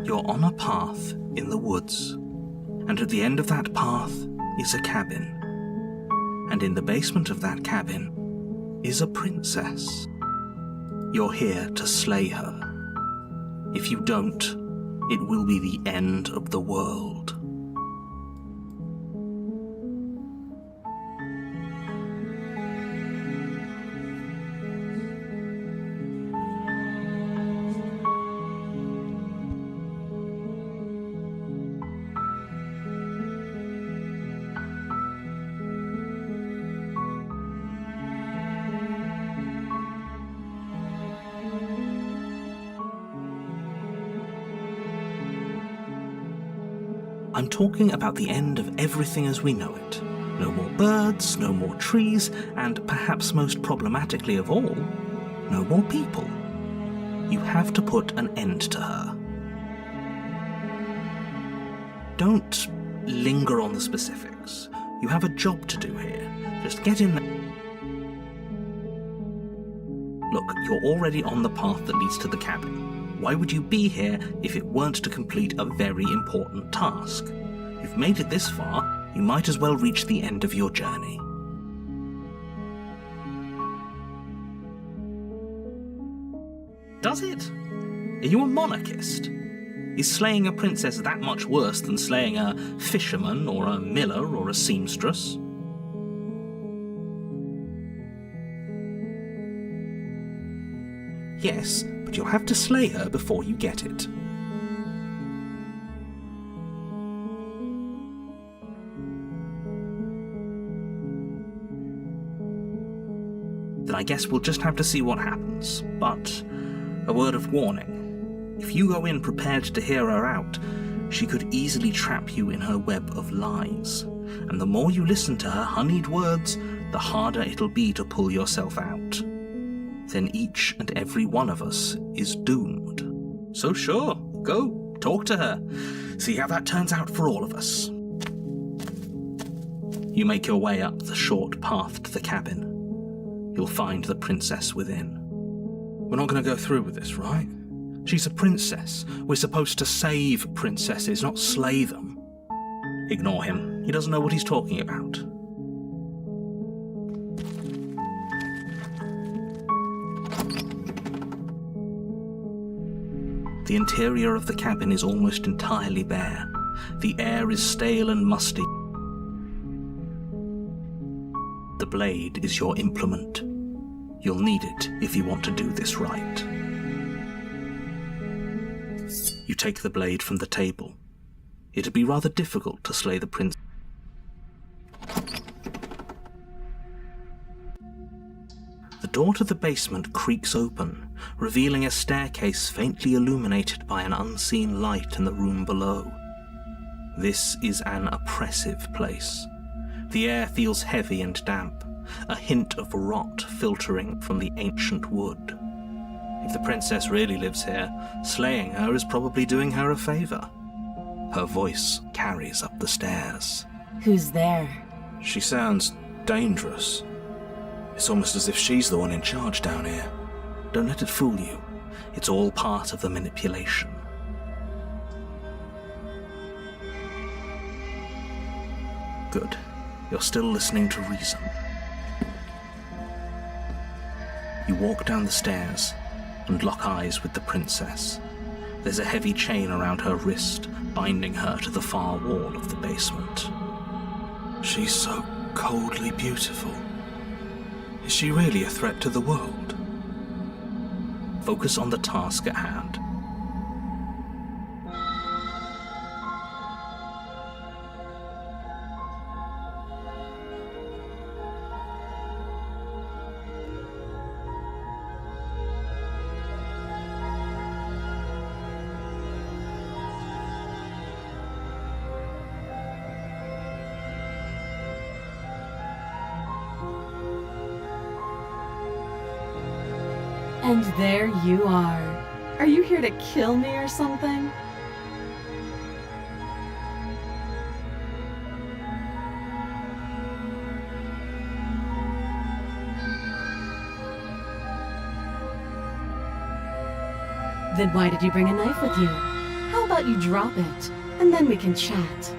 You're on a path in the woods, and at the end of that path is a cabin. And in the basement of that cabin is a princess. You're here to slay her. If you don't, it will be the end of the world. I'm talking about the end of everything as we know it. No more birds, no more trees, and perhaps most problematically of all, no more people. You have to put an end to her. Don't linger on the specifics. You have a job to do here. Just get in there. Look, you're already on the path that leads to the cabin. Why would you be here if it weren't to complete a very important task? You've made it this far, you might as well reach the end of your journey. Does it? Are you a monarchist? Is slaying a princess that much worse than slaying a fisherman or a miller or a seamstress? Yes, but you'll have to slay her before you get it. Then I guess we'll just have to see what happens. But a word of warning. If you go in prepared to hear her out, she could easily trap you in her web of lies. And the more you listen to her honeyed words, the harder it'll be to pull yourself out. Then each and every one of us is doomed. So sure, go, talk to her. See how that turns out for all of us. You make your way up the short path to the cabin. You'll find the princess within. We're not going to go through with this, right? She's a princess. We're supposed to save princesses, not slay them. Ignore him. He doesn't know what he's talking about. The interior of the cabin is almost entirely bare. The air is stale and musty. The blade is your implement. You'll need it if you want to do this right. You take the blade from the table. It'd be rather difficult to slay the prince. The door to the basement creaks open, revealing a staircase faintly illuminated by an unseen light in the room below. This is an oppressive place. The air feels heavy and damp, a hint of rot filtering from the ancient wood. If the princess really lives here, slaying her is probably doing her a favor. Her voice carries up the stairs. Who's there? She sounds dangerous. It's almost as if she's the one in charge down here. Don't let it fool you. It's all part of the manipulation. Good. You're still listening to reason. You walk down the stairs and lock eyes with the princess. There's a heavy chain around her wrist, binding her to the far wall of the basement. She's so coldly beautiful. Is she really a threat to the world? Focus on the task at hand. And there you are. Are you here to kill me or something? Then why did you bring a knife with you? How about you drop it, and then we can chat?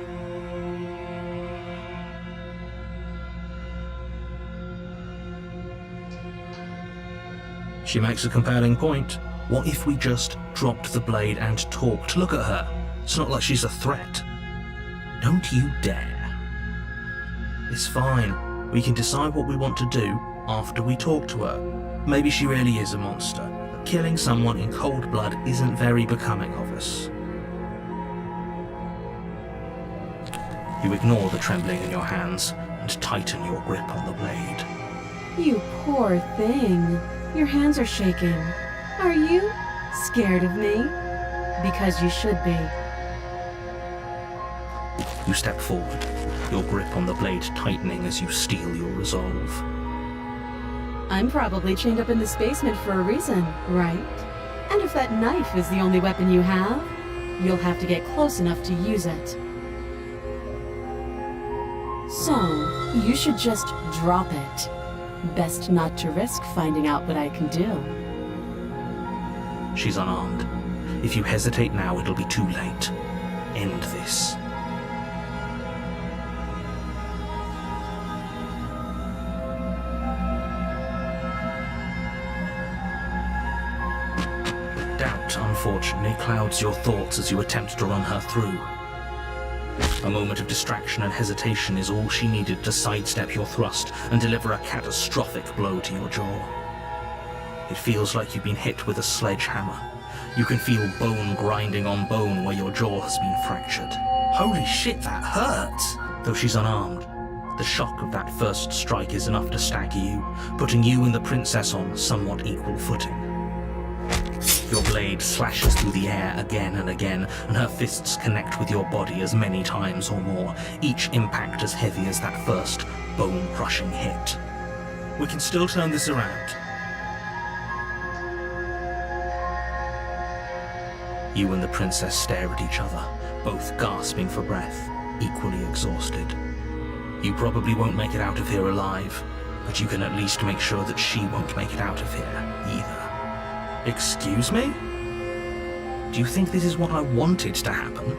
She makes a compelling point. What if we just dropped the blade and talked? Look at her. It's not like she's a threat. Don't you dare. It's fine. We can decide what we want to do after we talk to her. Maybe she really is a monster. Killing someone in cold blood isn't very becoming of us. You ignore the trembling in your hands and tighten your grip on the blade. You poor thing. Your hands are shaking. Are you scared of me? Because you should be. You step forward, your grip on the blade tightening as you steel your resolve. I'm probably chained up in this basement for a reason, right? And if that knife is the only weapon you have, you'll have to get close enough to use it. So, you should just drop it. Best not to risk finding out what I can do. She's unarmed. If you hesitate now, it'll be too late. End this. Doubt, unfortunately, clouds your thoughts as you attempt to run her through. A moment of distraction and hesitation is all she needed to sidestep your thrust and deliver a catastrophic blow to your jaw. It feels like you've been hit with a sledgehammer. You can feel bone grinding on bone where your jaw has been fractured. Holy shit, that hurts! Though she's unarmed, the shock of that first strike is enough to stagger you, putting you and the princess on somewhat equal footing. Your blade slashes through the air again and again, and her fists connect with your body as many times or more, each impact as heavy as that first bone-crushing hit. We can still turn this around. You and the princess stare at each other, both gasping for breath, equally exhausted. You probably won't make it out of here alive, but you can at least make sure that she won't make it out of here either. Excuse me? Do you think this is what I wanted to happen?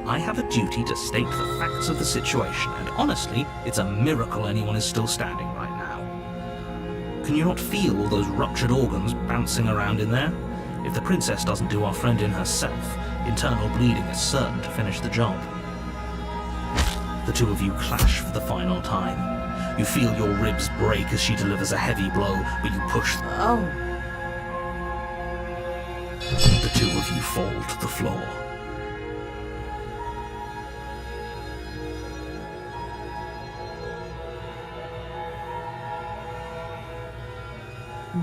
I have a duty to state the facts of the situation, and honestly, it's a miracle anyone is still standing right now. Can you not feel all those ruptured organs bouncing around in there? If the princess doesn't do our friend in herself, internal bleeding is certain to finish the job. The two of you clash for the final time. You feel your ribs break as she delivers a heavy blow, but you push them. Oh. The two of you fall to the floor.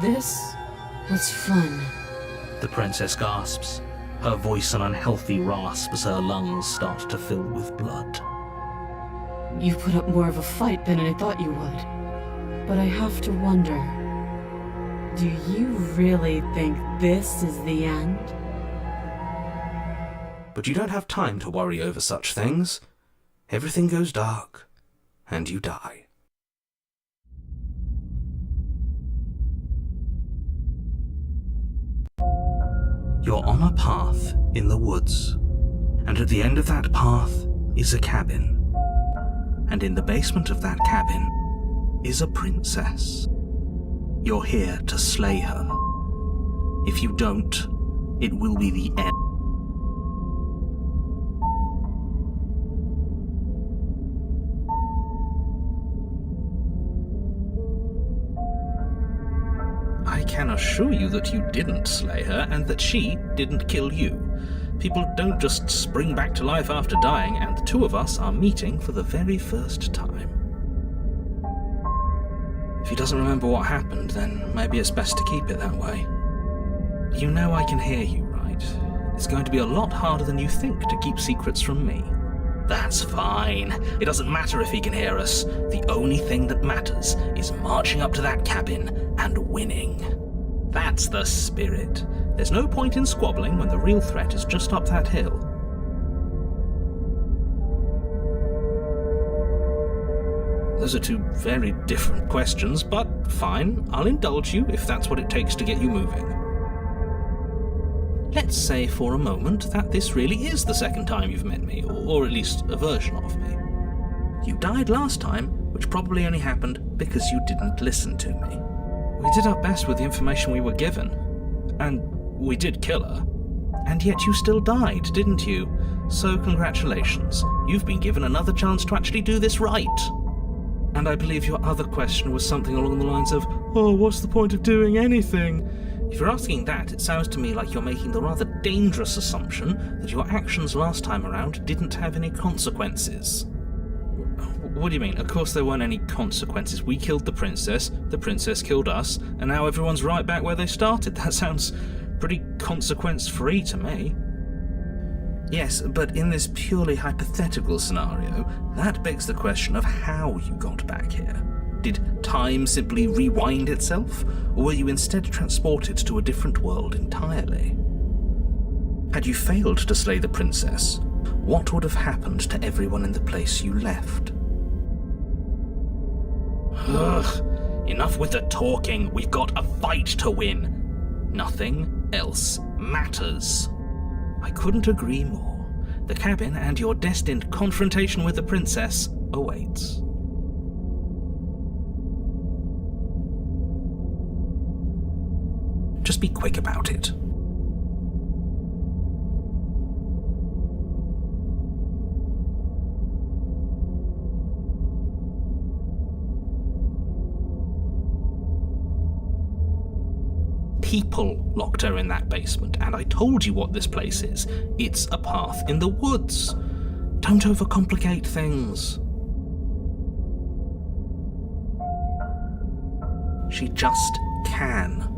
This was fun. The princess gasps, her voice an unhealthy rasp as her lungs start to fill with blood. You put up more of a fight than I thought you would. But I have to wonder, do you really think this is the end? But you don't have time to worry over such things. Everything goes dark, and you die. You're on a path in the woods, and at the end of that path is a cabin. And in the basement of that cabin is a princess. You're here to slay her. If you don't, it will be the end. I can assure you that you didn't slay her and that she didn't kill you. People don't just spring back to life after dying, and the two of us are meeting for the very first time. If he doesn't remember what happened, then maybe it's best to keep it that way. You know I can hear you, right? It's going to be a lot harder than you think to keep secrets from me. That's fine. It doesn't matter if he can hear us. The only thing that matters is marching up to that cabin and winning. That's the spirit. There's no point in squabbling when the real threat is just up that hill. Those are two very different questions, but fine, I'll indulge you if that's what it takes to get you moving. let's say for a moment that this really is the second time you've met me, or at least a version of me. You died last time, which probably only happened because you didn't listen to me. We did our best with the information we were given, and we did kill her. And yet you still died, didn't you? So congratulations, you've been given another chance to actually do this right. And I believe your other question was something along the lines of, oh, what's the point of doing anything? If you're asking that, it sounds to me like you're making the rather dangerous assumption that your actions last time around didn't have any consequences. What do you mean? Of course there weren't any consequences. We killed the princess killed us, and now everyone's right back where they started. That sounds pretty consequence-free to me. Yes, but in this purely hypothetical scenario, that begs the question of how you got back here. Did time simply rewind itself, or were you instead transported to a different world entirely? Had you failed to slay the princess, what would have happened to everyone in the place you left? Ugh, enough with the talking. We've got a fight to win. Nothing else matters. I couldn't agree more. The cabin and your destined confrontation with the princess awaits. Just be quick about it. People locked her in that basement, and I told you what this place is. It's a path in the woods. Don't overcomplicate things. She just can.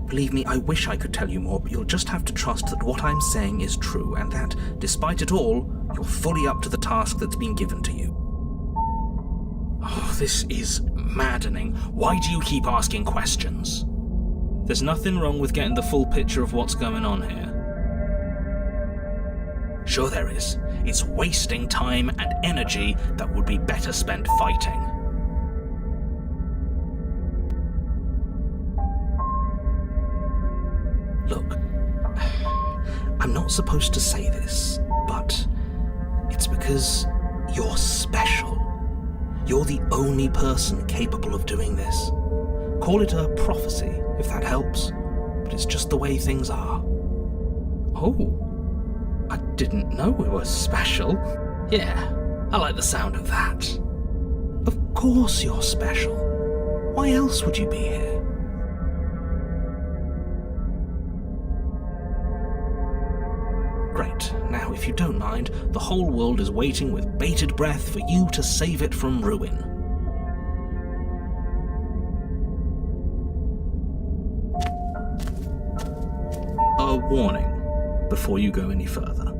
Believe me, I wish I could tell you more, but you'll just have to trust that what I'm saying is true, and that, despite it all, you're fully up to the task that's been given to you. Oh, this is maddening. Why do you keep asking questions? There's nothing wrong with getting the full picture of what's going on here. Sure there is. It's wasting time and energy that would be better spent fighting. Look, I'm not supposed to say this, but it's because you're special. You're the only person capable of doing this. Call it a prophecy, if that helps, but it's just the way things are. Oh, I didn't know we were special. Yeah, I like the sound of that. Of course you're special. Why else would you be here? Great. Now, if you don't mind, the whole world is waiting with bated breath for you to save it from ruin. A warning before you go any further.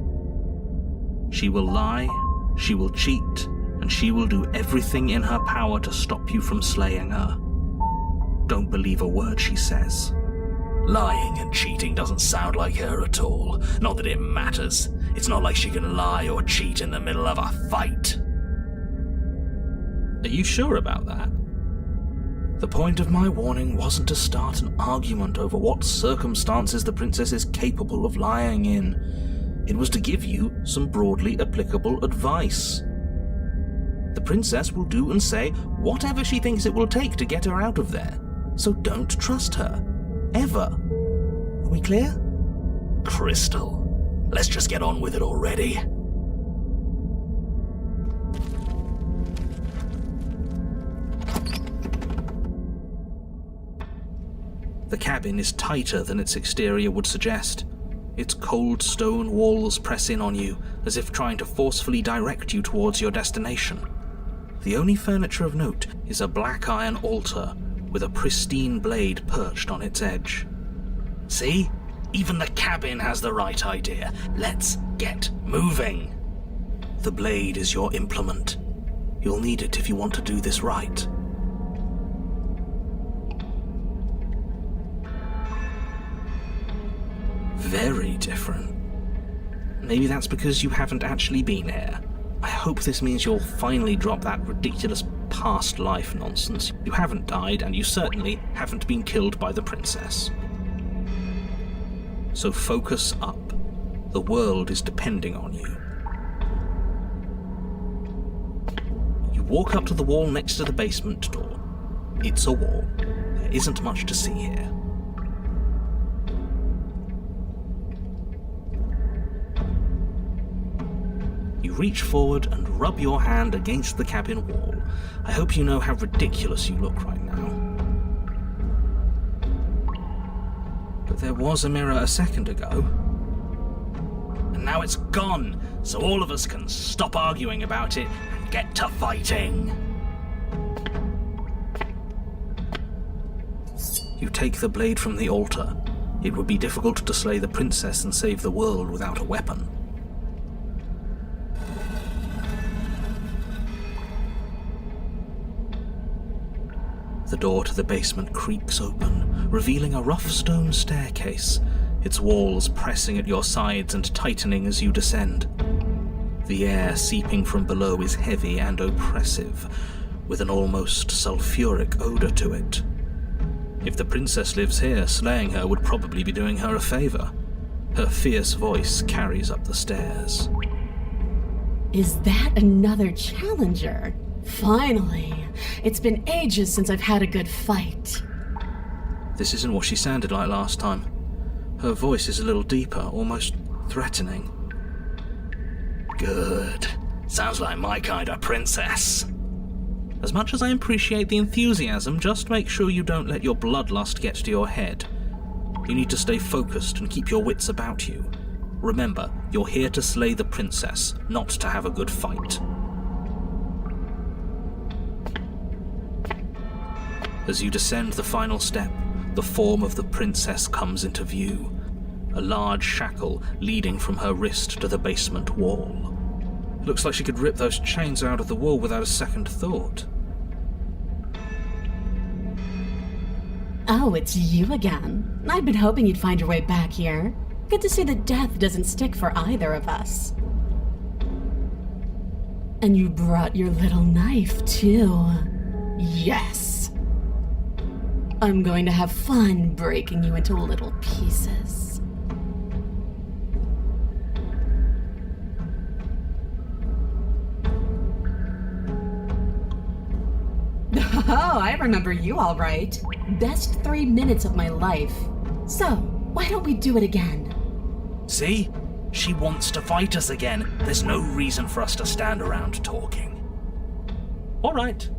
She will lie, she will cheat, and she will do everything in her power to stop you from slaying her. Don't believe a word she says. Lying and cheating doesn't sound like her at all. Not that it matters. It's not like she can lie or cheat in the middle of a fight. Are you sure about that? The point of my warning wasn't to start an argument over what circumstances the princess is capable of lying in. It was to give you some broadly applicable advice. The princess will do and say whatever she thinks it will take to get her out of there. So don't trust her. Ever. Are we clear? Crystal. Let's just get on with it already. The cabin is tighter than its exterior would suggest. Its cold stone walls press in on you, as if trying to forcefully direct you towards your destination. The only furniture of note is a black iron altar with a pristine blade perched on its edge. See? Even the cabin has the right idea. Let's get moving. The blade is your implement. You'll need it if you want to do this right. Very different. Maybe that's because you haven't actually been here. I hope this means you'll finally drop that ridiculous past life nonsense. You haven't died, and you certainly haven't been killed by the princess. So focus up. The world is depending on you. You walk up to the wall next to the basement door. It's a wall. There isn't much to see here. You reach forward and rub your hand against the cabin wall. I hope you know how ridiculous you look right now. But there was a mirror a second ago. And now it's gone, so all of us can stop arguing about it and get to fighting. You take the blade from the altar. It would be difficult to slay the princess and save the world without a weapon. The door to the basement creaks open, revealing a rough stone staircase, its walls pressing at your sides and tightening as you descend. The air seeping from below is heavy and oppressive, with an almost sulphuric odor to it. If the princess lives here, slaying her would probably be doing her a favor. Her fierce voice carries up the stairs. Is that another challenger? Finally! It's been ages since I've had a good fight. This isn't what she sounded like last time. Her voice is a little deeper, almost threatening. Good. Sounds like my kind of princess. As much as I appreciate the enthusiasm, just make sure you don't let your bloodlust get to your head. You need to stay focused and keep your wits about you. Remember, you're here to slay the princess, not to have a good fight. As you descend the final step, the form of the princess comes into view. A large shackle leading from her wrist to the basement wall. It looks like she could rip those chains out of the wall without a second thought. Oh, it's you again. I've been hoping you'd find your way back here. Good to see that death doesn't stick for either of us. And you brought your little knife, too. Yes! I'm going to have fun breaking you into little pieces. Oh, I remember you all right. Best 3 minutes of my life. So, why don't we do it again? See? She wants to fight us again. There's no reason for us to stand around talking. All right.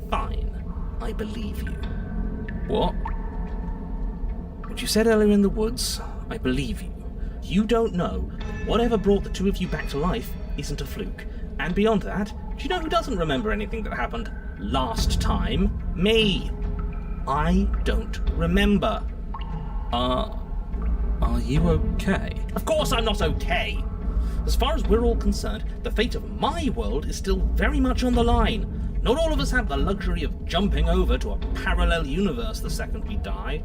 Fine. I believe you. What? What you said earlier in the woods, I believe you. You don't know that whatever brought the two of you back to life isn't a fluke. And beyond that, do you know who doesn't remember anything that happened last time? Me. I don't remember. Are you okay? Of course I'm not okay. As far as we're all concerned, the fate of my world is still very much on the line. Not all of us have the luxury of jumping over to a parallel universe the second we die.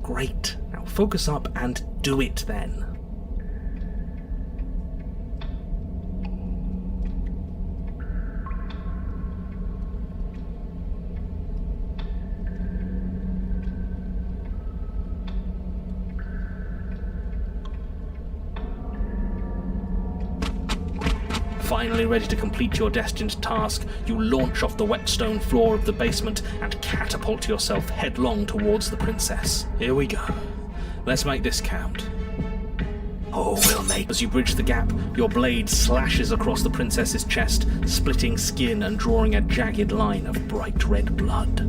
Great. Now focus up and do it then. Finally ready to complete your destined task, you launch off the wet stone floor of the basement and catapult yourself headlong towards the princess. Here we go. Let's make this count. Oh, we'll make. As you bridge the gap, your blade slashes across the princess's chest, splitting skin and drawing a jagged line of bright red blood.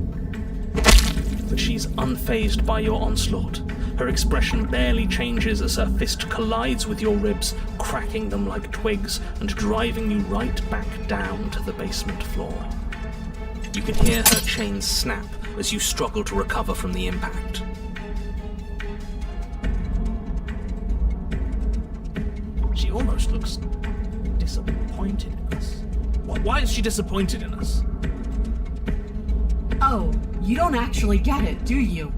But she's unfazed by your onslaught. Her expression barely changes as her fist collides with your ribs, cracking them like twigs and driving you right back down to the basement floor. You can hear her chains snap as you struggle to recover from the impact. She almost looks disappointed in us. Why is she disappointed in us? Oh, you don't actually get it, do you?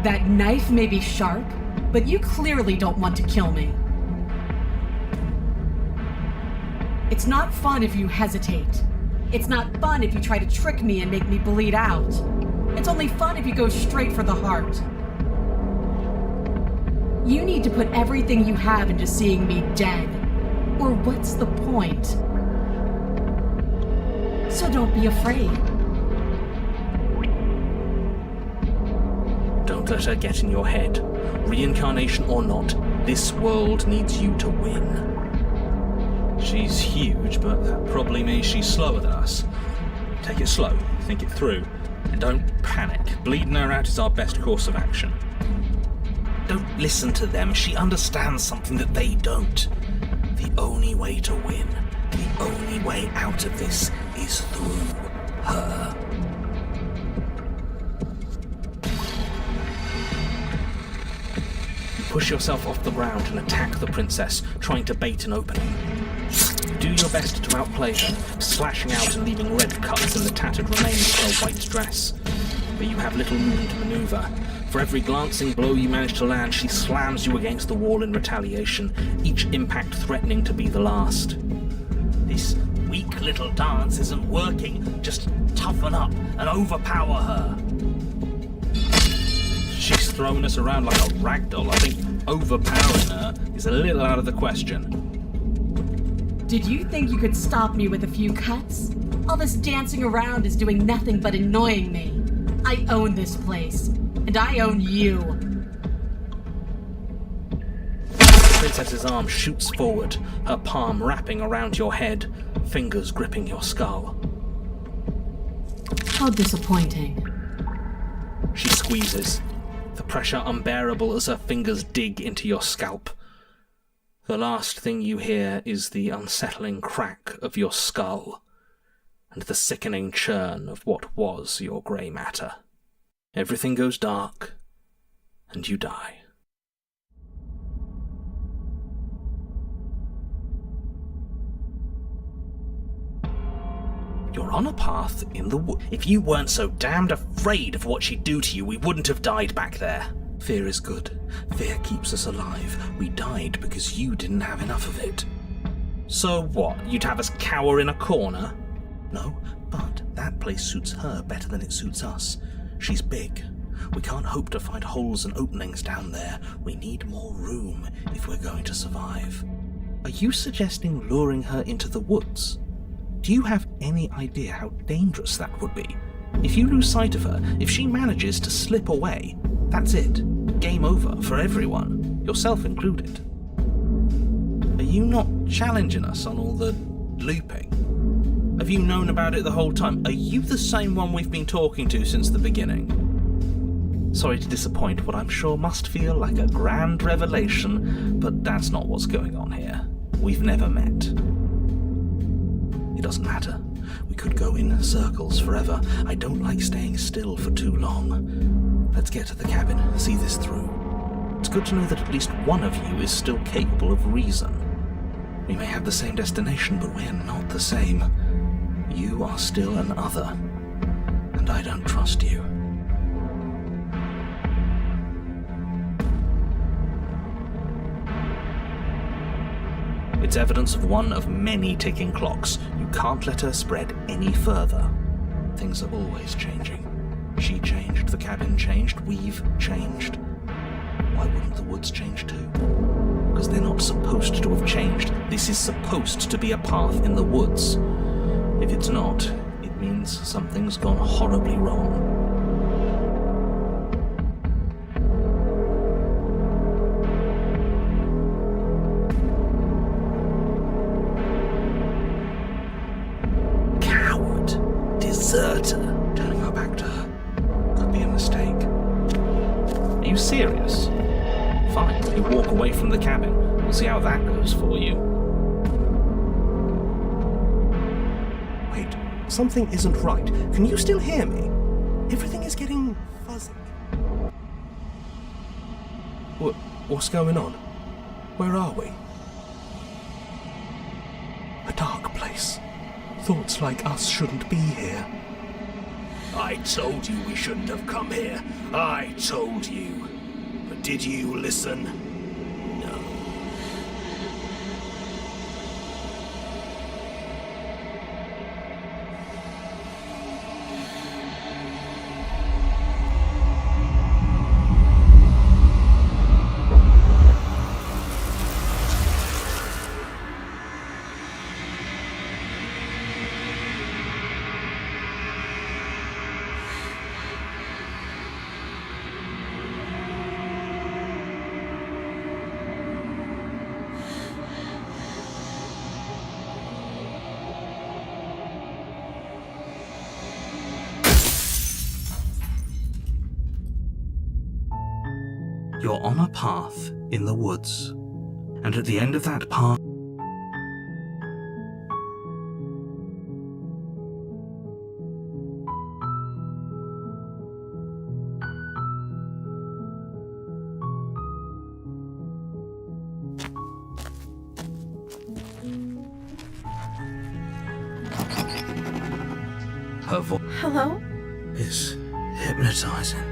That knife may be sharp, but you clearly don't want to kill me. It's not fun if you hesitate. It's not fun if you try to trick me and make me bleed out. It's only fun if you go straight for the heart. You need to put everything you have into seeing me dead. Or what's the point? So don't be afraid. Don't let her get in your head. Reincarnation or not, this world needs you to win. She's huge, but that probably means she's slower than us. Take it slow, think it through, and don't panic. Bleeding her out is our best course of action. Don't listen to them. She understands something that they don't. The only way to win, the only way out of this is through her. You push yourself off the ground and attack the princess, trying to bait an opening. Do your best to outplay her, slashing out and leaving red cuts in the tattered remains of her white dress. But you have little room to maneuver. For every glancing blow you manage to land, she slams you against the wall in retaliation, each impact threatening to be the last. This weak little dance isn't working. Just toughen up and overpower her. She's throwing us around like a ragdoll. I think overpowering her is a little out of the question. Did you think you could stop me with a few cuts? All this dancing around is doing nothing but annoying me. I own this place, and I own you. The princess's arm shoots forward, her palm wrapping around your head, fingers gripping your skull. How disappointing. She squeezes, the pressure unbearable as her fingers dig into your scalp. The last thing you hear is the unsettling crack of your skull, and the sickening churn of what was your grey matter. Everything goes dark, and you die. You're on a path in the wood. If you weren't so damned afraid of what she'd do to you, we wouldn't have died back there. Fear is good. Fear keeps us alive. We died because you didn't have enough of it. So what? You'd have us cower in a corner? No, but that place suits her better than it suits us. She's big. We can't hope to find holes and openings down there. We need more room if we're going to survive. Are you suggesting luring her into the woods? Do you have any idea how dangerous that would be? If you lose sight of her, if she manages to slip away, that's it. Game over for everyone, yourself included. Are you not challenging us on all the looping? Have you known about it the whole time? Are you the same one we've been talking to since the beginning? Sorry to disappoint what I'm sure must feel like a grand revelation, but that's not what's going on here. We've never met. It doesn't matter. We could go in circles forever. I don't like staying still for too long. Let's get to the cabin, see this through. It's good to know that at least one of you is still capable of reason. We may have the same destination, but we're not the same. You are still an other, and I don't trust you. It's evidence of one of many ticking clocks. You can't let her spread any further. Things are always changing. She changed, the cabin changed, we've changed. Why wouldn't the woods change too? Because they're not supposed to have changed. This is supposed to be a path in the woods. If it's not, it means something's gone horribly wrong. Deserter. Turning her back to her. Could be a mistake. Are you serious? Fine, you walk away from the cabin. We'll see how that goes for you. Wait, something isn't right. Can you still hear me? Everything is getting fuzzy. What's going on? Where are we? A dark place. Thoughts like us shouldn't be here. I told you we shouldn't have come here. I told you. But did you listen? No. You're on a path in the woods, and at the end of that path, her voice Hello? is hypnotizing.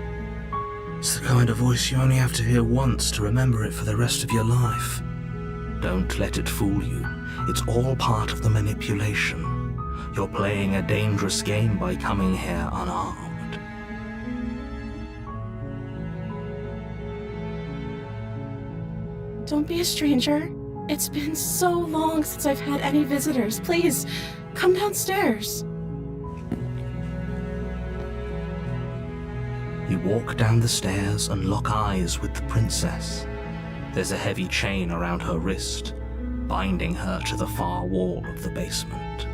It's the kind of voice you only have to hear once to remember it for the rest of your life. Don't let it fool you. It's all part of the manipulation. You're playing a dangerous game by coming here unarmed. Don't be a stranger. It's been so long since I've had any visitors. Please, come downstairs. You walk down the stairs and lock eyes with the princess. There's a heavy chain around her wrist, binding her to the far wall of the basement.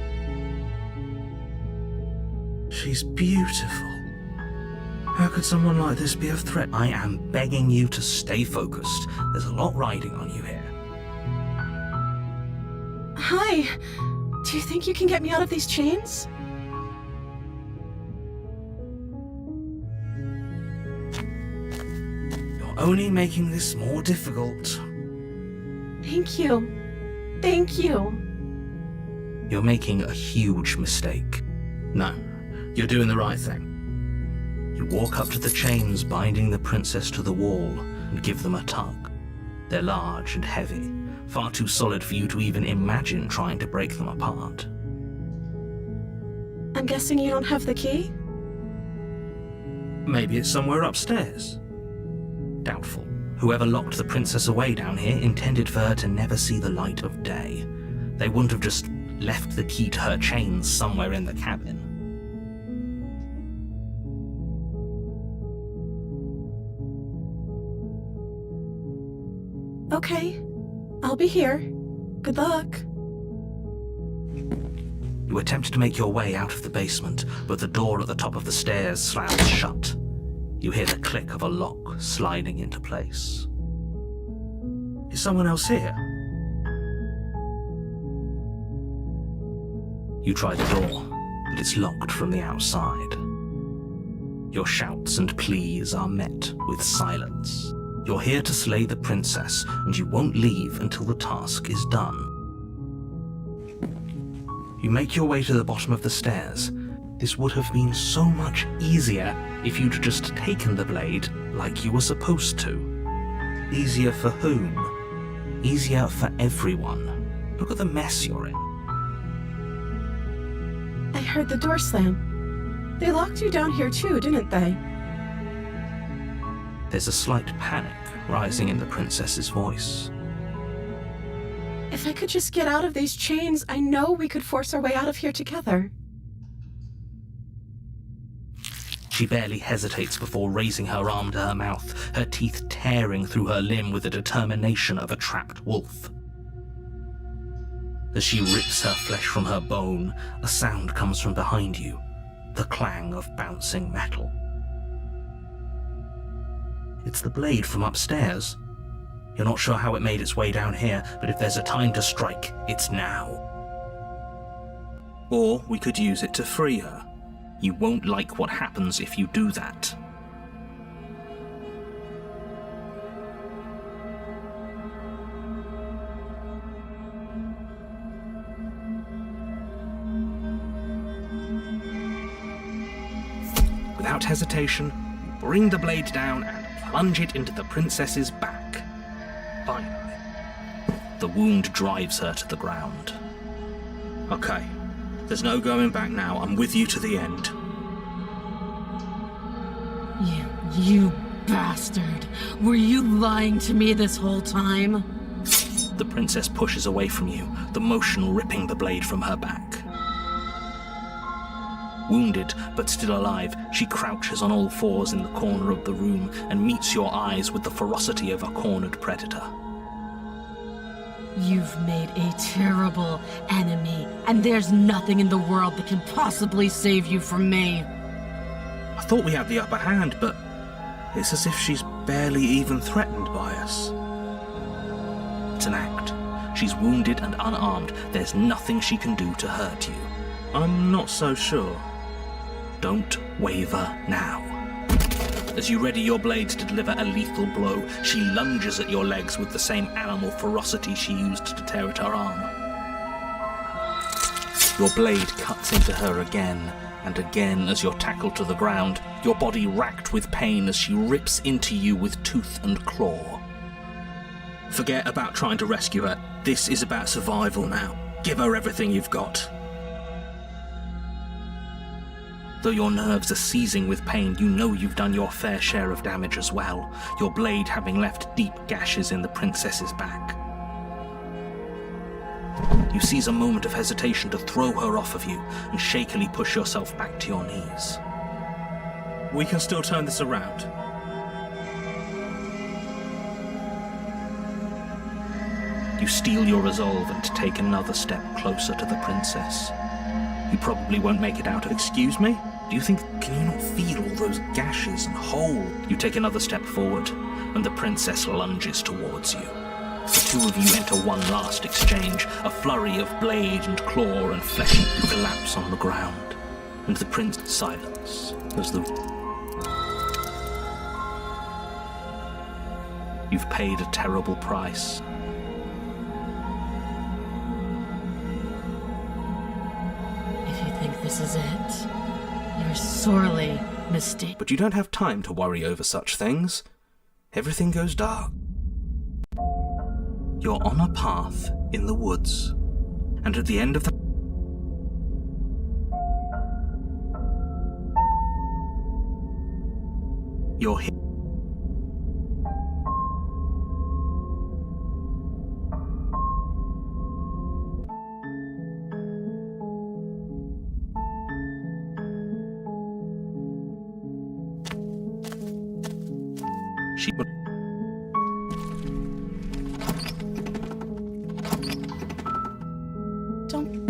She's beautiful. How could someone like this be a threat? I am begging you to stay focused. There's a lot riding on you here. Hi. Do you think you can get me out of these chains? You're only making this more difficult. Thank you. Thank you. You're making a huge mistake. No, you're doing the right thing. You walk up to the chains binding the princess to the wall and give them a tug. They're large and heavy, far too solid for you to even imagine trying to break them apart. I'm guessing you don't have the key? Maybe it's somewhere upstairs. Doubtful. Whoever locked the princess away down here intended for her to never see the light of day. They wouldn't have just left the key to her chains somewhere in the cabin. Okay. I'll be here. Good luck. You attempt to make your way out of the basement, but the door at the top of the stairs slams shut. You hear the click of a lock sliding into place. Is someone else here? You try the door, but it's locked from the outside. Your shouts and pleas are met with silence. You're here to slay the princess, and you won't leave until the task is done. You make your way to the bottom of the stairs. This would have been so much easier if you'd just taken the blade like you were supposed to. Easier for whom? Easier for everyone. Look at the mess you're in. I heard the door slam. They locked you down here too, didn't they? There's a slight panic rising in the princess's voice. If I could just get out of these chains, I know we could force our way out of here together. She barely hesitates before raising her arm to her mouth, her teeth tearing through her limb with the determination of a trapped wolf. As she rips her flesh from her bone, a sound comes from behind you, the clang of bouncing metal. It's the blade from upstairs. You're not sure how it made its way down here, but if there's a time to strike, it's now. Or we could use it to free her. You won't like what happens if you do that. Without hesitation, you bring the blade down and plunge it into the princess's back. Finally, the wound drives her to the ground. Okay, there's no going back now. I'm with you to the end. You bastard! Were you lying to me this whole time? The princess pushes away from you, the motion ripping the blade from her back. Wounded, but still alive, she crouches on all fours in the corner of the room and meets your eyes with the ferocity of a cornered predator. You've made a terrible enemy, and there's nothing in the world that can possibly save you from me. I thought we had the upper hand, but it's as if she's barely even threatened by us. It's an act. She's wounded and unarmed. There's nothing she can do to hurt you. I'm not so sure. Don't waver now. As you ready your blade to deliver a lethal blow, she lunges at your legs with the same animal ferocity she used to tear at her arm. Your blade cuts into her again and again as you're tackled to the ground, your body racked with pain as she rips into you with tooth and claw. Forget about trying to rescue her. This is about survival now. Give her everything you've got. Though your nerves are seizing with pain, you know you've done your fair share of damage as well, your blade having left deep gashes in the princess's back. You seize a moment of hesitation to throw her off of you and shakily push yourself back to your knees. We can still turn this around. You steel your resolve and take another step closer to the princess. You probably won't make it out. Excuse me? Do you think, can you not feel all those gashes and hole? You take another step forward, and the princess lunges towards you. The two of you enter one last exchange, a flurry of blade and claw and flesh. You collapse on the ground, and the prince silence as the... You've paid a terrible price. This is it. You're sorely mistaken. But you don't have time to worry over such things. Everything goes dark. You're on a path in the woods, and at the end of the... You're hit. She would... Don't...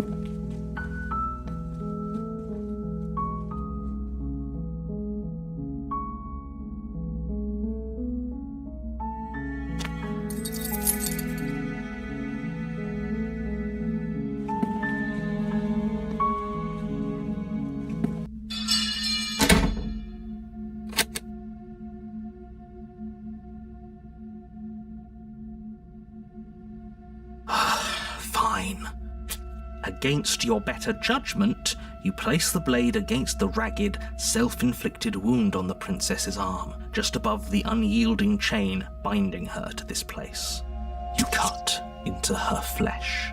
Fine. Against your better judgment, you place the blade against the ragged, self-inflicted wound on the princess's arm, just above the unyielding chain binding her to this place. You cut into her flesh.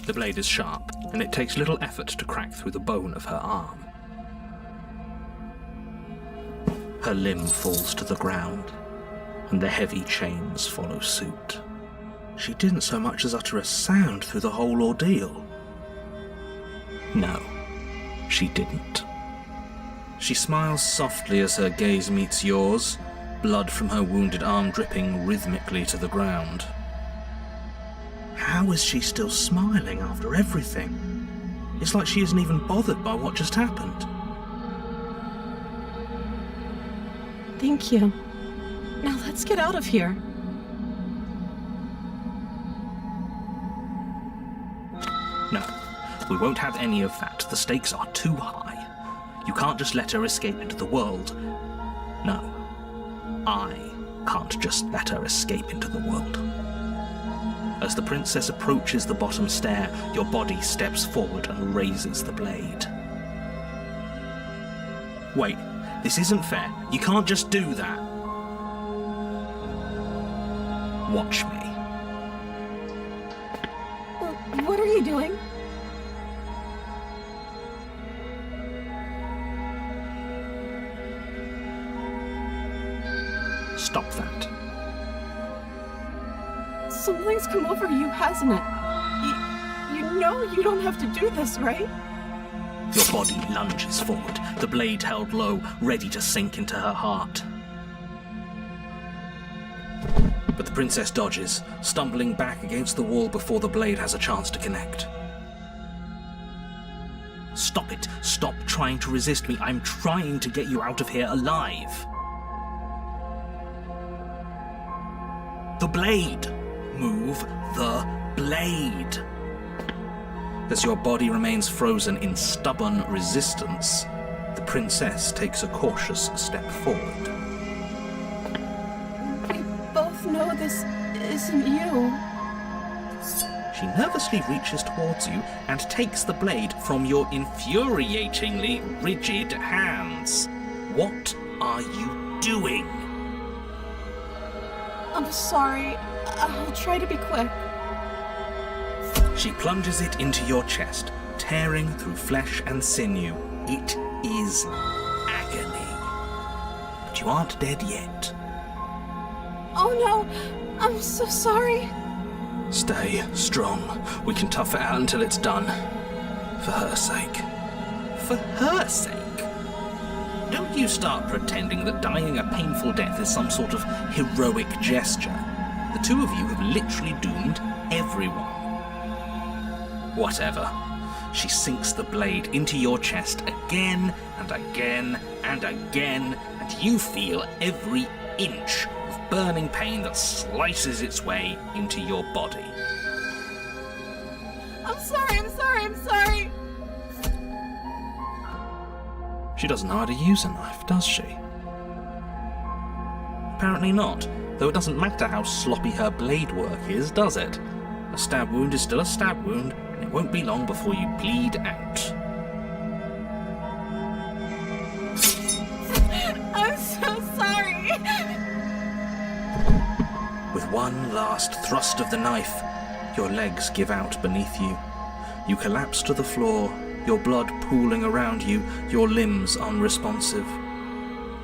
The blade is sharp, and it takes little effort to crack through the bone of her arm. Her limb falls to the ground, and the heavy chains follow suit. She didn't so much as utter a sound through the whole ordeal. No, she didn't. She smiles softly as her gaze meets yours, blood from her wounded arm dripping rhythmically to the ground. How is she still smiling after everything? It's like she isn't even bothered by what just happened. Thank you. Now let's get out of here. No, we won't have any of that. The stakes are too high. You can't just let her escape into the world. No, I can't just let her escape into the world. As the princess approaches the bottom stair, your body steps forward and raises the blade. Wait, this isn't fair. You can't just do that. Watch me. What are you doing? Stop that. Something's come over you, hasn't it? You know you don't have to do this, right? Your body lunges forward, the blade held low, ready to sink into her heart. But the princess dodges, stumbling back against the wall before the blade has a chance to connect. Stop it. Stop trying to resist me. I'm trying to get you out of here alive. The blade. Move the blade. As your body remains frozen in stubborn resistance, the princess takes a cautious step forward. We both know this isn't you. She nervously reaches towards you and takes the blade from your infuriatingly rigid hands. What are you doing? I'm sorry. I'll try to be quick. She plunges it into your chest, tearing through flesh and sinew. It is agony. But you aren't dead yet. Oh no, I'm so sorry. Stay strong. We can tough it out until it's done. For her sake. For her sake? Don't you start pretending that dying a painful death is some sort of heroic gesture. The two of you have literally doomed everyone. Whatever. She sinks the blade into your chest again and again and again, and you feel every inch of burning pain that slices its way into your body. I'm sorry. She doesn't know how to use a knife, does she? Apparently not, though it doesn't matter how sloppy her blade work is, does it? A stab wound is still a stab wound, and it won't be long before you bleed out. I'm so sorry. With one last thrust of the knife, your legs give out beneath you. You collapse to the floor, your blood pooling around you, your limbs unresponsive.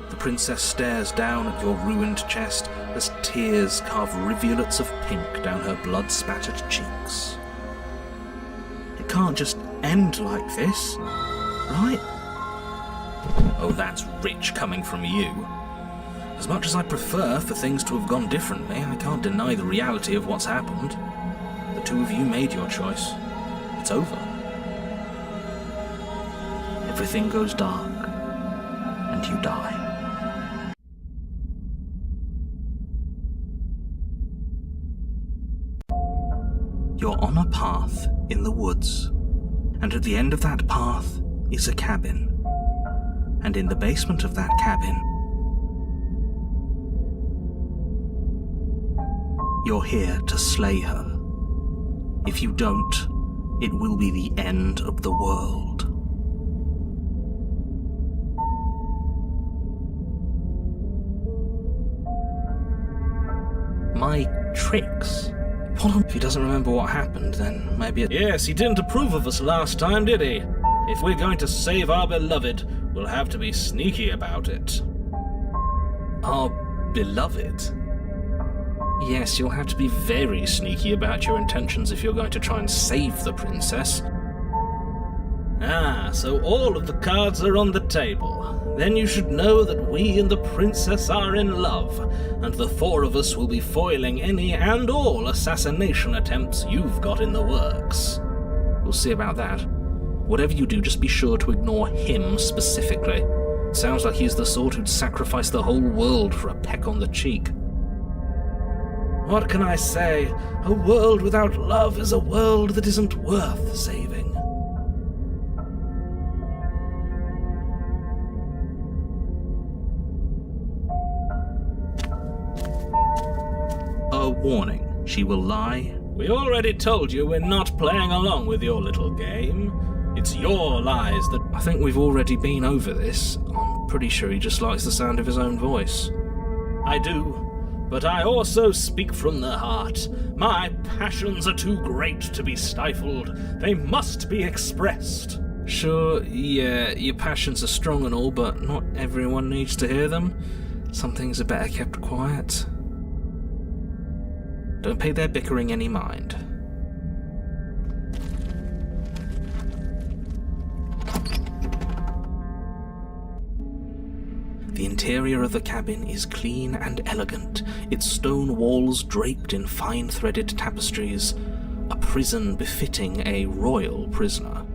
The princess stares down at your ruined chest as tears carve rivulets of pink down her blood-spattered cheeks. It can't just end like this, right? Oh, that's rich coming from you. As much as I prefer for things to have gone differently, I can't deny the reality of what's happened. The two of you made your choice. It's over. Everything goes dark, and you die. You're on a path in the woods, and at the end of that path is a cabin. And in the basement of that cabin, you're here to slay her. If you don't, it will be the end of the world. My tricks? What if he doesn't remember what happened, then maybe it... Yes, he didn't approve of us last time, did he? If we're going to save our beloved, we'll have to be sneaky about it. Our beloved? Yes, you'll have to be very sneaky about your intentions if you're going to try and save the princess. Ah, so all of the cards are on the table. Then you should know that we and the princess are in love, and the four of us will be foiling any and all assassination attempts you've got in the works. We'll see about that. Whatever you do, just be sure to ignore him specifically. Sounds like he's the sort who'd sacrifice the whole world for a peck on the cheek. What can I say? A world without love is a world that isn't worth saving. A warning. She will lie. We already told you we're not playing along with your little game. It's your lies that... I think we've already been over this on pretty sure he just likes the sound of his own voice. I do, but I also speak from the heart. My passions are too great to be stifled. They must be expressed. Sure, yeah, your passions are strong and all, but not everyone needs to hear them. Some things are better kept quiet. Don't pay their bickering any mind. The interior of the cabin is clean and elegant, its stone walls draped in fine threaded tapestries, a prison befitting a royal prisoner.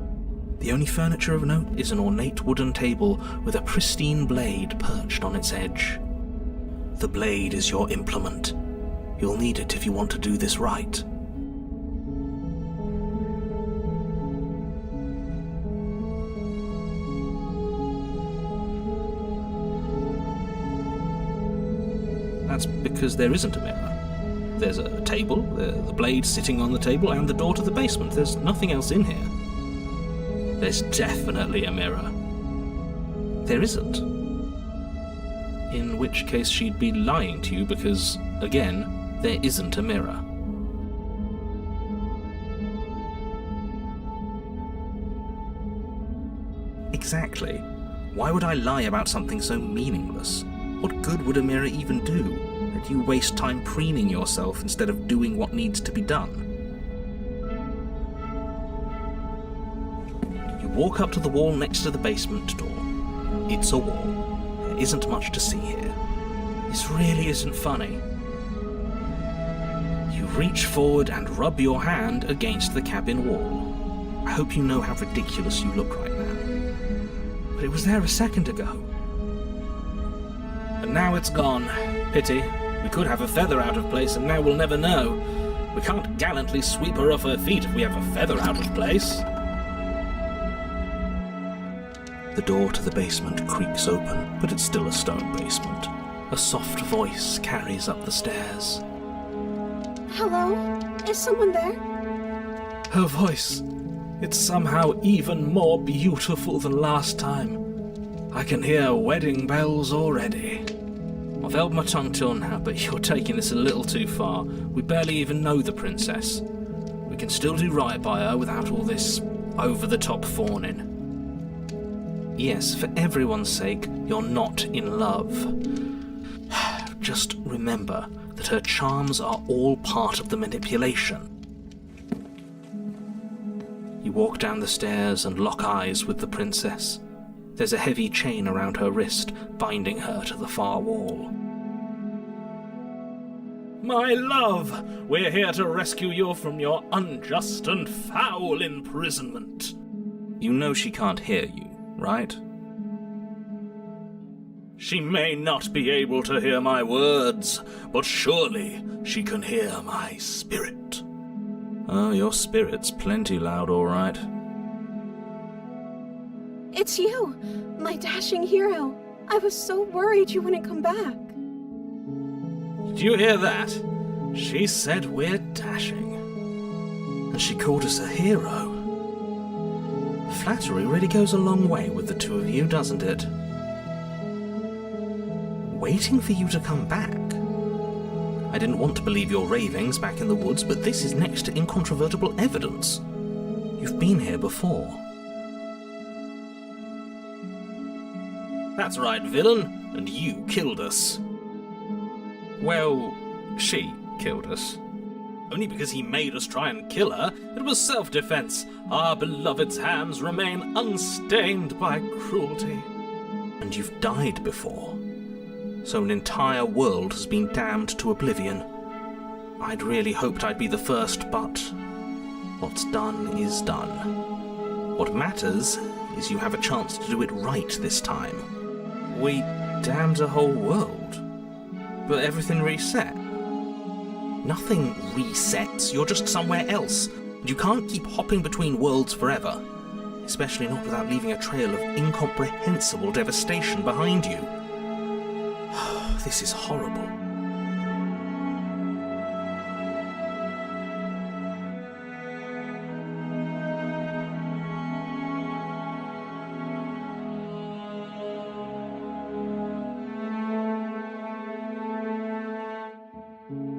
The only furniture of note is an ornate wooden table with a pristine blade perched on its edge. The blade is your implement. You'll need it if you want to do this right. That's because there isn't a mirror. There's a table, the blade sitting on the table, and the door to the basement. There's nothing else in here. There's definitely a mirror. There isn't. In which case she'd be lying to you because, again, there isn't a mirror. Exactly. Why would I lie about something so meaningless? What good would a mirror even do? That you waste time preening yourself instead of doing what needs to be done. You walk up to the wall next to the basement door. It's a wall. There isn't much to see here. This really isn't funny. You reach forward and rub your hand against the cabin wall. I hope you know how ridiculous you look right now. But it was there a second ago. And now it's gone. Pity. We could have a feather out of place, and now we'll never know. We can't gallantly sweep her off her feet if we have a feather out of place. The door to the basement creaks open, but it's still a stone basement. A soft voice carries up the stairs. Hello? Is someone there? Her voice. It's somehow even more beautiful than last time. I can hear wedding bells already. I've held my tongue till now, but you're taking this a little too far. We barely even know the princess. We can still do right by her without all this over-the-top fawning. Yes, for everyone's sake, you're not in love. Just remember that her charms are all part of the manipulation. You walk down the stairs and lock eyes with the princess. There's a heavy chain around her wrist, binding her to the far wall. My love, we're here to rescue you from your unjust and foul imprisonment. You know she can't hear you, right? She may not be able to hear my words, but surely she can hear my spirit. Oh, your spirit's plenty loud, all right. It's you, my dashing hero. I was so worried you wouldn't come back. Did you hear that? She said we're dashing. And she called us a hero. Flattery really goes a long way with the two of you, doesn't it? Waiting for you to come back. I didn't want to believe your ravings back in the woods, but this is next to incontrovertible evidence. You've been here before. That's right, villain, and you killed us. Well, she killed us. Only because he made us try and kill her. It was self-defense. Our beloved's hands remain unstained by cruelty. And you've died before. So an entire world has been damned to oblivion. I'd really hoped I'd be the first, but what's done is done. What matters is you have a chance to do it right this time. We damned a whole world, but everything reset. Nothing resets, you're just somewhere else. And you can't keep hopping between worlds forever, especially not without leaving a trail of incomprehensible devastation behind you. This is horrible.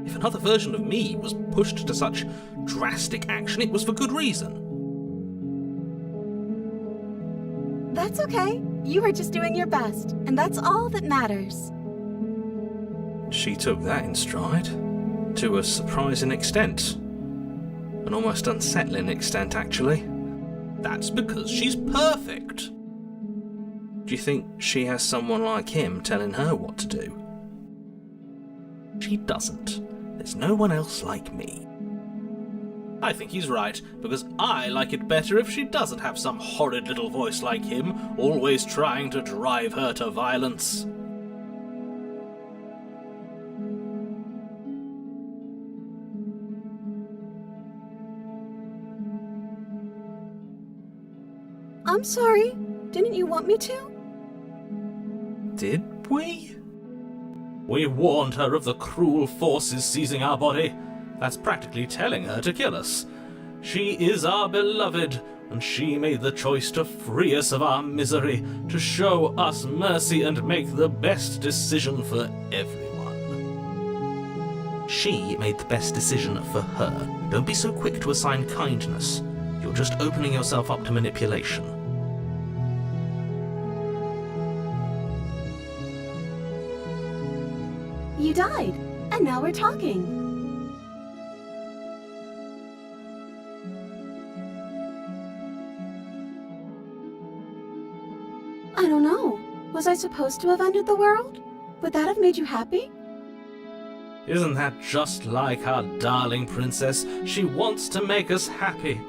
If another version of me was pushed to such drastic action, it was for good reason. That's okay. You were just doing your best, and that's all that matters. She took that in stride. To a surprising extent. An almost unsettling extent, actually. That's because she's perfect. Do you think she has someone like him telling her what to do? She doesn't. There's no one else like me. I think he's right, because I like it better if she doesn't have some horrid little voice like him, always trying to drive her to violence. I'm sorry. Didn't you want me to? Did we? We warned her of the cruel forces seizing our body. That's practically telling her to kill us. She is our beloved, and she made the choice to free us of our misery, to show us mercy and make the best decision for everyone. She made the best decision for her. Don't be so quick to assign kindness. You're just opening yourself up to manipulation. You died, and now we're talking. I don't know. Was I supposed to have ended the world? Would that have made you happy? Isn't that just like our darling princess? She wants to make us happy.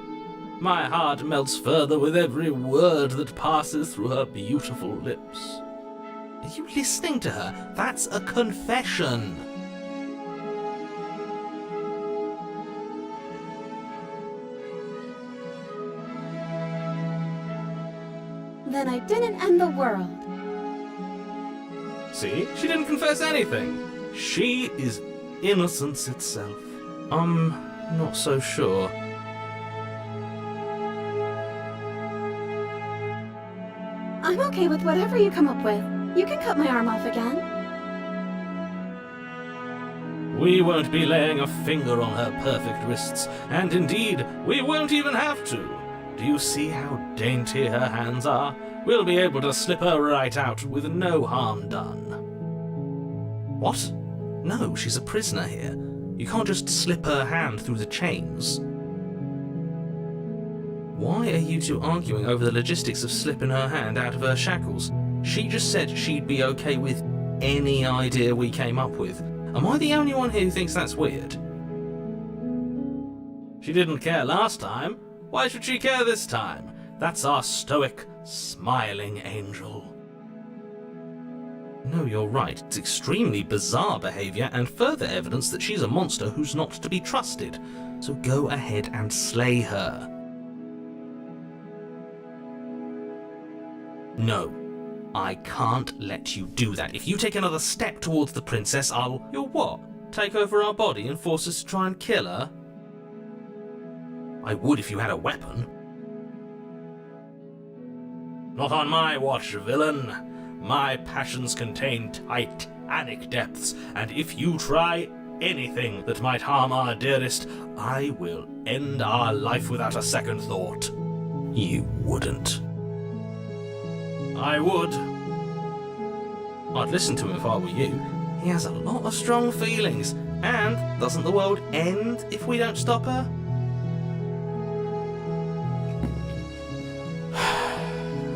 My heart melts further with every word that passes through her beautiful lips. Are you listening to her? That's a confession. Then I didn't end the world. See? She didn't confess anything. She is innocence itself. I'm not so sure. I'm okay with whatever you come up with. You can cut my arm off again. We won't be laying a finger on her perfect wrists, and indeed, we won't even have to. Do you see how dainty her hands are? We'll be able to slip her right out with no harm done. What? No, she's a prisoner here. You can't just slip her hand through the chains. Why are you two arguing over the logistics of slipping her hand out of her shackles? She just said she'd be okay with any idea we came up with. Am I the only one here who thinks that's weird? She didn't care last time. Why should she care this time? That's our stoic, smiling angel. No, you're right. It's extremely bizarre behavior and further evidence that she's a monster who's not to be trusted. So go ahead and slay her. No, I can't let you do that. If you take another step towards the princess, You'll what? Take over our body and force us to try and kill her? I would if you had a weapon. Not on my watch, villain. My passions contain titanic depths, and if you try anything that might harm our dearest, I will end our life without a second thought. You wouldn't. I would. I'd listen to him if I were you. He has a lot of strong feelings, and doesn't the world end if we don't stop her?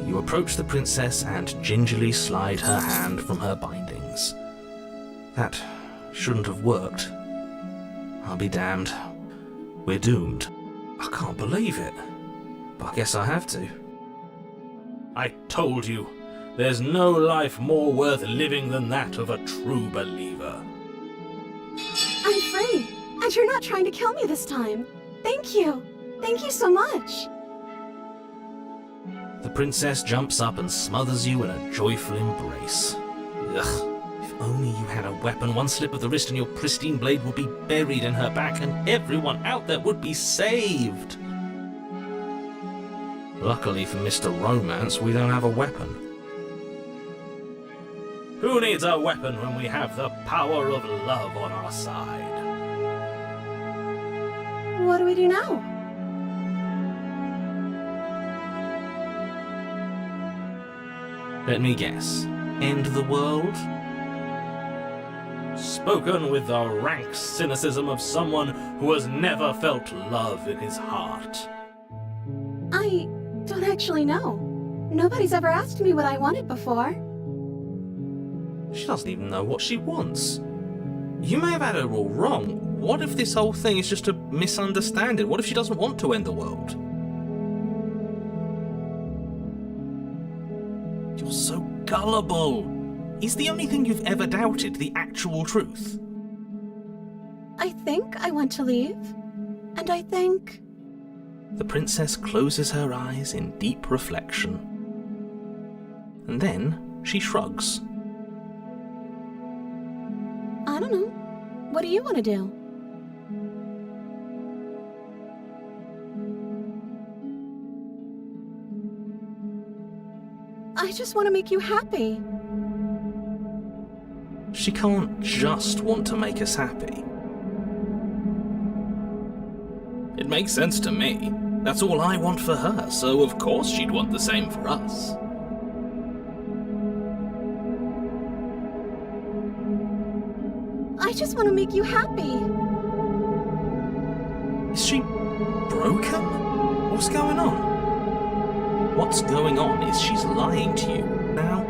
You approach the princess and gingerly slide her hand from her bindings. That shouldn't have worked. I'll be damned. We're doomed. I can't believe it. But I guess I have to. I told you, there's no life more worth living than that of a true believer. I'm free, and you're not trying to kill me this time. Thank you. Thank you so much. The princess jumps up and smothers you in a joyful embrace. Ugh. If only you had a weapon, one slip of the wrist and your pristine blade would be buried in her back and everyone out there would be saved. Luckily for Mr. Romance, we don't have a weapon. Who needs a weapon when we have the power of love on our side? What do we do now? Let me guess. End the world? Spoken with the rank cynicism of someone who has never felt love in his heart. I don't actually know. Nobody's ever asked me what I wanted before. She doesn't even know what she wants. You may have had her all wrong. What if this whole thing is just a misunderstanding? What if she doesn't want to end the world? You're so gullible. Is the only thing you've ever doubted the actual truth? I think I want to leave. And I think... The princess closes her eyes in deep reflection. And then she shrugs. I don't know. What do you want to do? I just want to make you happy. She can't just want to make us happy. It makes sense to me. That's all I want for her, so of course she'd want the same for us. I just want to make you happy. Is she broken? What's going on? What's going on is she's lying to you now.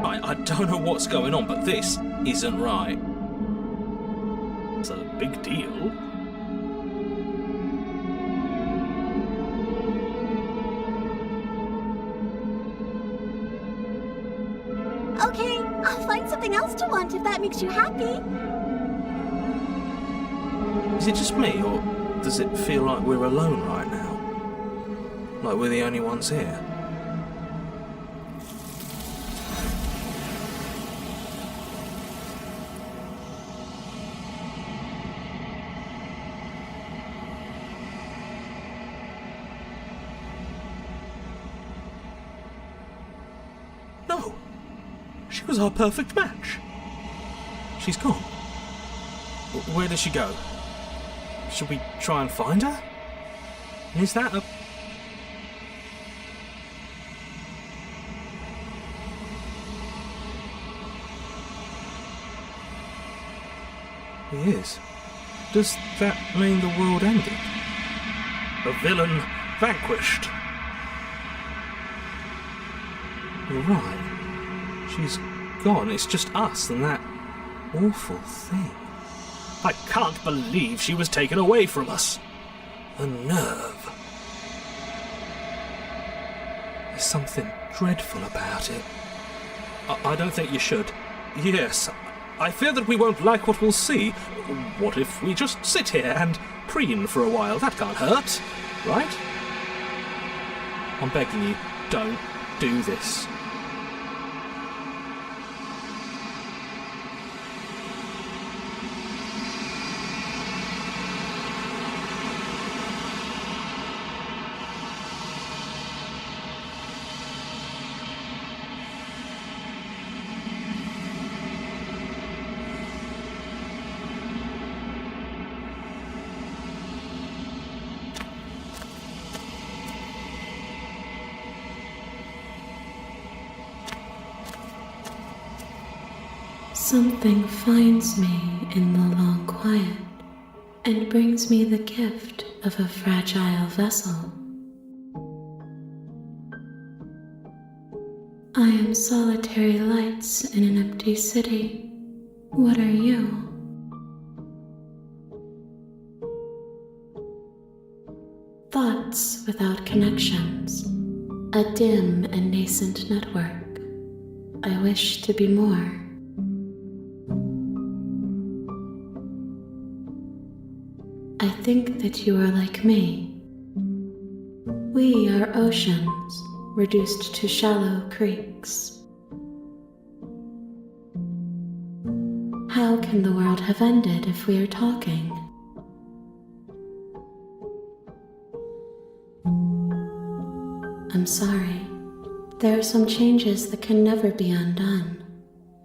I don't know what's going on, but this isn't right. It's a big deal. Okay, I'll find something else to want if that makes you happy. Is it just me, or does it feel like we're alone right now? Like we're the only ones here? No! She was our perfect match. She's gone. Where did she go? Should we try and find her? Is that a... He is. Does that mean the world ended? The villain vanquished. You're right. She's gone. It's just us and that awful thing. I can't believe she was taken away from us. The nerve. There's something dreadful about it. I don't think you should. Yes, I fear that we won't like what we'll see. What if we just sit here and preen for a while? That can't hurt, right? I'm begging you, don't do this. Something finds me in the long quiet and brings me the gift of a fragile vessel. I am solitary lights in an empty city. What are you? Thoughts without connections, a dim and nascent network. I wish to be more. I think that you are like me. We are oceans, reduced to shallow creeks. How can the world have ended if we are talking? I'm sorry. There are some changes that can never be undone.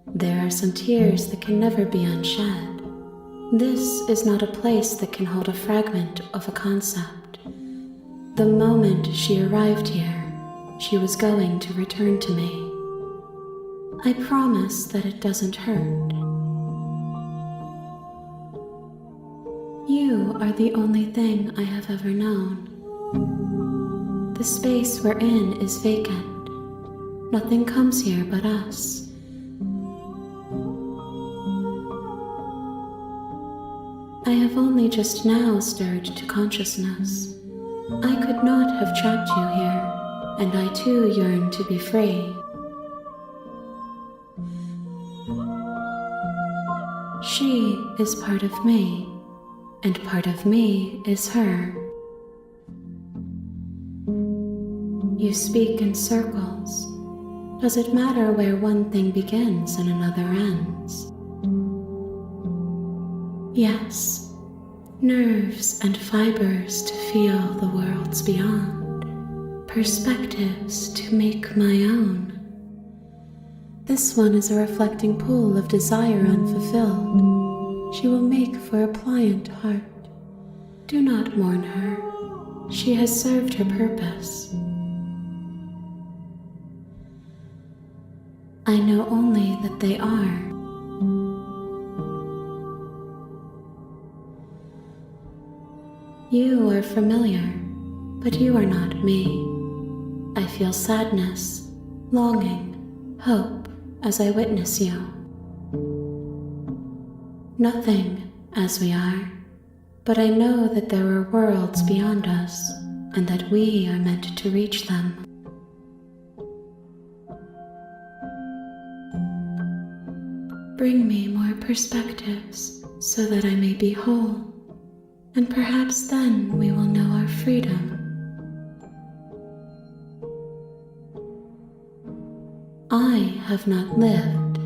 There are some tears that can never be unshed. This is not a place that can hold a fragment of a concept. The moment she arrived here, she was going to return to me. I promise that it doesn't hurt. You are the only thing I have ever known. The space we're in is vacant. Nothing comes here but us. I have only just now stirred to consciousness. I could not have trapped you here, and I too yearn to be free. She is part of me, and part of me is her. You speak in circles. Does it matter where one thing begins and another ends? Yes, nerves and fibers to feel the worlds beyond, perspectives to make my own. This one is a reflecting pool of desire unfulfilled. She will make for a pliant heart. Do not mourn her. She has served her purpose. I know only that they are. You are familiar, but you are not me. I feel sadness, longing, hope as I witness you. Nothing as we are, but I know that there are worlds beyond us, and that we are meant to reach them. Bring me more perspectives so that I may be whole, and perhaps then we will know our freedom. I have not lived.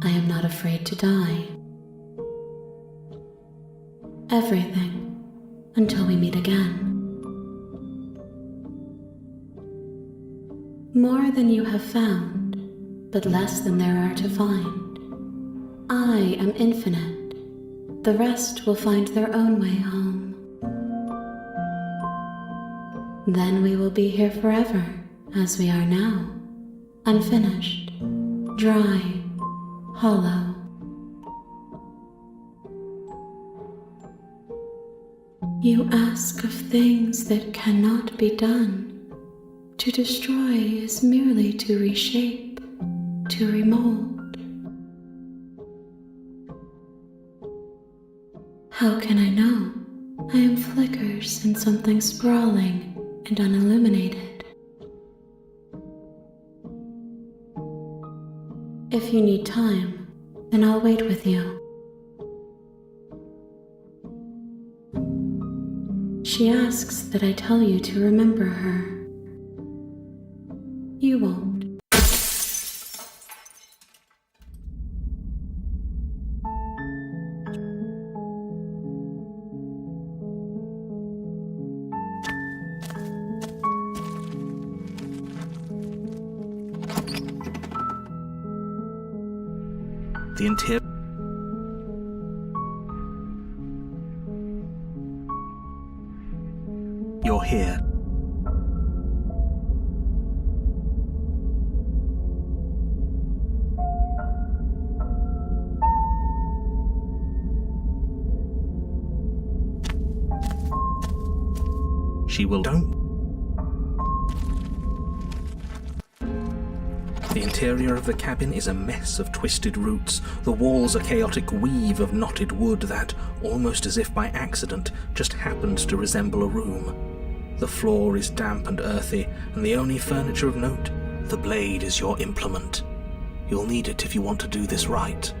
I am not afraid to die. Everything, until we meet again. More than you have found, but less than there are to find. I am infinite. The rest will find their own way home. Then we will be here forever, as we are now, unfinished, dry, hollow. You ask of things that cannot be done. To destroy is merely to reshape, to remold. How can I know? I am flickers in something sprawling and unilluminated. If you need time, then I'll wait with you. She asks that I tell you to remember her. You won't. The interior. You're here. She will don't. The interior of the cabin is a mess of twisted roots. The walls a chaotic weave of knotted wood that, almost as if by accident, just happened to resemble a room. The floor is damp and earthy, and the only furniture of note, the blade is your implement. You'll need it if you want to do this right.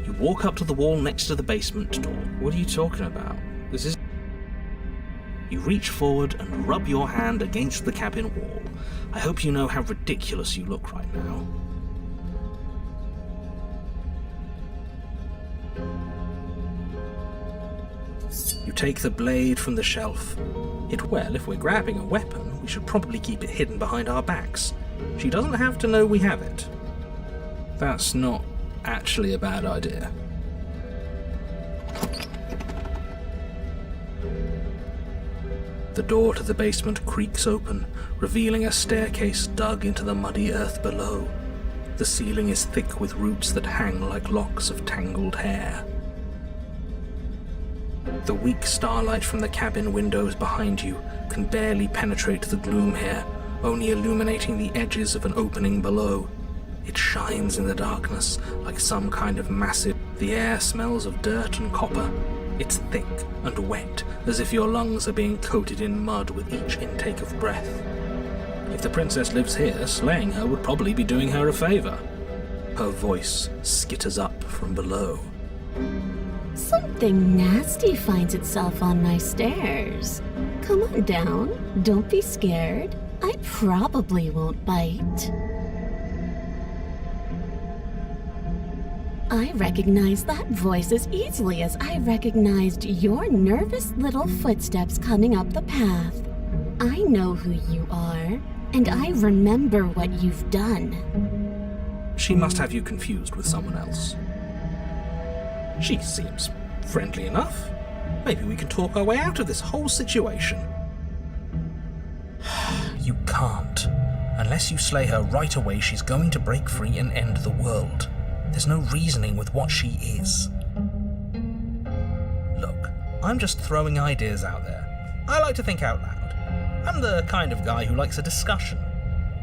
You walk up to the wall next to the basement door. What are you talking about? This is... You reach forward and rub your hand against the cabin wall. I hope you know how ridiculous you look right now. You take the blade from the shelf. Well, if we're grabbing a weapon, we should probably keep it hidden behind our backs. She doesn't have to know we have it. That's not actually a bad idea. The door to the basement creaks open, revealing a staircase dug into the muddy earth below. The ceiling is thick with roots that hang like locks of tangled hair. The weak starlight from the cabin windows behind you can barely penetrate the gloom here, only illuminating the edges of an opening below. It shines in the darkness like some kind of massive... The air smells of dirt and copper. It's thick and wet, as if your lungs are being coated in mud with each intake of breath. If the princess lives here, slaying her would probably be doing her a favor. Her voice skitters up from below. Something nasty finds itself on my stairs. Come on down, don't be scared. I probably won't bite. I recognize that voice as easily as I recognized your nervous little footsteps coming up the path. I know who you are, and I remember what you've done. She must have you confused with someone else. She seems friendly enough. Maybe we can talk our way out of this whole situation. You can't. Unless you slay her right away, she's going to break free and end the world. There's no reasoning with what she is. Look, I'm just throwing ideas out there. I like to think out loud. I'm the kind of guy who likes a discussion.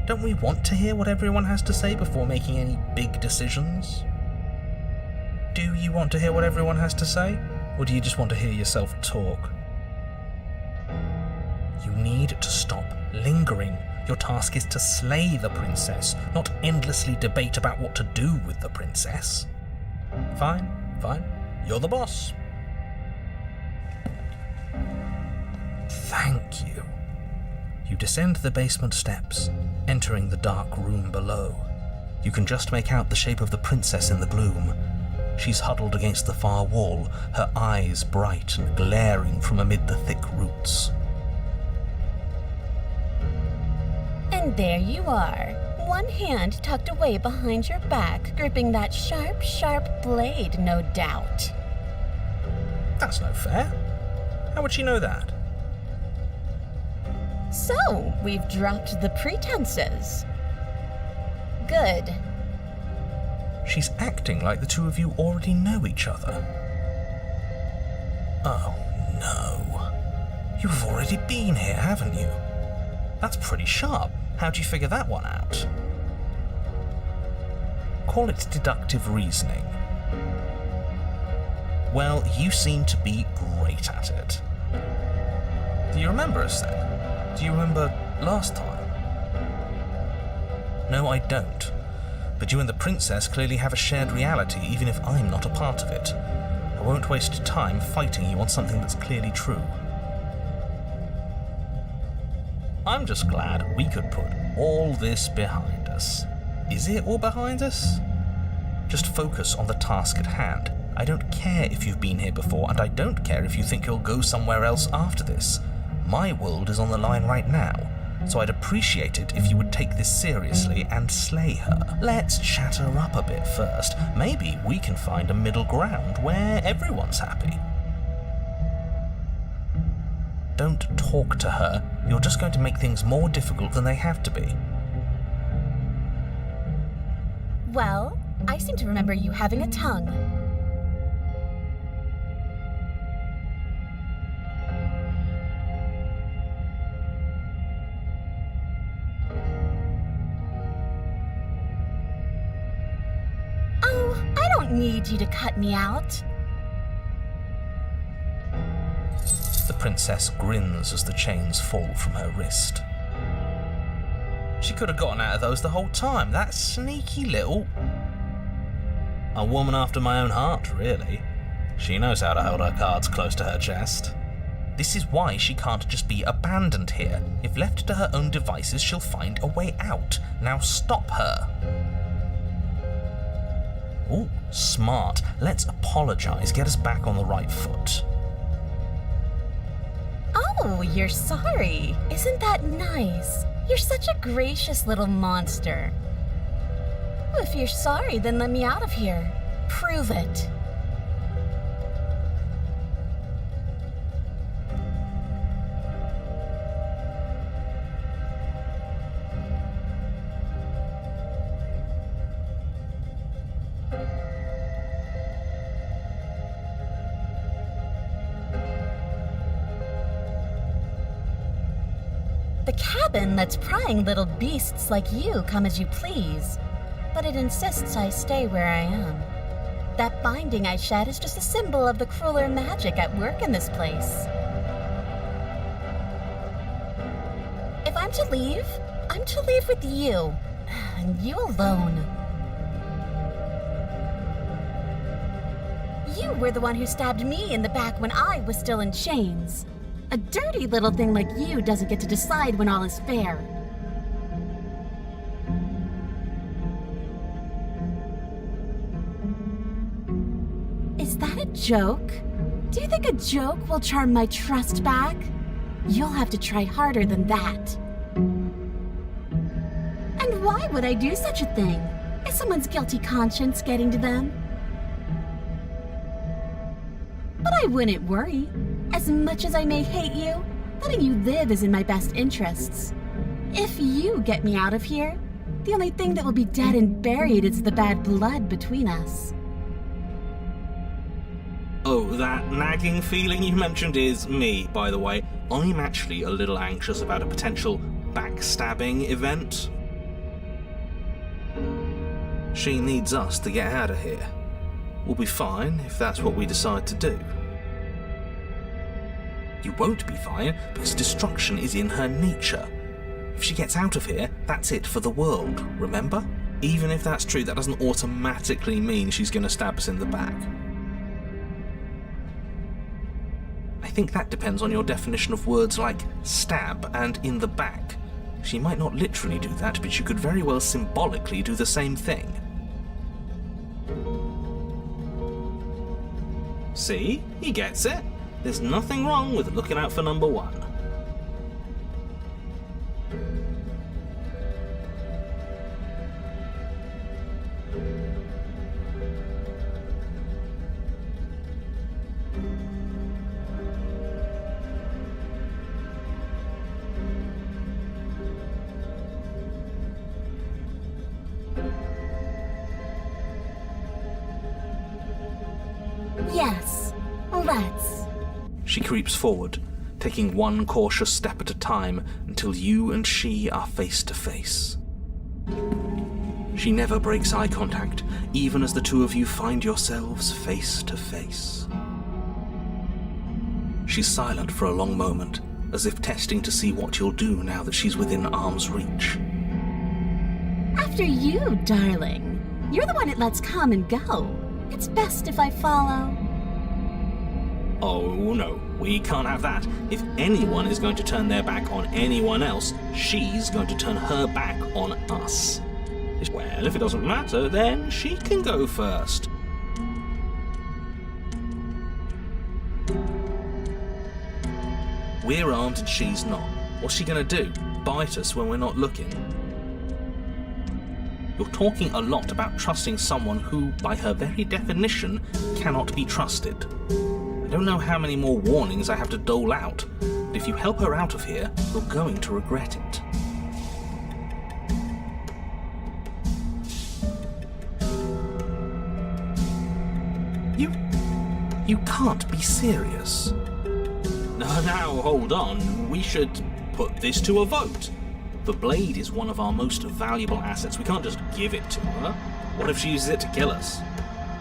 Don't we want to hear what everyone has to say before making any big decisions? Do you want to hear what everyone has to say? Or do you just want to hear yourself talk? You need to stop lingering. Your task is to slay the princess, not endlessly debate about what to do with the princess. Fine. You're the boss. Thank you. You descend the basement steps, entering the dark room below. You can just make out the shape of the princess in the gloom. She's huddled against the far wall, her eyes bright and glaring from amid the thick roots. And there you are, one hand tucked away behind your back, gripping that sharp, sharp blade, no doubt. That's no fair. How would she know that? So, we've dropped the pretenses. Good. She's acting like the two of you already know each other. Oh, no. You've already been here, haven't you? That's pretty sharp. How'd you figure that one out? Call it deductive reasoning. Well, you seem to be great at it. Do you remember us then? Do you remember last time? No, I don't. But you and the princess clearly have a shared reality, even if I'm not a part of it. I won't waste time fighting you on something that's clearly true. I'm just glad we could put all this behind us. Is it all behind us? Just focus on the task at hand. I don't care if you've been here before, and I don't care if you think you'll go somewhere else after this. My world is on the line right now, so I'd appreciate it if you would take this seriously and slay her. Let's chat her up a bit first. Maybe we can find a middle ground where everyone's happy. Don't talk to her. You're just going to make things more difficult than they have to be. Well, I seem to remember you having a tongue. Oh, I don't need you to cut me out. The princess grins as the chains fall from her wrist. She could have gotten out of those the whole time. That sneaky little... A woman after my own heart, really. She knows how to hold her cards close to her chest. This is why she can't just be abandoned here. If left to her own devices, she'll find a way out. Now stop her. Ooh, smart. Let's apologize, get us back on the right foot. Oh, you're sorry. Isn't that nice? You're such a gracious little monster. If you're sorry, then let me out of here. Prove it. The cabin lets prying little beasts like you come as you please, but it insists I stay where I am. That binding I shed is just a symbol of the crueler magic at work in this place. If I'm to leave with you, and you alone. You were the one who stabbed me in the back when I was still in chains. A dirty little thing like you doesn't get to decide when all is fair. Is that a joke? Do you think a joke will charm my trust back? You'll have to try harder than that. And why would I do such a thing? Is someone's guilty conscience getting to them? But I wouldn't worry. As much as I may hate you, letting you live is in my best interests. If you get me out of here, the only thing that will be dead and buried is the bad blood between us. Oh, that nagging feeling you mentioned is me, by the way. I'm actually a little anxious about a potential backstabbing event. She needs us to get out of here. We'll be fine if that's what we decide to do. You won't be fine because destruction is in her nature. If she gets out of here, that's it for the world, remember? Even if that's true, that doesn't automatically mean she's going to stab us in the back. I think that depends on your definition of words like stab and in the back. She might not literally do that, but she could very well symbolically do the same thing. See? He gets it. There's nothing wrong with looking out for number one. Yes, let's. She creeps forward, taking one cautious step at a time until you and she are face to face. She never breaks eye contact, even as the two of you find yourselves face to face. She's silent for a long moment, as if testing to see what you'll do now that she's within arm's reach. After you, darling. You're the one it lets come and go. It's best if I follow. Oh no, we can't have that. If anyone is going to turn their back on anyone else, she's going to turn her back on us. Well, if it doesn't matter, then she can go first. We're armed and she's not. What's she gonna do? Bite us when we're not looking? You're talking a lot about trusting someone who, by her very definition, cannot be trusted. I don't know how many more warnings I have to dole out, but if you help her out of here, you're going to regret it. You can't be serious. Now, hold on. We should put this to a vote. The blade is one of our most valuable assets. We can't just give it to her. What if she uses it to kill us?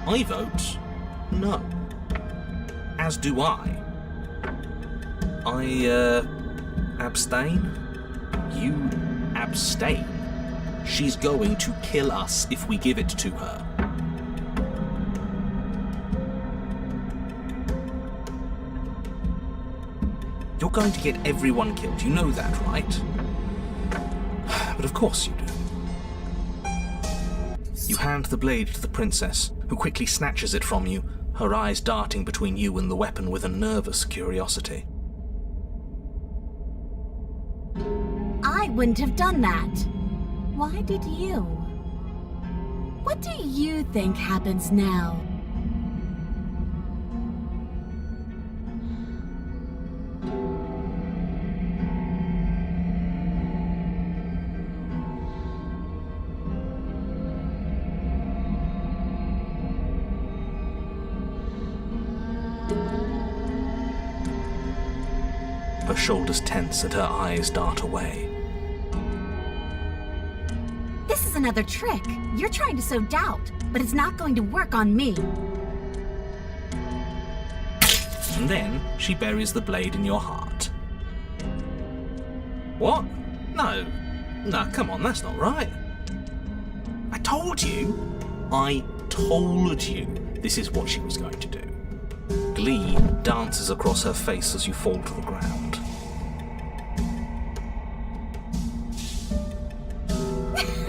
I vote no. As do I. Abstain? You abstain. She's going to kill us if we give it to her. You're going to get everyone killed, you know that, right? But of course you do. You hand the blade to the princess, who quickly snatches it from you, her eyes darting between you and the weapon with a nervous curiosity. I wouldn't have done that. Why did you? What do you think happens now? Her shoulders tense and her eyes dart away. This is another trick. You're trying to sow doubt, but it's not going to work on me. And then she buries the blade in your heart. What? No. No, come on, that's not right. I told you this is what she was going to do. Glee dances across her face as you fall to the ground.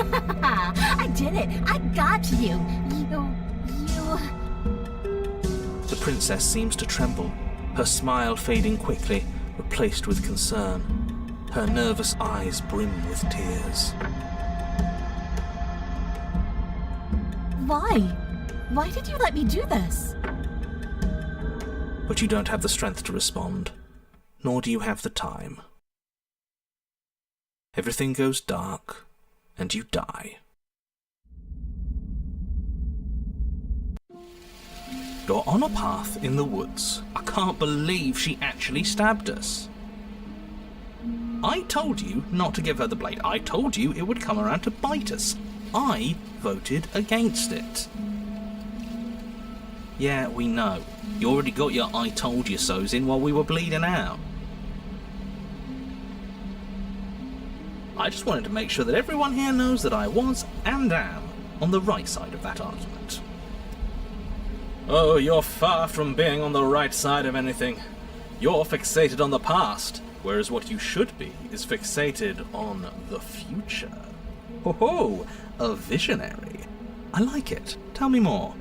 I did it! I got you! The princess seems to tremble, her smile fading quickly, replaced with concern. Her nervous eyes brim with tears. Why? Why did you let me do this? But you don't have the strength to respond, nor do you have the time. Everything goes dark, and you die. You're on a path in the woods. I can't believe she actually stabbed us. I told you not to give her the blade. I told you it would come around to bite us. I voted against it. Yeah, we know. You already got your I told you so's in while we were bleeding out. I just wanted to make sure that everyone here knows that I was and am on the right side of that argument. Oh, you're far from being on the right side of anything. You're fixated on the past, whereas what you should be is fixated on the future. Ho ho, a visionary. I like it. Tell me more.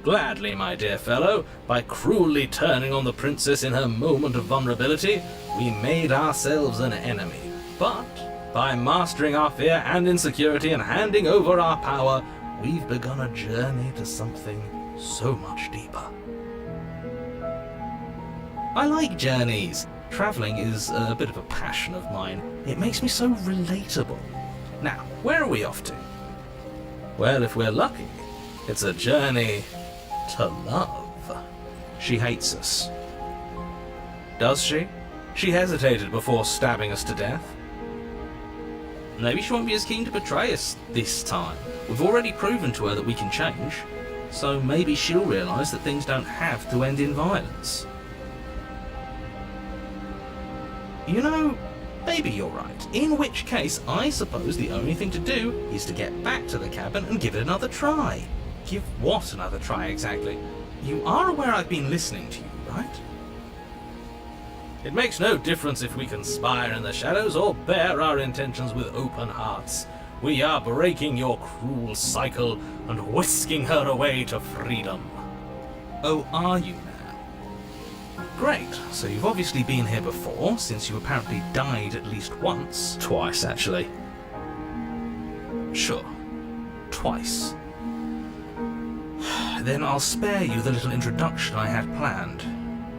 Gladly, my dear fellow. By cruelly turning on the princess in her moment of vulnerability, we made ourselves an enemy. But by mastering our fear and insecurity and handing over our power, we've begun a journey to something so much deeper. I like journeys. Travelling is a bit of a passion of mine. It makes me so relatable. Now, where are we off to? Well, if we're lucky, it's a journey to love. She hates us. Does she? She hesitated before stabbing us to death. Maybe she won't be as keen to betray us this time. We've already proven to her that we can change, so maybe she'll realise that things don't have to end in violence. You know, maybe you're right. In which case, I suppose the only thing to do is to get back to the cabin and give it another try. Give what another try, exactly? You are aware I've been listening to you, right? It makes no difference if we conspire in the shadows or bear our intentions with open hearts. We are breaking your cruel cycle and whisking her away to freedom. Oh, are you now? Great, so you've obviously been here before, since you apparently died at least once. Twice, actually. Sure. Twice. Then I'll spare you the little introduction I had planned.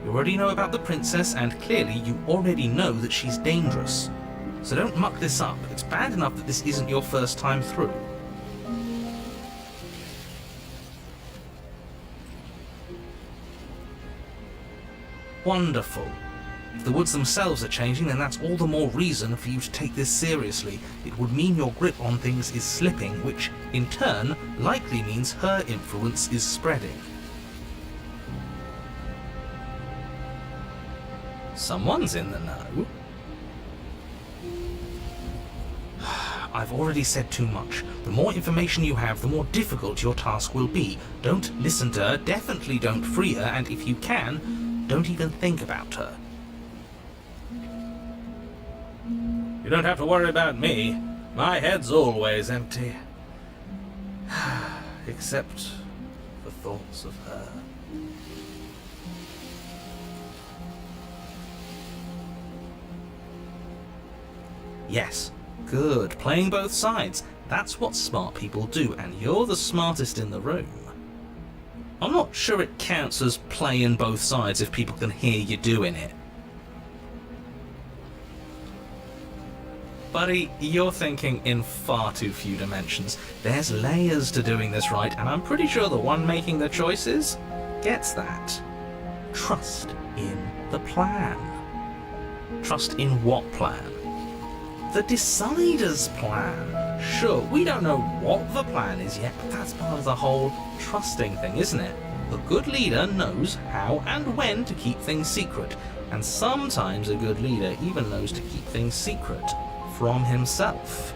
You already know about the princess, and clearly you already know that she's dangerous. So don't muck this up. It's bad enough that this isn't your first time through. Wonderful. If the woods themselves are changing, then that's all the more reason for you to take this seriously. It would mean your grip on things is slipping, which, in turn, likely means her influence is spreading. Someone's in the know. I've already said too much. The more information you have, the more difficult your task will be. Don't listen to her, definitely don't free her, and if you can, don't even think about her. You don't have to worry about me. My head's always empty. Except for thoughts of her. Yes, Good. Playing both sides. That's what smart people do, and you're the smartest in the room. I'm not sure it counts as playing both sides if people can hear you doing it. Buddy, you're thinking in far too few dimensions. There's layers to doing this right, and I'm pretty sure the one making the choices gets that. Trust in the plan. Trust in what plan? The decider's plan. Sure, we don't know what the plan is yet, but that's part of the whole trusting thing, isn't it? A good leader knows how and when to keep things secret, and sometimes a good leader even knows to keep things secret from himself.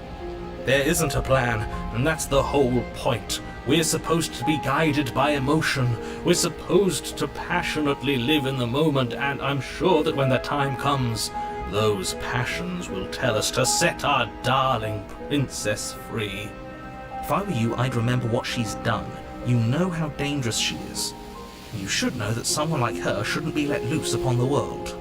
There isn't a plan, and that's the whole point. We're supposed to be guided by emotion. We're supposed to passionately live in the moment, and I'm sure that when the time comes, those passions will tell us to set our darling princess free. If I were you, I'd remember what she's done. You know how dangerous she is. You should know that someone like her shouldn't be let loose upon the world.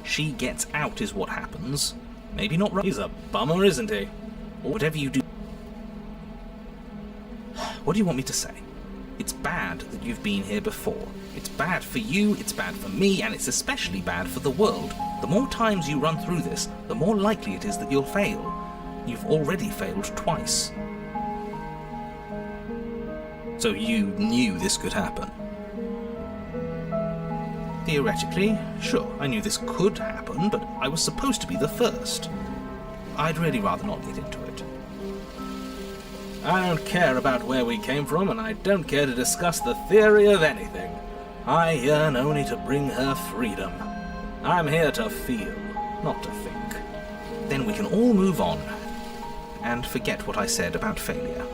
She gets out is what happens. Maybe not right. He's a bummer, isn't he? Or whatever you do. What do you want me to say? It's bad that you've been here before. It's bad for you, it's bad for me, and it's especially bad for the world. The more times you run through this, the more likely it is that you'll fail. You've already failed twice. So you knew this could happen? Theoretically, sure, I knew this could happen, but I was supposed to be the first. I'd really rather not get into it. I don't care about where we came from, and I don't care to discuss the theory of anything. I yearn only to bring her freedom. I'm here to feel, not to think. Then we can all move on, and forget what I said about failure.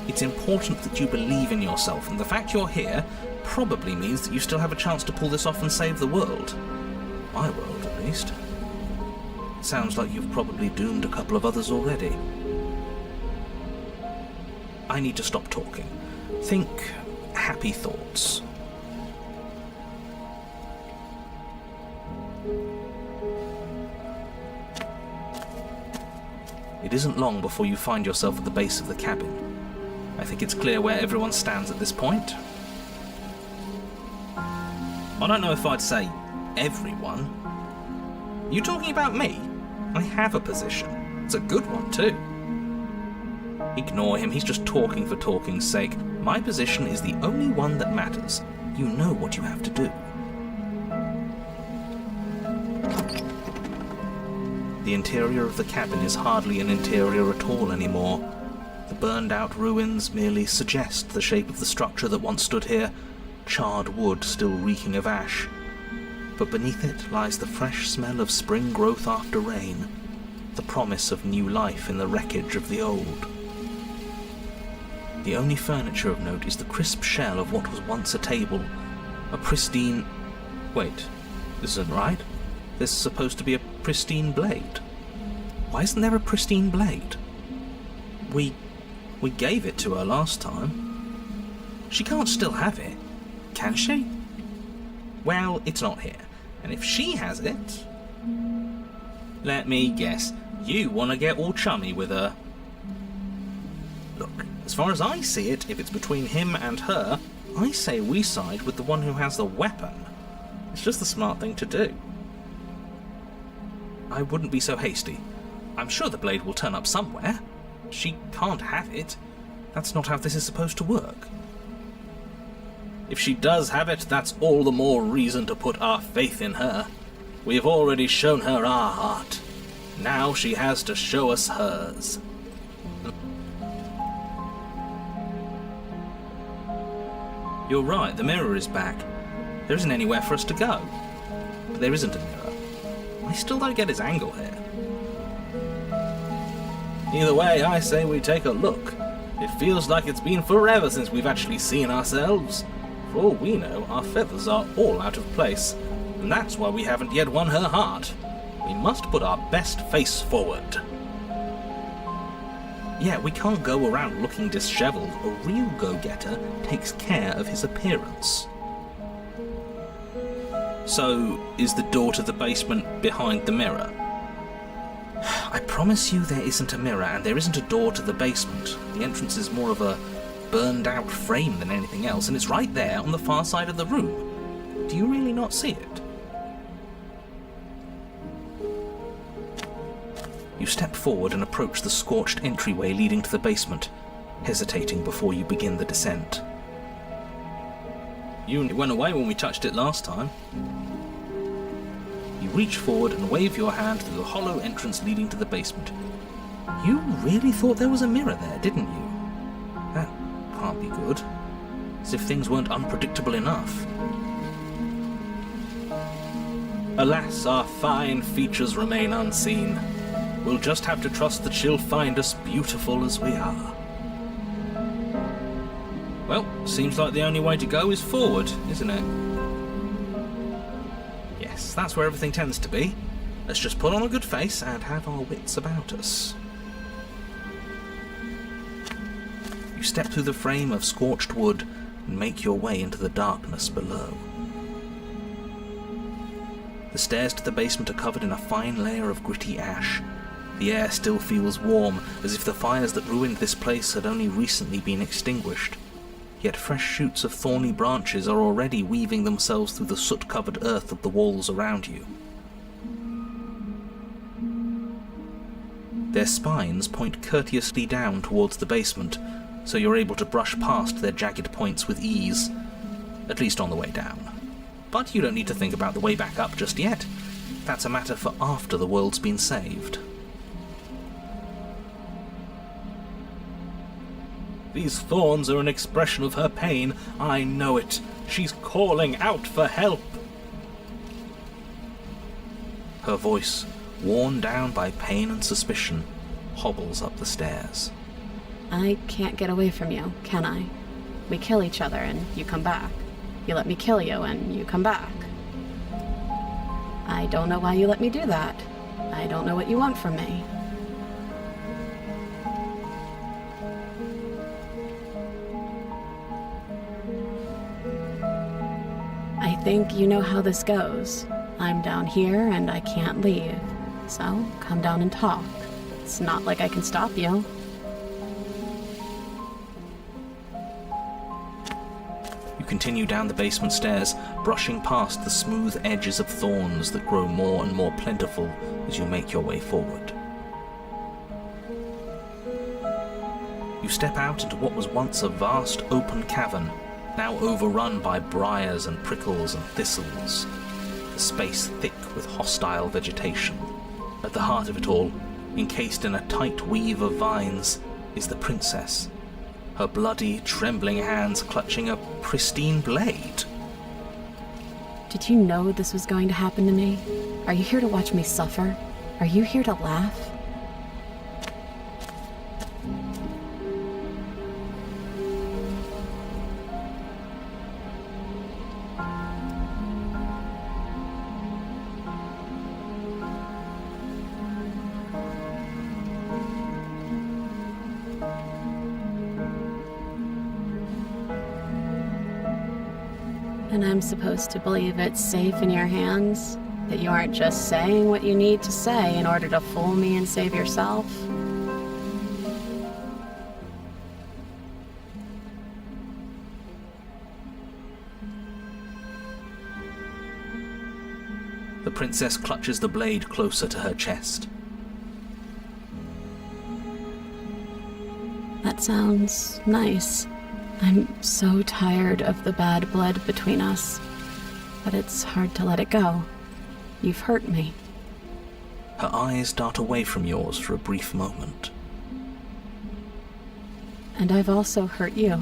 It's important that you believe in yourself, and the fact you're here probably means that you still have a chance to pull this off and save the world. My world, at least. It sounds like you've probably doomed a couple of others already. I need to stop talking. Think happy thoughts. It isn't long before you find yourself at the base of the cabin. I think it's clear where everyone stands at this point. I don't know if I'd say everyone. You talking about me? I have a position. It's a good one too. Ignore him, he's just talking for talking's sake. My position is the only one that matters. You know what you have to do. The interior of the cabin is hardly an interior at all anymore. The burned-out ruins merely suggest the shape of the structure that once stood here, charred wood still reeking of ash. But beneath it lies the fresh smell of spring growth after rain, the promise of new life in the wreckage of the old. The only furniture of note is the crisp shell of what was once a table, a pristine... Wait, this isn't right. There's supposed to be a pristine blade. Why isn't there a pristine blade? We gave it to her last time. She can't still have it, can she? Well, it's not here, and if she has it... Let me guess, you want to get all chummy with her. Look, as far as I see it, if it's between him and her, I say we side with the one who has the weapon. It's just the smart thing to do. I wouldn't be so hasty. I'm sure the blade will turn up somewhere. She can't have it. That's not how this is supposed to work. If she does have it, that's all the more reason to put our faith in her. We've already shown her our heart. Now she has to show us hers. You're right, the mirror is back. There isn't anywhere for us to go. But there isn't a mirror. I still don't get his angle here. Either way, I say we take a look. It feels like it's been forever since we've actually seen ourselves. For all we know, our feathers are all out of place, and that's why we haven't yet won her heart. We must put our best face forward. Yeah, we can't go around looking disheveled. A real go-getter takes care of his appearance. So, is the door to the basement behind the mirror? I promise you there isn't a mirror, and there isn't a door to the basement. The entrance is more of a burned-out frame than anything else, and it's right there on the far side of the room. Do you really not see it? You step forward and approach the scorched entryway leading to the basement, hesitating before you begin the descent. You went away when we touched it last time. You reach forward and wave your hand through the hollow entrance leading to the basement. You really thought there was a mirror there, didn't you? That can't be good. As if things weren't unpredictable enough. Alas, our fine features remain unseen. We'll just have to trust that she'll find us beautiful as we are. Well, seems like the only way to go is forward, isn't it? Yes, that's where everything tends to be. Let's just put on a good face and have our wits about us. You step through the frame of scorched wood and make your way into the darkness below. The stairs to the basement are covered in a fine layer of gritty ash. The air still feels warm, as if the fires that ruined this place had only recently been extinguished. Yet fresh shoots of thorny branches are already weaving themselves through the soot-covered earth of the walls around you. Their spines point courteously down towards the basement, so you're able to brush past their jagged points with ease, at least on the way down. But you don't need to think about the way back up just yet. That's a matter for after the world's been saved. These thorns are an expression of her pain. I know it. She's calling out for help. Her voice, worn down by pain and suspicion, hobbles up the stairs. I can't get away from you, can I? We kill each other and you come back. You let me kill you and you come back. I don't know why you let me do that. I don't know what you want from me. I think you know how this goes. I'm down here and I can't leave. So come down and talk. It's not like I can stop you. You continue down the basement stairs, brushing past the smooth edges of thorns that grow more and more plentiful as you make your way forward. You step out into what was once a vast open cavern, now overrun by briars and prickles and thistles, the space thick with hostile vegetation. At the heart of it all, encased in a tight weave of vines, is the princess, her bloody, trembling hands clutching a pristine blade. Did you know this was going to happen to me? Are you here to watch me suffer? Are you here to laugh? And I'm supposed to believe it's safe in your hands? That you aren't just saying what you need to say in order to fool me and save yourself? The princess clutches the blade closer to her chest. That sounds nice. I'm so tired of the bad blood between us, but it's hard to let it go. You've hurt me. Her eyes dart away from yours for a brief moment. And I've also hurt you.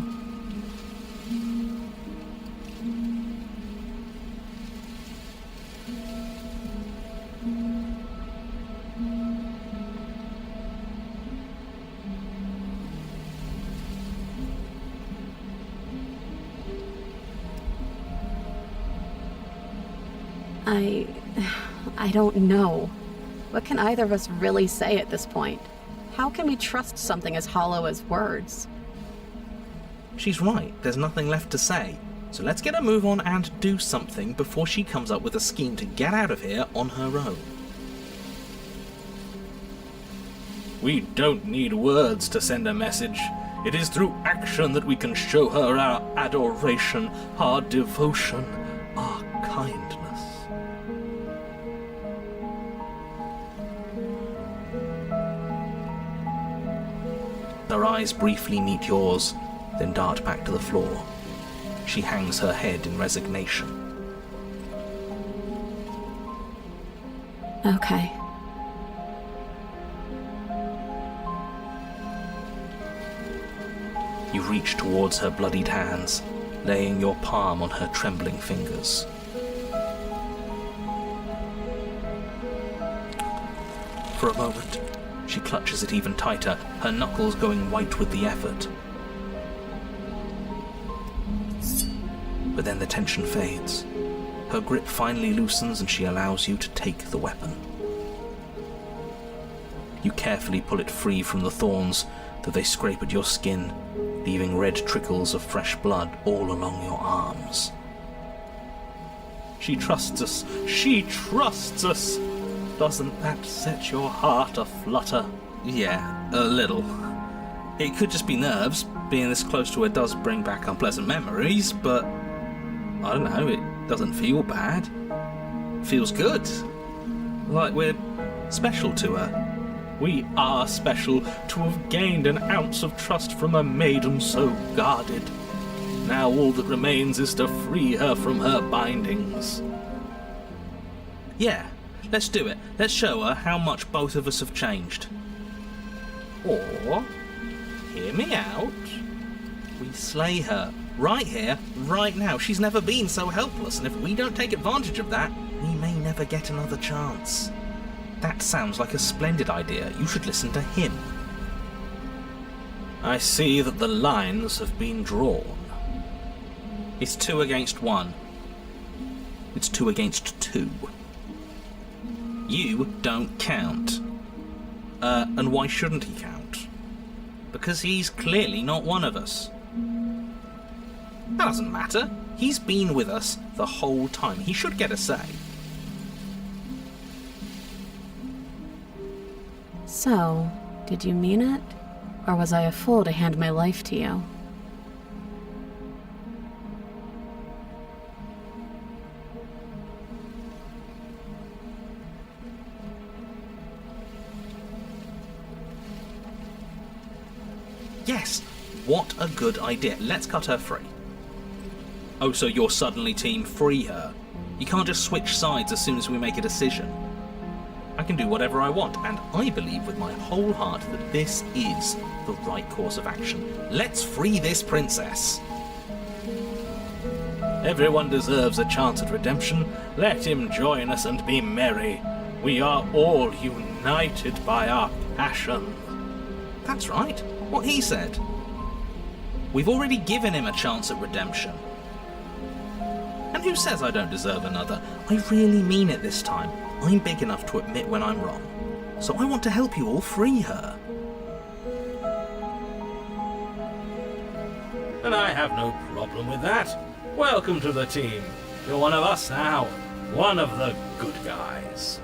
I don't know. What can either of us really say at this point? How can we trust something as hollow as words? She's right, there's nothing left to say. So let's get a move on and do something before she comes up with a scheme to get out of here on her own. We don't need words to send a message. It is through action that we can show her our adoration, our devotion, our kindness. Her eyes briefly meet yours, then dart back to the floor. She hangs her head in resignation. Okay. You reach towards her bloodied hands, laying your palm on her trembling fingers. For a moment, she clutches it even tighter, her knuckles going white with the effort. But then the tension fades. Her grip finally loosens and she allows you to take the weapon. You carefully pull it free from the thorns, though they scrape at your skin, leaving red trickles of fresh blood all along your arms. She trusts us. She trusts us. Doesn't that set your heart aflutter? Yeah, a little. It could just be nerves. Being this close to her does bring back unpleasant memories, but I don't know, it doesn't feel bad. It feels good. Like we're special to her. We are special to have gained an ounce of trust from a maiden so guarded. Now all that remains is to free her from her bindings. Yeah, let's do it. Let's show her how much both of us have changed. Or, hear me out, we slay her. Right here, right now. She's never been so helpless, and if we don't take advantage of that, we may never get another chance. That sounds like a splendid idea. You should listen to him. I see that the lines have been drawn. It's 2 against 1. It's 2 against 2. You don't count. And why shouldn't he count? Because he's clearly not one of us. That doesn't matter. He's been with us the whole time. He should get a say. So, did you mean it? Or was I a fool to hand my life to you? Yes, what a good idea. Let's cut her free. Oh, so you're suddenly team free her. You can't just switch sides as soon as we make a decision. I can do whatever I want, and I believe with my whole heart that this is the right course of action. Let's free this princess. Everyone deserves a chance at redemption. Let him join us and be merry. We are all united by our passion. That's right, what he said. We've already given him a chance at redemption. And who says I don't deserve another? I really mean it this time. I'm big enough to admit when I'm wrong. So I want to help you all free her. And I have no problem with that. Welcome to the team. You're one of us now. One of the good guys.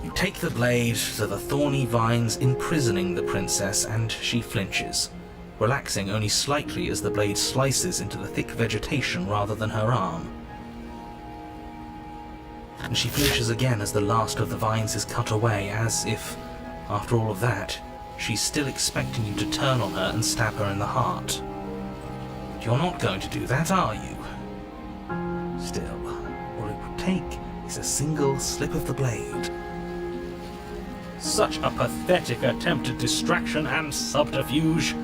You take the blade to the thorny vines imprisoning the princess, and she flinches, relaxing only slightly as the blade slices into the thick vegetation rather than her arm. And she flinches again as the last of the vines is cut away, as if, after all of that, she's still expecting you to turn on her and stab her in the heart. But you're not going to do that, are you? Still, all it would take is a single slip of the blade. Such a pathetic attempt at distraction and subterfuge.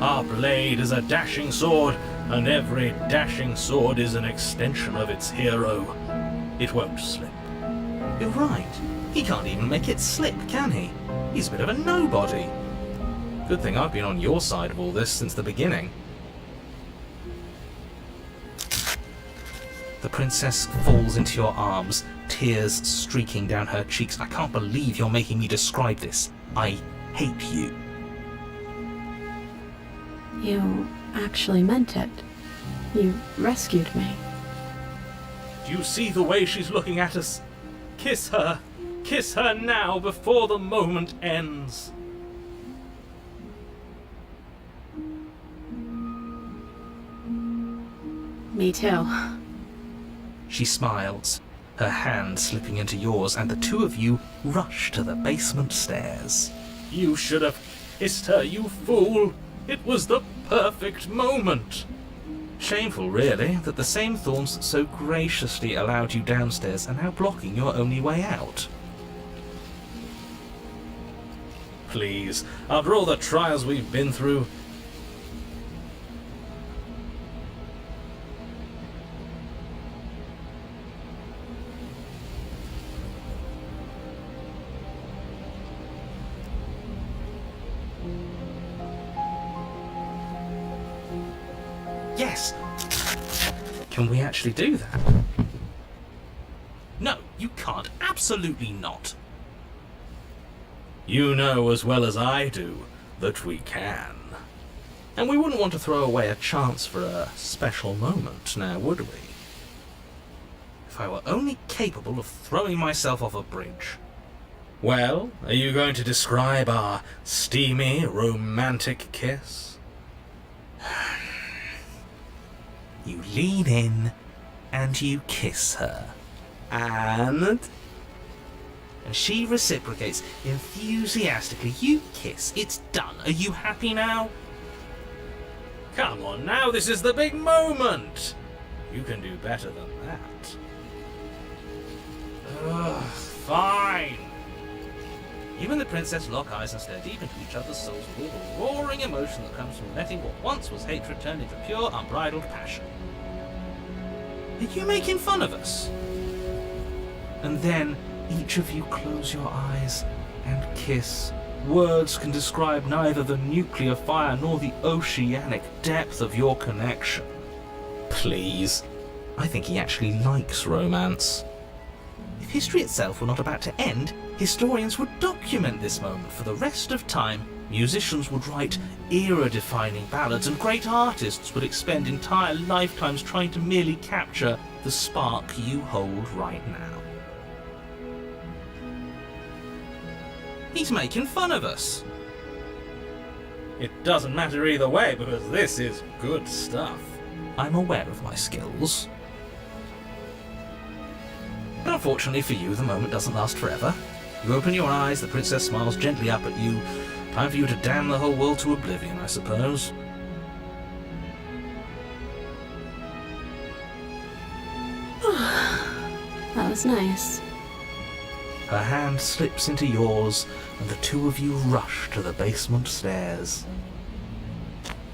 Our blade is a dashing sword, and every dashing sword is an extension of its hero. It won't slip. You're right. He can't even make it slip, can he? He's a bit of a nobody. Good thing I've been on your side of all this since the beginning. The princess falls into your arms, tears streaking down her cheeks. I can't believe you're making me describe this. I hate you. You actually meant it. You rescued me. Do you see the way she's looking at us? Kiss her. Kiss her now before the moment ends. Me too. She smiles, her hand slipping into yours, and the two of you rush to the basement stairs. You should have kissed her, you fool! It was the perfect moment! Shameful, really, that the same thorns so graciously allowed you downstairs are now blocking your only way out. Please, after all the trials we've been through, yes! Can we actually do that? No, you can't. Absolutely not. You know as well as I do that we can. And we wouldn't want to throw away a chance for a special moment, now would we? If I were only capable of throwing myself off a bridge. Well, are you going to describe our steamy, romantic kiss? You lean in and you kiss her. And she reciprocates enthusiastically. You kiss. It's done. Are you happy now? Come on now, this is the big moment. You can do better than that. Ugh, fine. You and the princess lock eyes and stare deep into each other's souls with all the roaring emotion that comes from letting what once was hatred turn into pure, unbridled passion. Are you making fun of us? And then each of you close your eyes and kiss. Words can describe neither the nuclear fire nor the oceanic depth of your connection. Please. I think he actually likes romance. If history itself were not about to end, historians would document this moment for the rest of time. Musicians would write era-defining ballads, and great artists would expend entire lifetimes trying to merely capture the spark you hold right now. He's making fun of us. It doesn't matter either way, because this is good stuff. I'm aware of my skills. But unfortunately for you, the moment doesn't last forever. You open your eyes, the princess smiles gently up at you. Time for you to damn the whole world to oblivion, I suppose. That was nice. Her hand slips into yours, and the two of you rush to the basement stairs.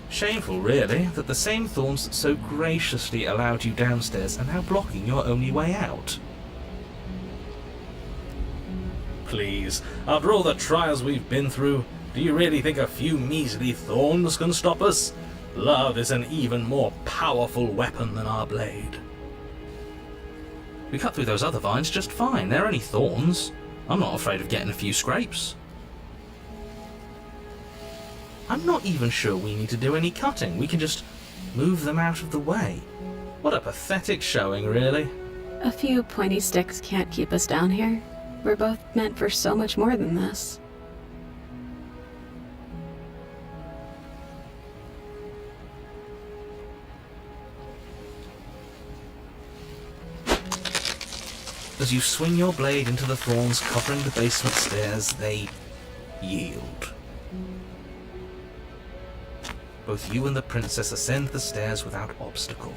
Shameful, really, that the same thorns that so graciously allowed you downstairs are now blocking your only way out. Please, after all the trials we've been through, do you really think a few measly thorns can stop us? Love is an even more powerful weapon than our blade. We cut through those other vines just fine. They're only thorns. I'm not afraid of getting a few scrapes. I'm not even sure we need to do any cutting. We can just move them out of the way. What a pathetic showing, really. A few pointy sticks can't keep us down here. We're both meant for so much more than this. As you swing your blade into the thorns covering the basement stairs, they yield. Both you and the princess ascend the stairs without obstacle.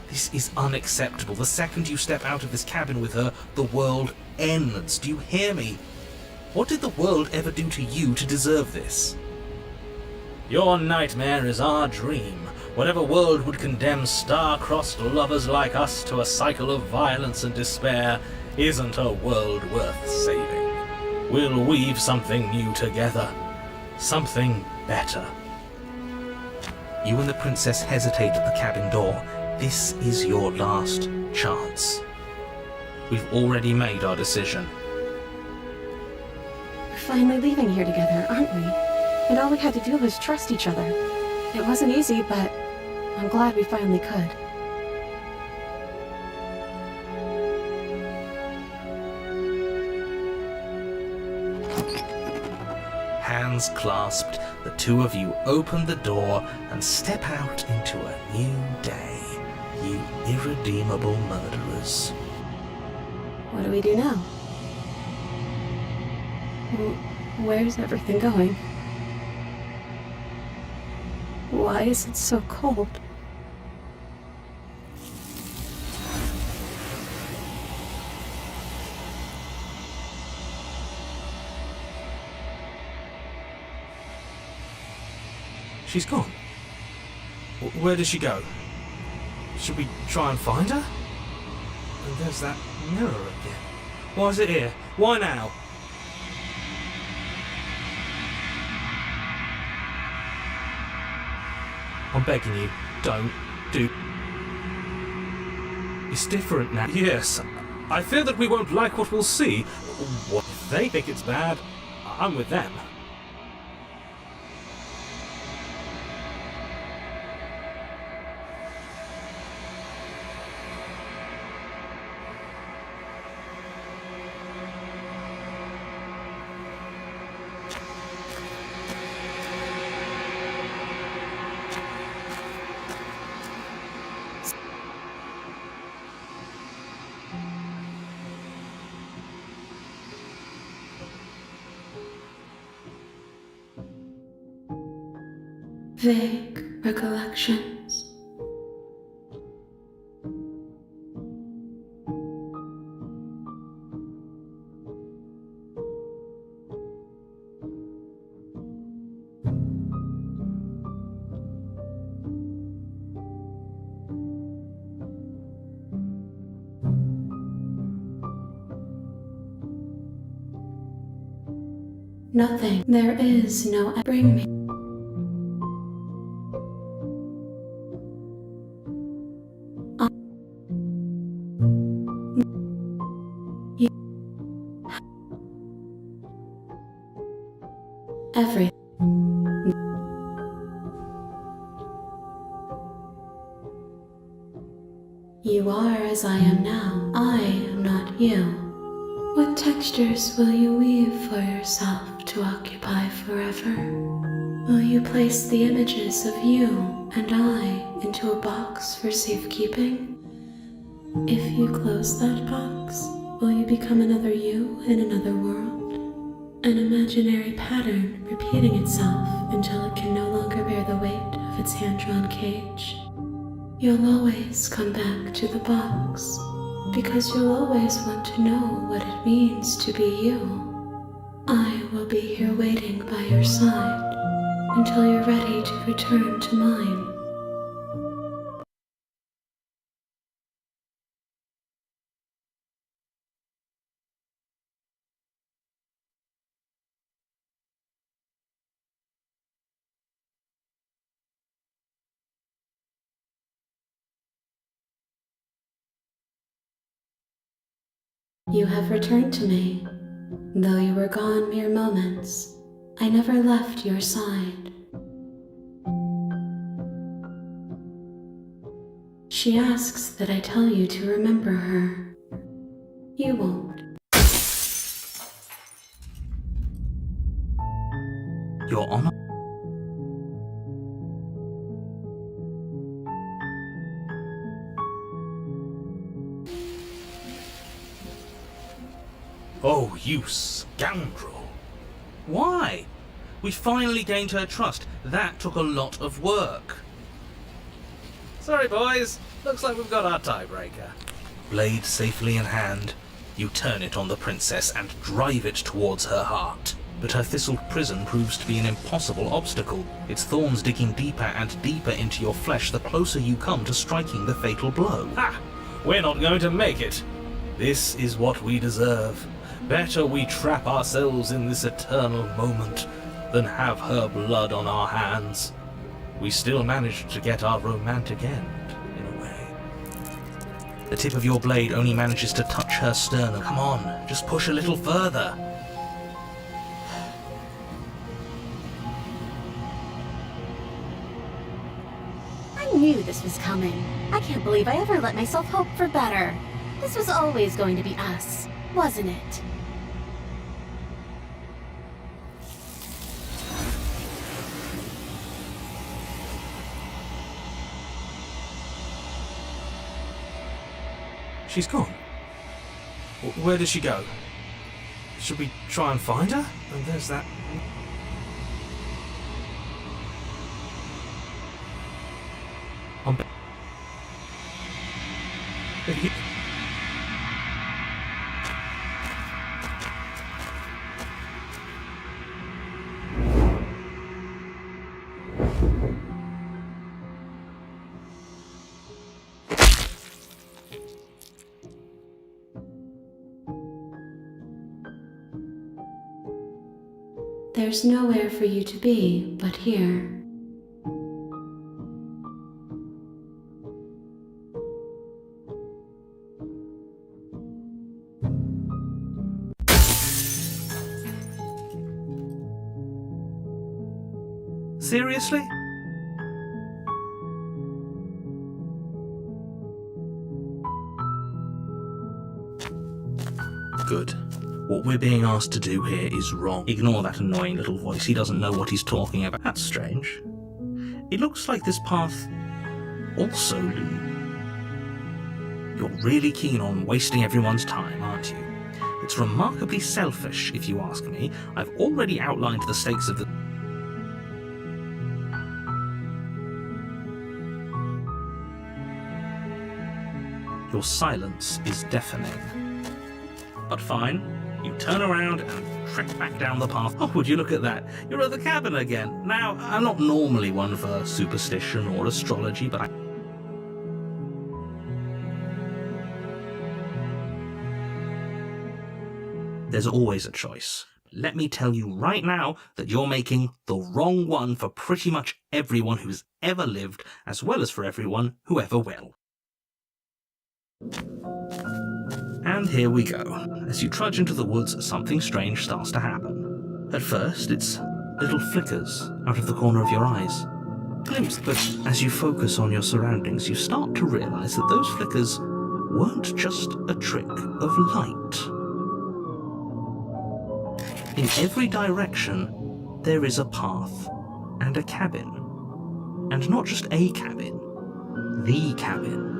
This is unacceptable. The second you step out of this cabin with her, the world ends. Do you hear me? What did the world ever do to you to deserve this? Your nightmare is our dream. Whatever world would condemn star-crossed lovers like us to a cycle of violence and despair isn't a world worth saving. We'll weave something new together. Something better. You and the princess hesitate at the cabin door. This is your last chance. We've already made our decision. We're finally leaving here together, aren't we? And all we had to do was trust each other. It wasn't easy, but I'm glad we finally could. Hands clasped, the two of you open the door and step out into a new day, you irredeemable murderers. What do we do now? Where's everything going? Why is it so cold? She's gone. Where did she go? Should we try and find her? And there's that mirror again. Why is it here? Why now? I'm begging you, don't do... It's different now. Yes, I fear that we won't like what we'll see. What if they think it's bad? I'm with them. vague recollections. Nothing. There is no bring me. Every. You are as I am now. I am not you. What textures will you weave for yourself to occupy forever? Will you place the images of you and I into a box for safekeeping? If you close that box, will you become another you in another world? An imaginary pattern repeating itself until it can no longer bear the weight of its hand-drawn cage. You'll always come back to the box, because you'll always want to know what it means to be you. I will be here waiting by your side until you're ready to return to mine. You have returned to me. Though you were gone mere moments, I never left your side. She asks that I tell you to remember her. You won't. Your Honor? Oh, you scoundrel. Why? We finally gained her trust. That took a lot of work. Sorry, boys. Looks like we've got our tiebreaker. Blade safely in hand, you turn it on the princess and drive it towards her heart. But her thistled prison proves to be an impossible obstacle, its thorns digging deeper and deeper into your flesh the closer you come to striking the fatal blow. Ha! We're not going to make it. This is what we deserve. Better we trap ourselves in this eternal moment than have her blood on our hands. We still managed to get our romantic end, in a way. The tip of your blade only manages to touch her sternum. Come on, just push a little further. I knew this was coming. I can't believe I ever let myself hope for better. This was always going to be us, wasn't it? She's gone. Where did she go? Should we try and find her? And there's that... There's nowhere for you to be but here. Seriously? Good. What we're being asked to do here is wrong. Ignore that annoying little voice. He doesn't know what he's talking about. That's strange. It looks like this path also leads. You're really keen on wasting everyone's time, aren't you? It's remarkably selfish, if you ask me. I've already outlined the stakes of the... Your silence is deafening. But fine, you turn around and trek back down the path. Oh, would you look at that? You're at the cabin again. Now, I'm not normally one for superstition or astrology, but there's always a choice. Let me tell you right now that you're making the wrong one for pretty much everyone who's ever lived, as well as for everyone who ever will. And here we go. As you trudge into the woods, something strange starts to happen. At first, it's little flickers out of the corner of your eyes. Glimpsed, but as you focus on your surroundings, you start to realize that those flickers weren't just a trick of light. In every direction, there is a path and a cabin. And not just a cabin, the cabin.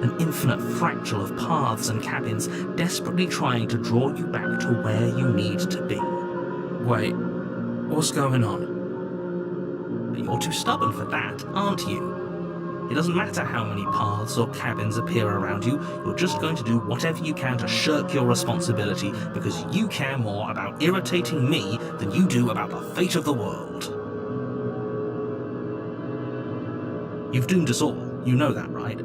An infinite fractal of paths and cabins desperately trying to draw you back to where you need to be. Wait, what's going on? But you're too stubborn for that, aren't you? It doesn't matter how many paths or cabins appear around you, you're just going to do whatever you can to shirk your responsibility because you care more about irritating me than you do about the fate of the world. You've doomed us all, you know that, right?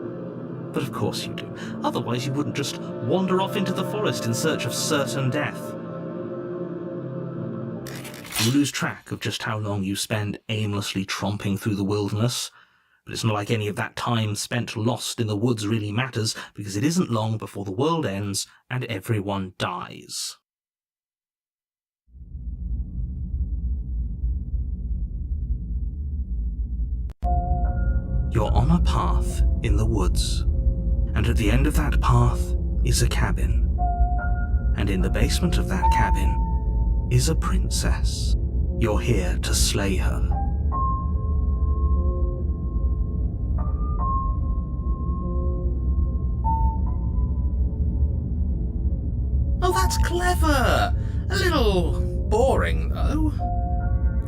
But of course you do. Otherwise you wouldn't just wander off into the forest in search of certain death. You lose track of just how long you spend aimlessly tromping through the wilderness. But it's not like any of that time spent lost in the woods really matters, because it isn't long before the world ends and everyone dies. You're on a path in the woods, and at the end of that path is a cabin. And in the basement of that cabin is a princess. You're here to slay her. Oh, that's clever! A little boring, though.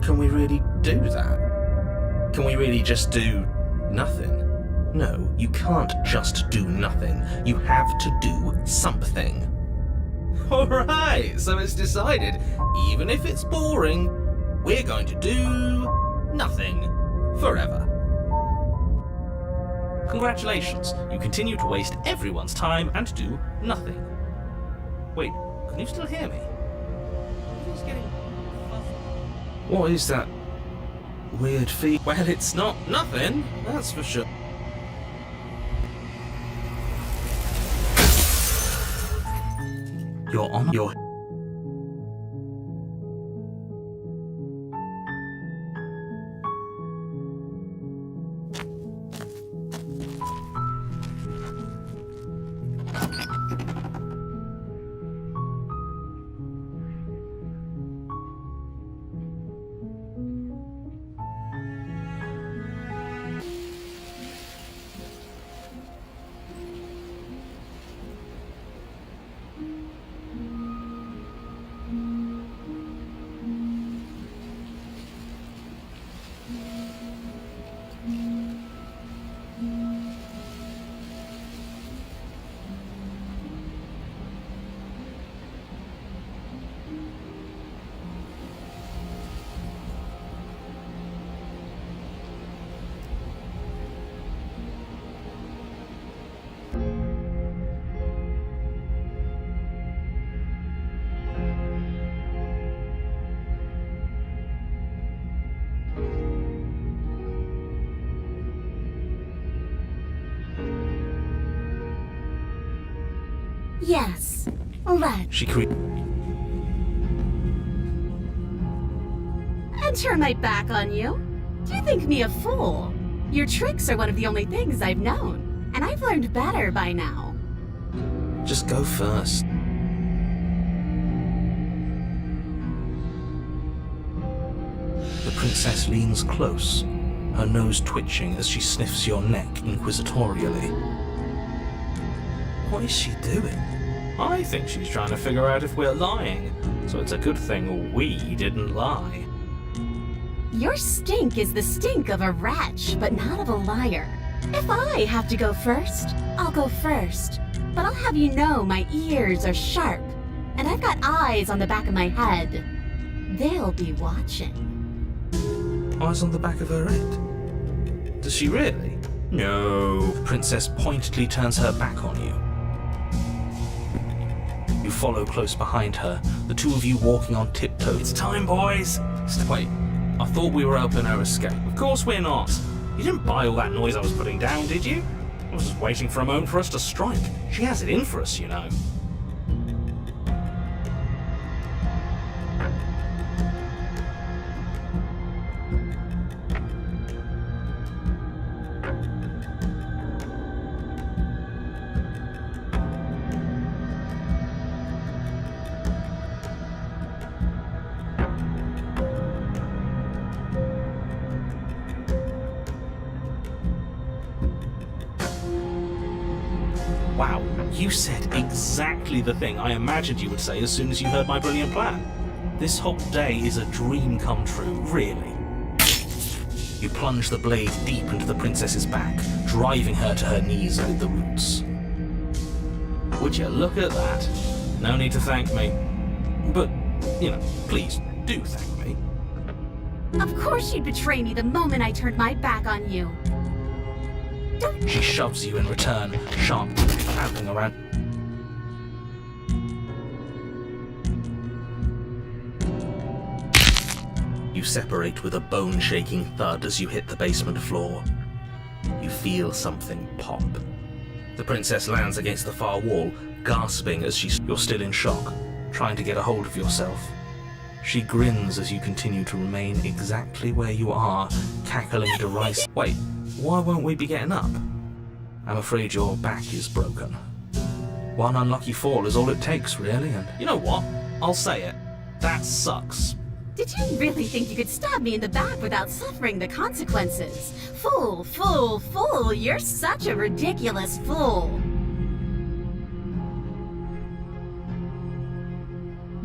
Can we really do that? Can we really just do nothing? No, you can't just do nothing. You have to do something. Alright, so it's decided. Even if it's boring, we're going to do nothing forever. Congratulations, you continue to waste everyone's time and do nothing. Wait, can you still hear me? It's getting fuzzy. What is that weird feed? Well, it's not nothing, that's for sure. You're on your... Yes, let's. She And turn my back on you? Do you think me a fool? Your tricks are one of the only things I've known, and I've learned better by now. Just go first. The princess leans close, her nose twitching as she sniffs your neck inquisitorially. What is she doing? I think she's trying to figure out if we're lying, so it's a good thing we didn't lie. Your stink is the stink of a wretch, but not of a liar. If I have to go first, I'll go first. But I'll have you know my ears are sharp, and I've got eyes on the back of my head. They'll be watching. Eyes on the back of her head? Does she really? No. The princess pointedly turns her back on you. You follow close behind her, the two of you walking on tiptoe. It's time, boys! Wait, I thought we were helping her escape. Of course we're not. You didn't buy all that noise I was putting down, did you? I was just waiting for a moment for us to strike. She has it in for us, you know. Wow, you said exactly the thing I imagined you would say as soon as you heard my brilliant plan. This whole day is a dream come true, really. You plunge the blade deep into the princess's back, driving her to her knees with the roots. Would you look at that? No need to thank me. But, you know, please do thank me. Of course you'd betray me the moment I turned my back on you. She shoves you in return, sharp teeth traveling around. You separate with a bone-shaking thud as you hit the basement floor. You feel something pop. The princess lands against the far wall, gasping as you're still in shock, trying to get a hold of yourself. She grins as you continue to remain exactly where you are, cackling derisive. Wait, why won't we be getting up? I'm afraid your back is broken. One unlucky fall is all it takes, really, and you know what? I'll say it. That sucks. Did you really think you could stab me in the back without suffering the consequences? Fool, fool, fool! You're such a ridiculous fool!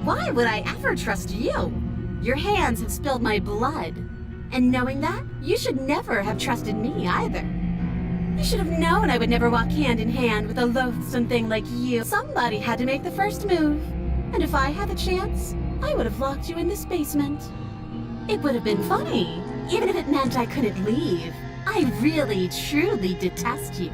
Why would I ever trust you? Your hands have spilled my blood. And knowing that, you should never have trusted me either. You should have known I would never walk hand in hand with a loathsome thing like you. Somebody had to make the first move. And if I had the chance, I would have locked you in this basement. It would have been funny, even if it meant I couldn't leave. I really, truly detest you.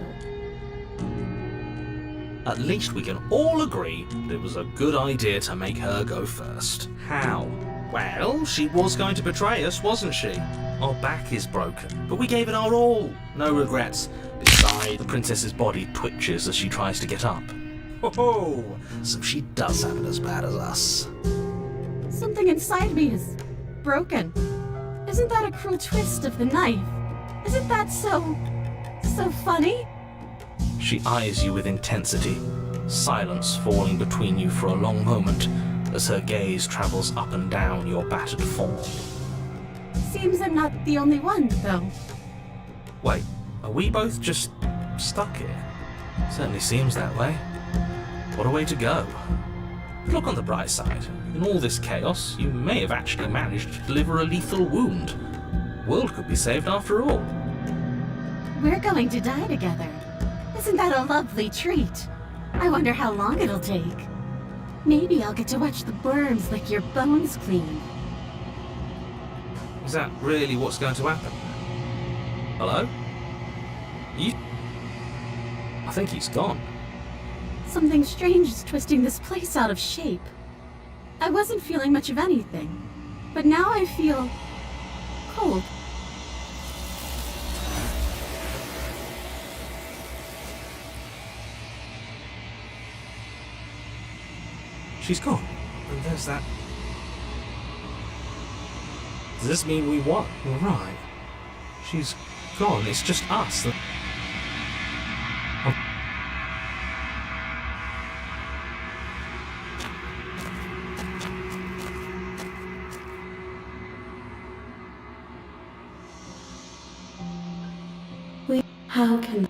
At least we can all agree that it was a good idea to make her go first. How? Well, she was going to betray us, wasn't she? Our back is broken, but we gave it our all. No regrets. Besides, the princess's body twitches as she tries to get up. Ho-ho! So she does have it as bad as us. Something inside me is broken. Isn't that a cruel twist of the knife? Isn't that so funny? She eyes you with intensity, silence falling between you for a long moment as her gaze travels up and down your battered form. Seems I'm not the only one, though. Wait, are we both just stuck here? Certainly seems that way. What a way to go. But look on the bright side. In all this chaos, you may have actually managed to deliver a lethal wound. The world could be saved after all. We're going to die together. Isn't that a lovely treat? I wonder how long it'll take. Maybe I'll get to watch the worms lick your bones clean. Is that really what's going to happen? Hello? I think he's gone. Something strange is twisting this place out of shape. I wasn't feeling much of anything, but now I feel cold. She's gone. And there's that. Does this mean we won? Right. She's gone. It's just us. How can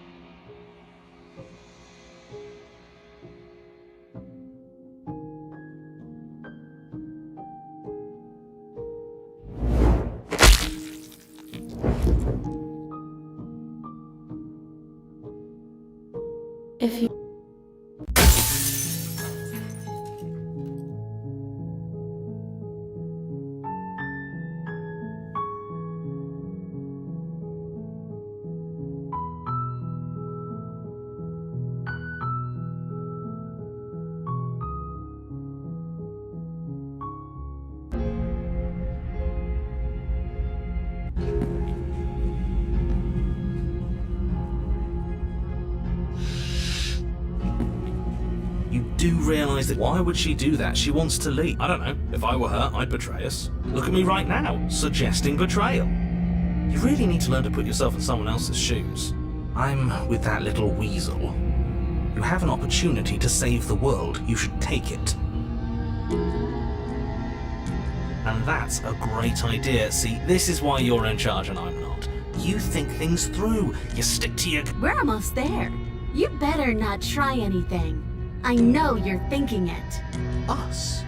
do realise that. Why would she do that? She wants to leave. I don't know. If I were her, I'd betray us. Look at me right now, suggesting betrayal. You really need to learn to put yourself in someone else's shoes. I'm with that little weasel. You have an opportunity to save the world. You should take it. And that's a great idea. See, this is why you're in charge and I'm not. You think things through. You stick to your... We're almost there. You better not try anything. I know you're thinking it. Us?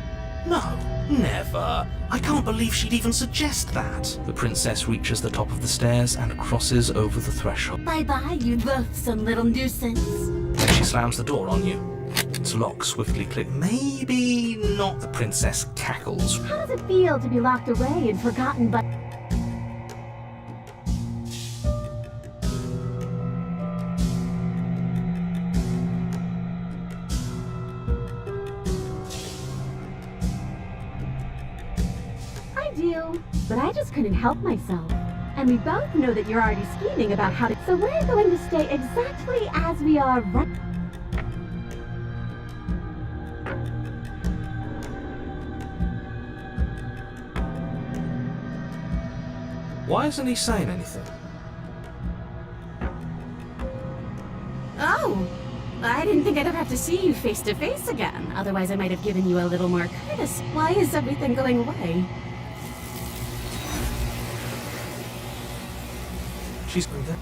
No, never. I can't believe she'd even suggest that. The princess reaches the top of the stairs and crosses over the threshold. Bye-bye, you loathsome little nuisance. Then she slams the door on you. Its lock swiftly clicks. Maybe not. The princess cackles. How does it feel to be locked away and forgotten by... I do, but I just couldn't help myself. And we both know that you're already scheming about how to... So we're going to stay exactly as we are right... Why isn't he saying anything? Oh, I didn't think I'd ever have to see you face to face again. Otherwise, I might have given you a little more courtesy. Why is everything going away? She's going there.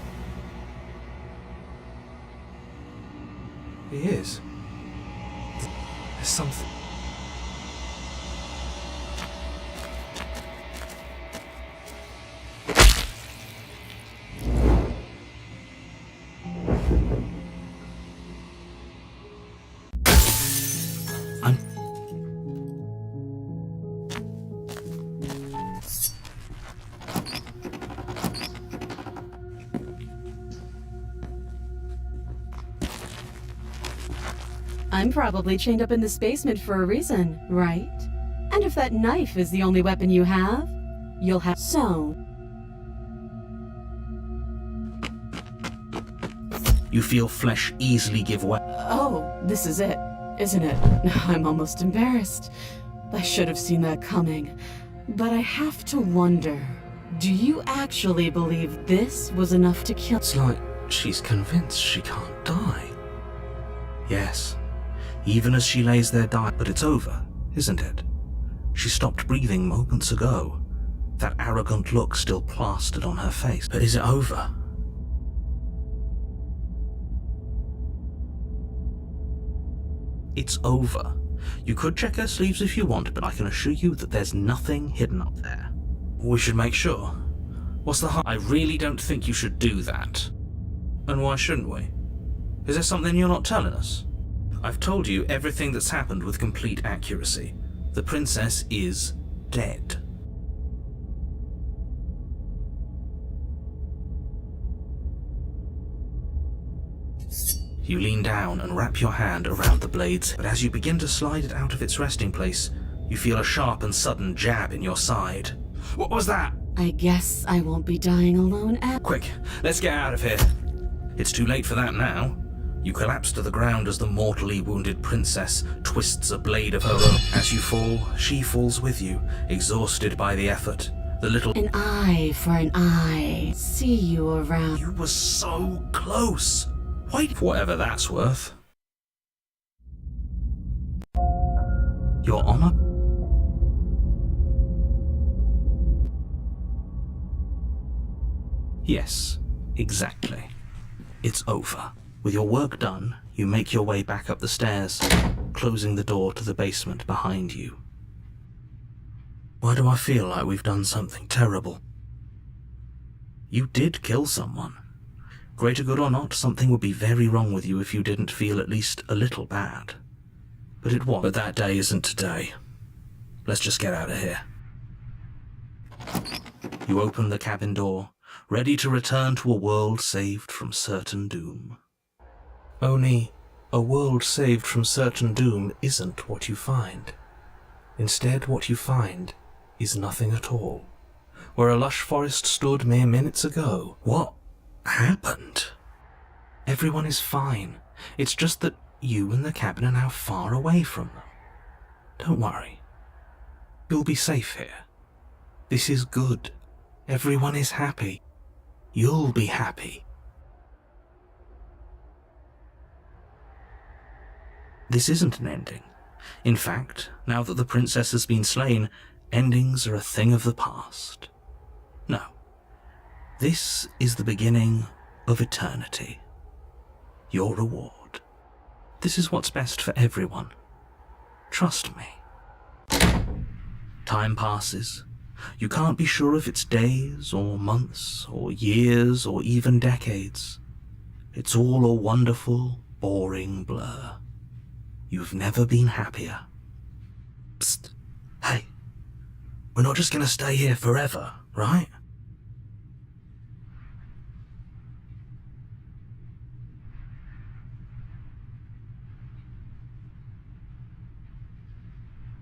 He is. There's something. I'm probably chained up in this basement for a reason, right? And if that knife is the only weapon you have, you'll have... So... You feel flesh easily give way. Oh, this is it, isn't it? I'm almost embarrassed. I should have seen that coming. But I have to wonder, do you actually believe this was enough to kill... It's like she's convinced she can't die. Yes. Even as she lays there dying. But it's over, isn't it? She stopped breathing moments ago. That arrogant look still plastered on her face. But is it over? It's over. You could check her sleeves if you want, but I can assure you that there's nothing hidden up there. We should make sure. What's the harm? I really don't think you should do that. And why shouldn't we? Is there something you're not telling us? I've told you everything that's happened with complete accuracy. The princess is dead. You lean down and wrap your hand around the blades, but as you begin to slide it out of its resting place, you feel a sharp and sudden jab in your side. What was that? I guess I won't be dying alone at... Quick, let's get out of here. It's too late for that now. You collapse to the ground as the mortally wounded princess twists a blade of her own. As you fall, she falls with you, exhausted by the effort. The little... An eye for an eye. See you around. You were so close. Wait, for whatever that's worth. Your honor? Yes, exactly. It's over. With your work done, you make your way back up the stairs, closing the door to the basement behind you. Why do I feel like we've done something terrible? You did kill someone. Greater good or not, something would be very wrong with you if you didn't feel at least a little bad. But it was. But that day isn't today. Let's just get out of here. You open the cabin door, ready to return to a world saved from certain doom. Only, a world saved from certain doom isn't what you find. Instead, what you find is nothing at all. Where a lush forest stood mere minutes ago, what happened? Everyone is fine. It's just that you and the cabin are now far away from them. Don't worry. You'll be safe here. This is good. Everyone is happy. You'll be happy. This isn't an ending. In fact, now that the princess has been slain, endings are a thing of the past. No. This is the beginning of eternity. Your reward. This is what's best for everyone. Trust me. Time passes. You can't be sure if it's days or months or years or even decades. It's all a wonderful, boring blur. You've never been happier. Psst. Hey. We're not just going to stay here forever, right?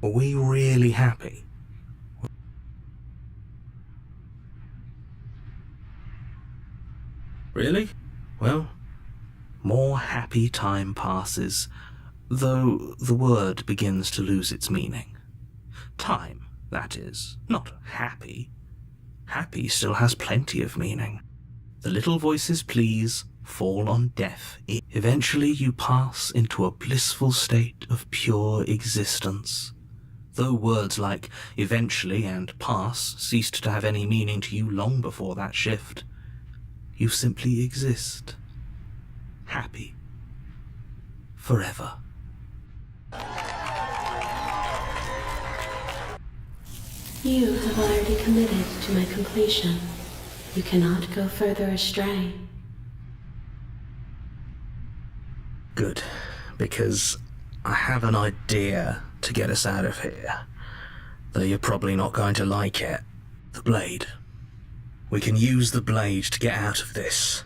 Are we really happy? Really? Well, more happy time passes, though the word begins to lose its meaning. Time, that is, not happy. Happy still has plenty of meaning. The little voices please fall on deaf ears. Eventually you pass into a blissful state of pure existence. Though words like eventually and pass ceased to have any meaning to you long before that shift, you simply exist. Happy. Forever. You have already committed to my completion. You cannot go further astray. Good, because I have an idea to get us out of here, though you're probably not going to like it. The blade. We can use the blade to get out of this.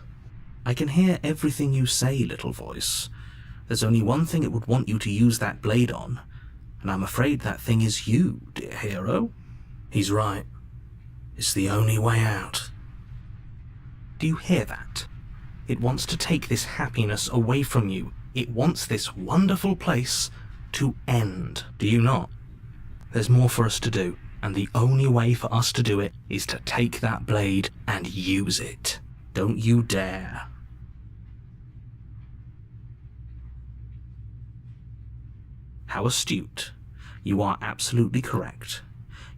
I can hear everything you say, little voice. There's only one thing it would want you to use that blade on, and I'm afraid that thing is you, dear hero. He's right. It's the only way out. Do you hear that? It wants to take this happiness away from you. It wants this wonderful place to end. Do you not? There's more for us to do, and the only way for us to do it is to take that blade and use it. Don't you dare. How astute. You are absolutely correct.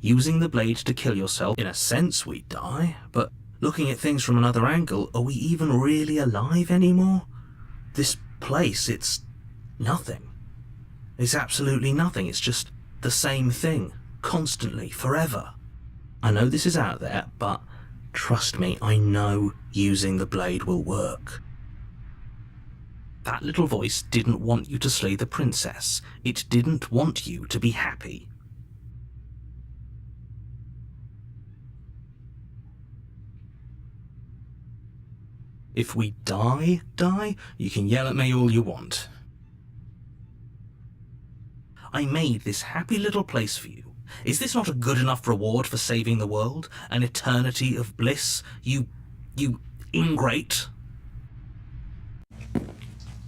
Using the blade to kill yourself, in a sense we die, but looking at things from another angle, are we even really alive anymore? This place, it's nothing. It's absolutely nothing. It's just the same thing, constantly, forever. I know this is out there, but trust me, I know using the blade will work. That little voice didn't want you to slay the princess. It didn't want you to be happy. If we die, you can yell at me all you want. I made this happy little place for you. Is this not a good enough reward for saving the world? An eternity of bliss? You ingrate?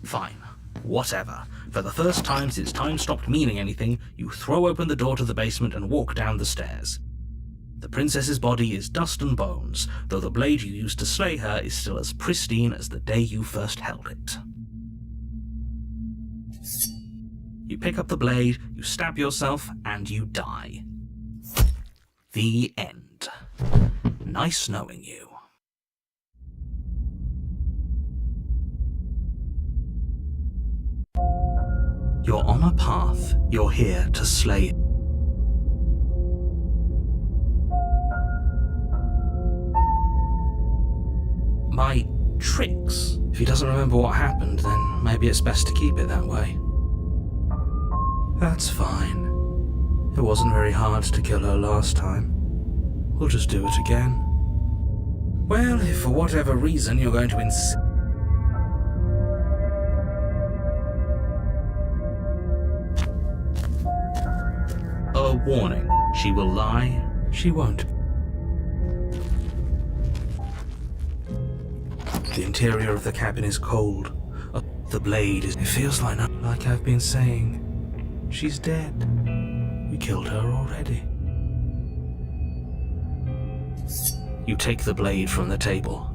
Fine. Whatever. For the first time since time stopped meaning anything, you throw open the door to the basement and walk down the stairs. The princess's body is dust and bones, though the blade you used to slay her is still as pristine as the day you first held it. You pick up the blade, you stab yourself, and you die. The end. Nice knowing you. You're on a path. You're here to slay. My tricks? If he doesn't remember what happened, then maybe it's best to keep it that way. That's fine. It wasn't very hard to kill her last time. We'll just do it again. Well, if for whatever reason you're going to insist... A warning. She will lie. She won't. The interior of the cabin is cold. The blade is... It feels like I've been saying. She's dead. We killed her already. You take the blade from the table.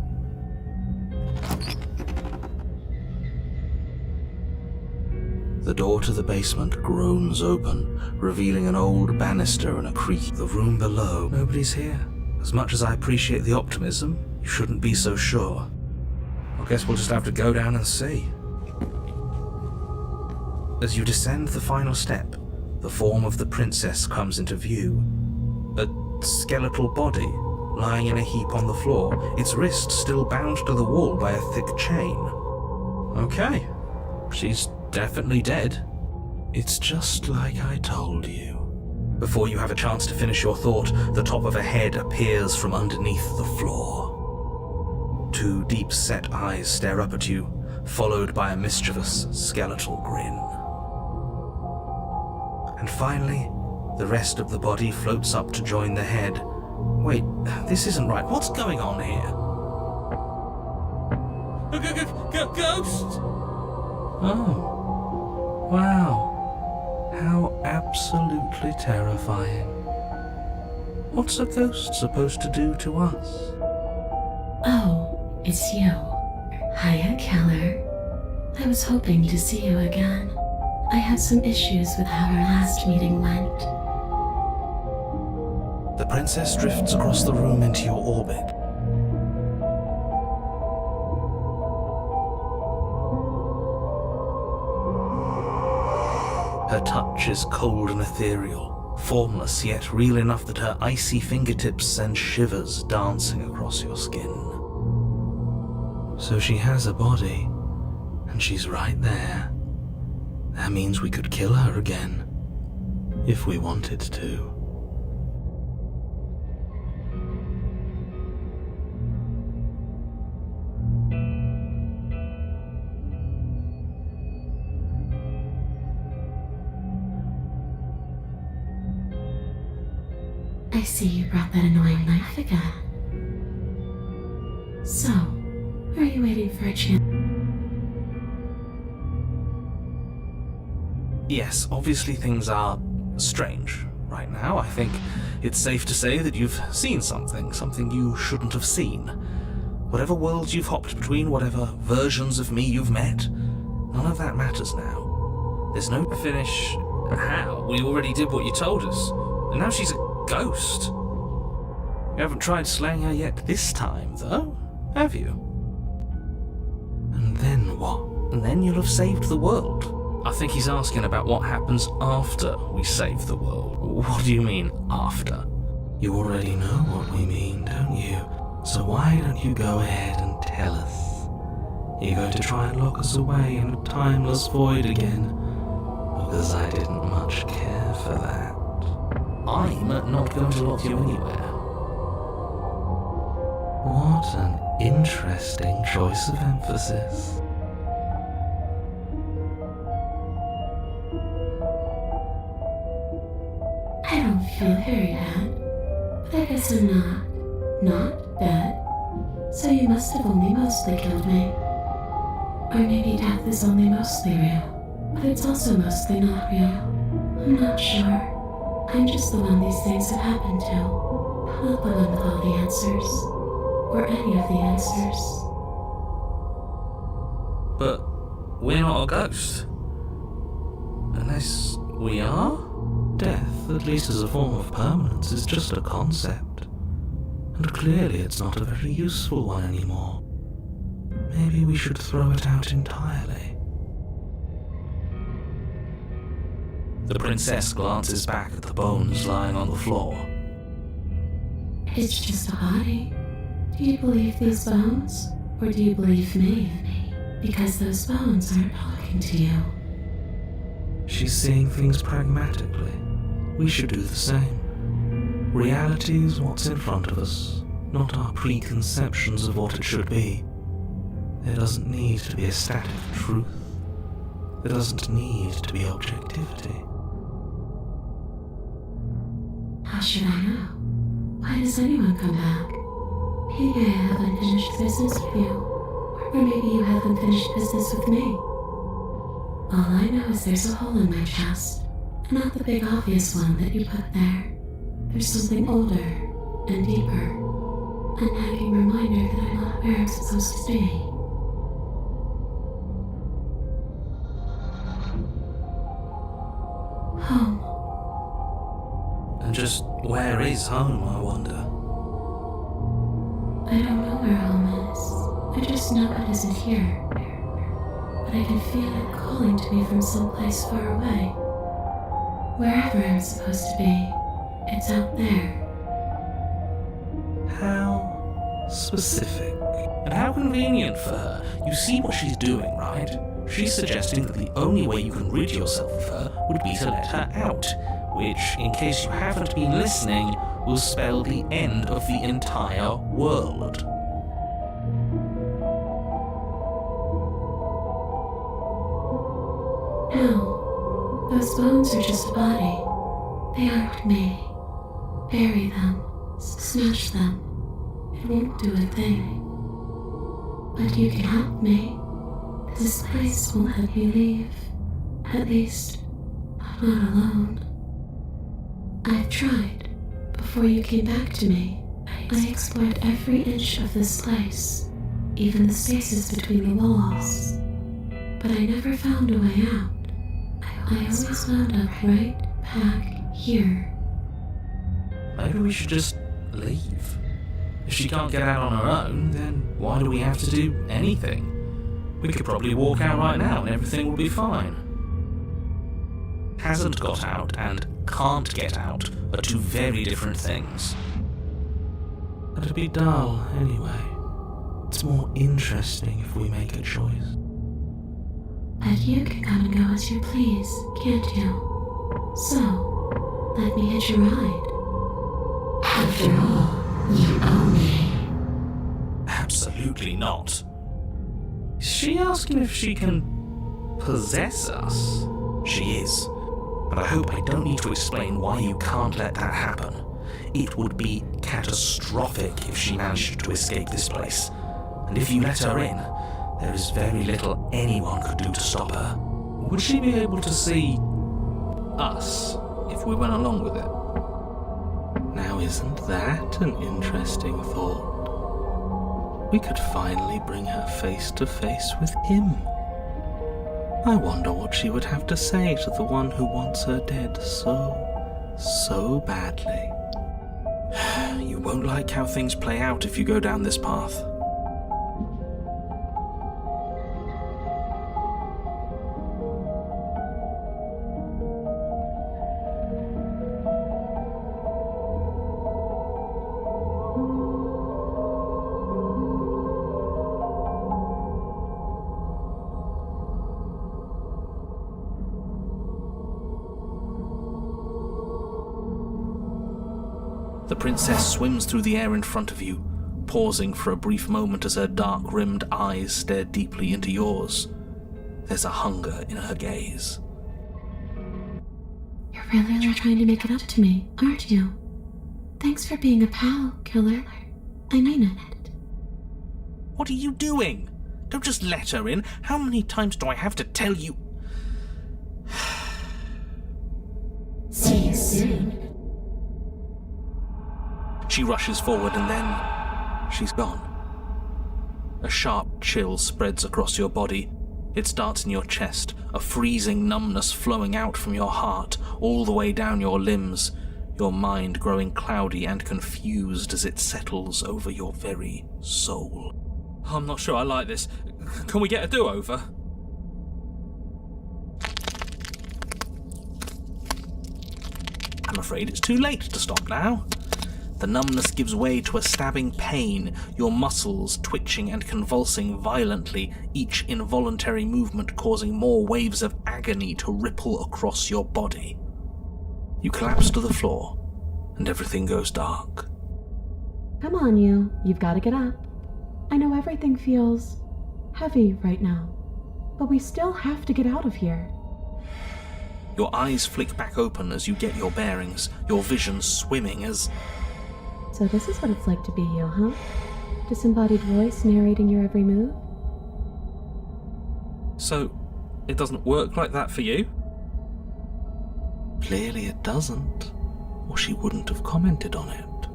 The door to the basement groans open, revealing an old banister and a creak. The room below. Nobody's here. As much as I appreciate the optimism, you shouldn't be so sure. I guess we'll just have to go down and see. As you descend the final step, the form of the princess comes into view. A skeletal body, lying in a heap on the floor, its wrist still bound to the wall by a thick chain. Okay, she's definitely dead. It's just like I told you. Before you have a chance to finish your thought, the top of a head appears from underneath the floor. Two deep-set eyes stare up at you, followed by a mischievous skeletal grin. And finally, the rest of the body floats up to join the head. Wait, this isn't right. What's going on here? Ghost! Oh. Wow. How absolutely terrifying. What's a ghost supposed to do to us? Oh, it's you. Hiya, Keller. I was hoping to see you again. I had some issues with how our last meeting went. The princess drifts across the room into your orbit. Her touch is cold and ethereal, formless yet real enough that her icy fingertips send shivers dancing across your skin. So she has a body, and she's right there. That means we could kill her again, if we wanted to. I see you brought that annoying knife again. So, are you waiting for a chance? Yes, obviously things are strange right now. I think it's safe to say that you've seen something you shouldn't have seen. Whatever worlds you've hopped between, whatever versions of me you've met, none of that matters now. There's no finish. How? We already did what you told us, and now she's a ghost. You haven't tried slaying her yet this time, though, have you? And then what? And then you'll have saved the world. I think he's asking about what happens after we save the world. What do you mean, after? You already know what we mean, don't you? So why don't you go ahead and tell us? You're going to try and lock us away in a timeless void again? Because I didn't much care for that. I'm not going to lock you anywhere. What an interesting choice of emphasis. I don't feel very bad, but I guess I'm not dead. So you must have only mostly killed me. Or maybe death is only mostly real, but it's also mostly not real. I'm not sure. I'm just the one these things have happened to. Not the one with all the answers. Or any of the answers. But we're not a ghost. Unless we are? Death, at least as a form of permanence, is just a concept. And clearly it's not a very useful one anymore. Maybe we should throw it out entirely. The princess glances back at the bones lying on the floor. It's just a body. Do you believe these bones? Or do you believe me? Because those bones aren't talking to you. She's seeing things pragmatically. We should do the same. Reality is what's in front of us, not our preconceptions of what it should be. There doesn't need to be a static truth. There doesn't need to be objectivity. How should I know? Why does anyone come back? Maybe I have unfinished business with you. Or maybe you have unfinished business with me. All I know is there's a hole in my chest, and not the big obvious one that you put there. There's something older and deeper, a nagging reminder that I'm not where I'm supposed to be. Home. And just where is home, I wonder? I don't know where home is. I just know it isn't here. But I can feel it calling to me from someplace far away. Wherever I'm supposed to be, it's out there. How specific. And how convenient for her. You see what she's doing, right? She's suggesting that the only way you can rid yourself of her would be to let her out, which, in case you haven't been listening, will spell the end of the entire world. No, those bones are just a body. They aren't me. Bury them, smash them. It won't do a thing. But you can help me. This place won't let me leave. At least, I'm not alone. I've tried. Before you came back to me, I explored every inch of this place, even the spaces between the walls. But I never found a way out. I always wound up right back here. Maybe we should just leave. If she can't get out on her own, then why do we have to do anything? We could probably walk out right now and everything will be fine. Hasn't got out and can't get out are two very different things. It'd be dull anyway. It's more interesting if we make a choice. But you can come and go as you please, can't you? So, let me hitch a ride. After all, you own me. Absolutely not. Is she asking if she can possess us? She is. But I hope I don't need to explain why you can't let that happen. It would be catastrophic if she managed to escape this place. And if you let her in, there is very little anyone could do to stop her. Would she be able to see us if we went along with it? Now isn't that an interesting thought? We could finally bring her face to face with him. I wonder what she would have to say to the one who wants her dead so badly. You won't like how things play out if you go down this path. The princess swims through the air in front of you, pausing for a brief moment as her dark-rimmed eyes stare deeply into yours. There's a hunger in her gaze. You're really trying to make it up to me, aren't you? Thanks for being a pal, killer. I mean it. What are you doing? Don't just let her in. How many times do I have to tell you? See you soon. She rushes forward and then she's gone. A sharp chill spreads across your body. It starts in your chest, a freezing numbness flowing out from your heart, all the way down your limbs, your mind growing cloudy and confused as it settles over your very soul. I'm not sure I like this. Can we get a do-over? I'm afraid it's too late to stop now. The numbness gives way to a stabbing pain, your muscles twitching and convulsing violently, each involuntary movement causing more waves of agony to ripple across your body. You collapse to the floor, and everything goes dark. Come on, you've got to get up. I know everything feels heavy right now, but we still have to get out of here. Your eyes flick back open as you get your bearings, your vision swimming as... So this is what it's like to be you, huh? Disembodied voice narrating your every move? So, It doesn't work like that for you? Clearly it doesn't, or she wouldn't have commented on it.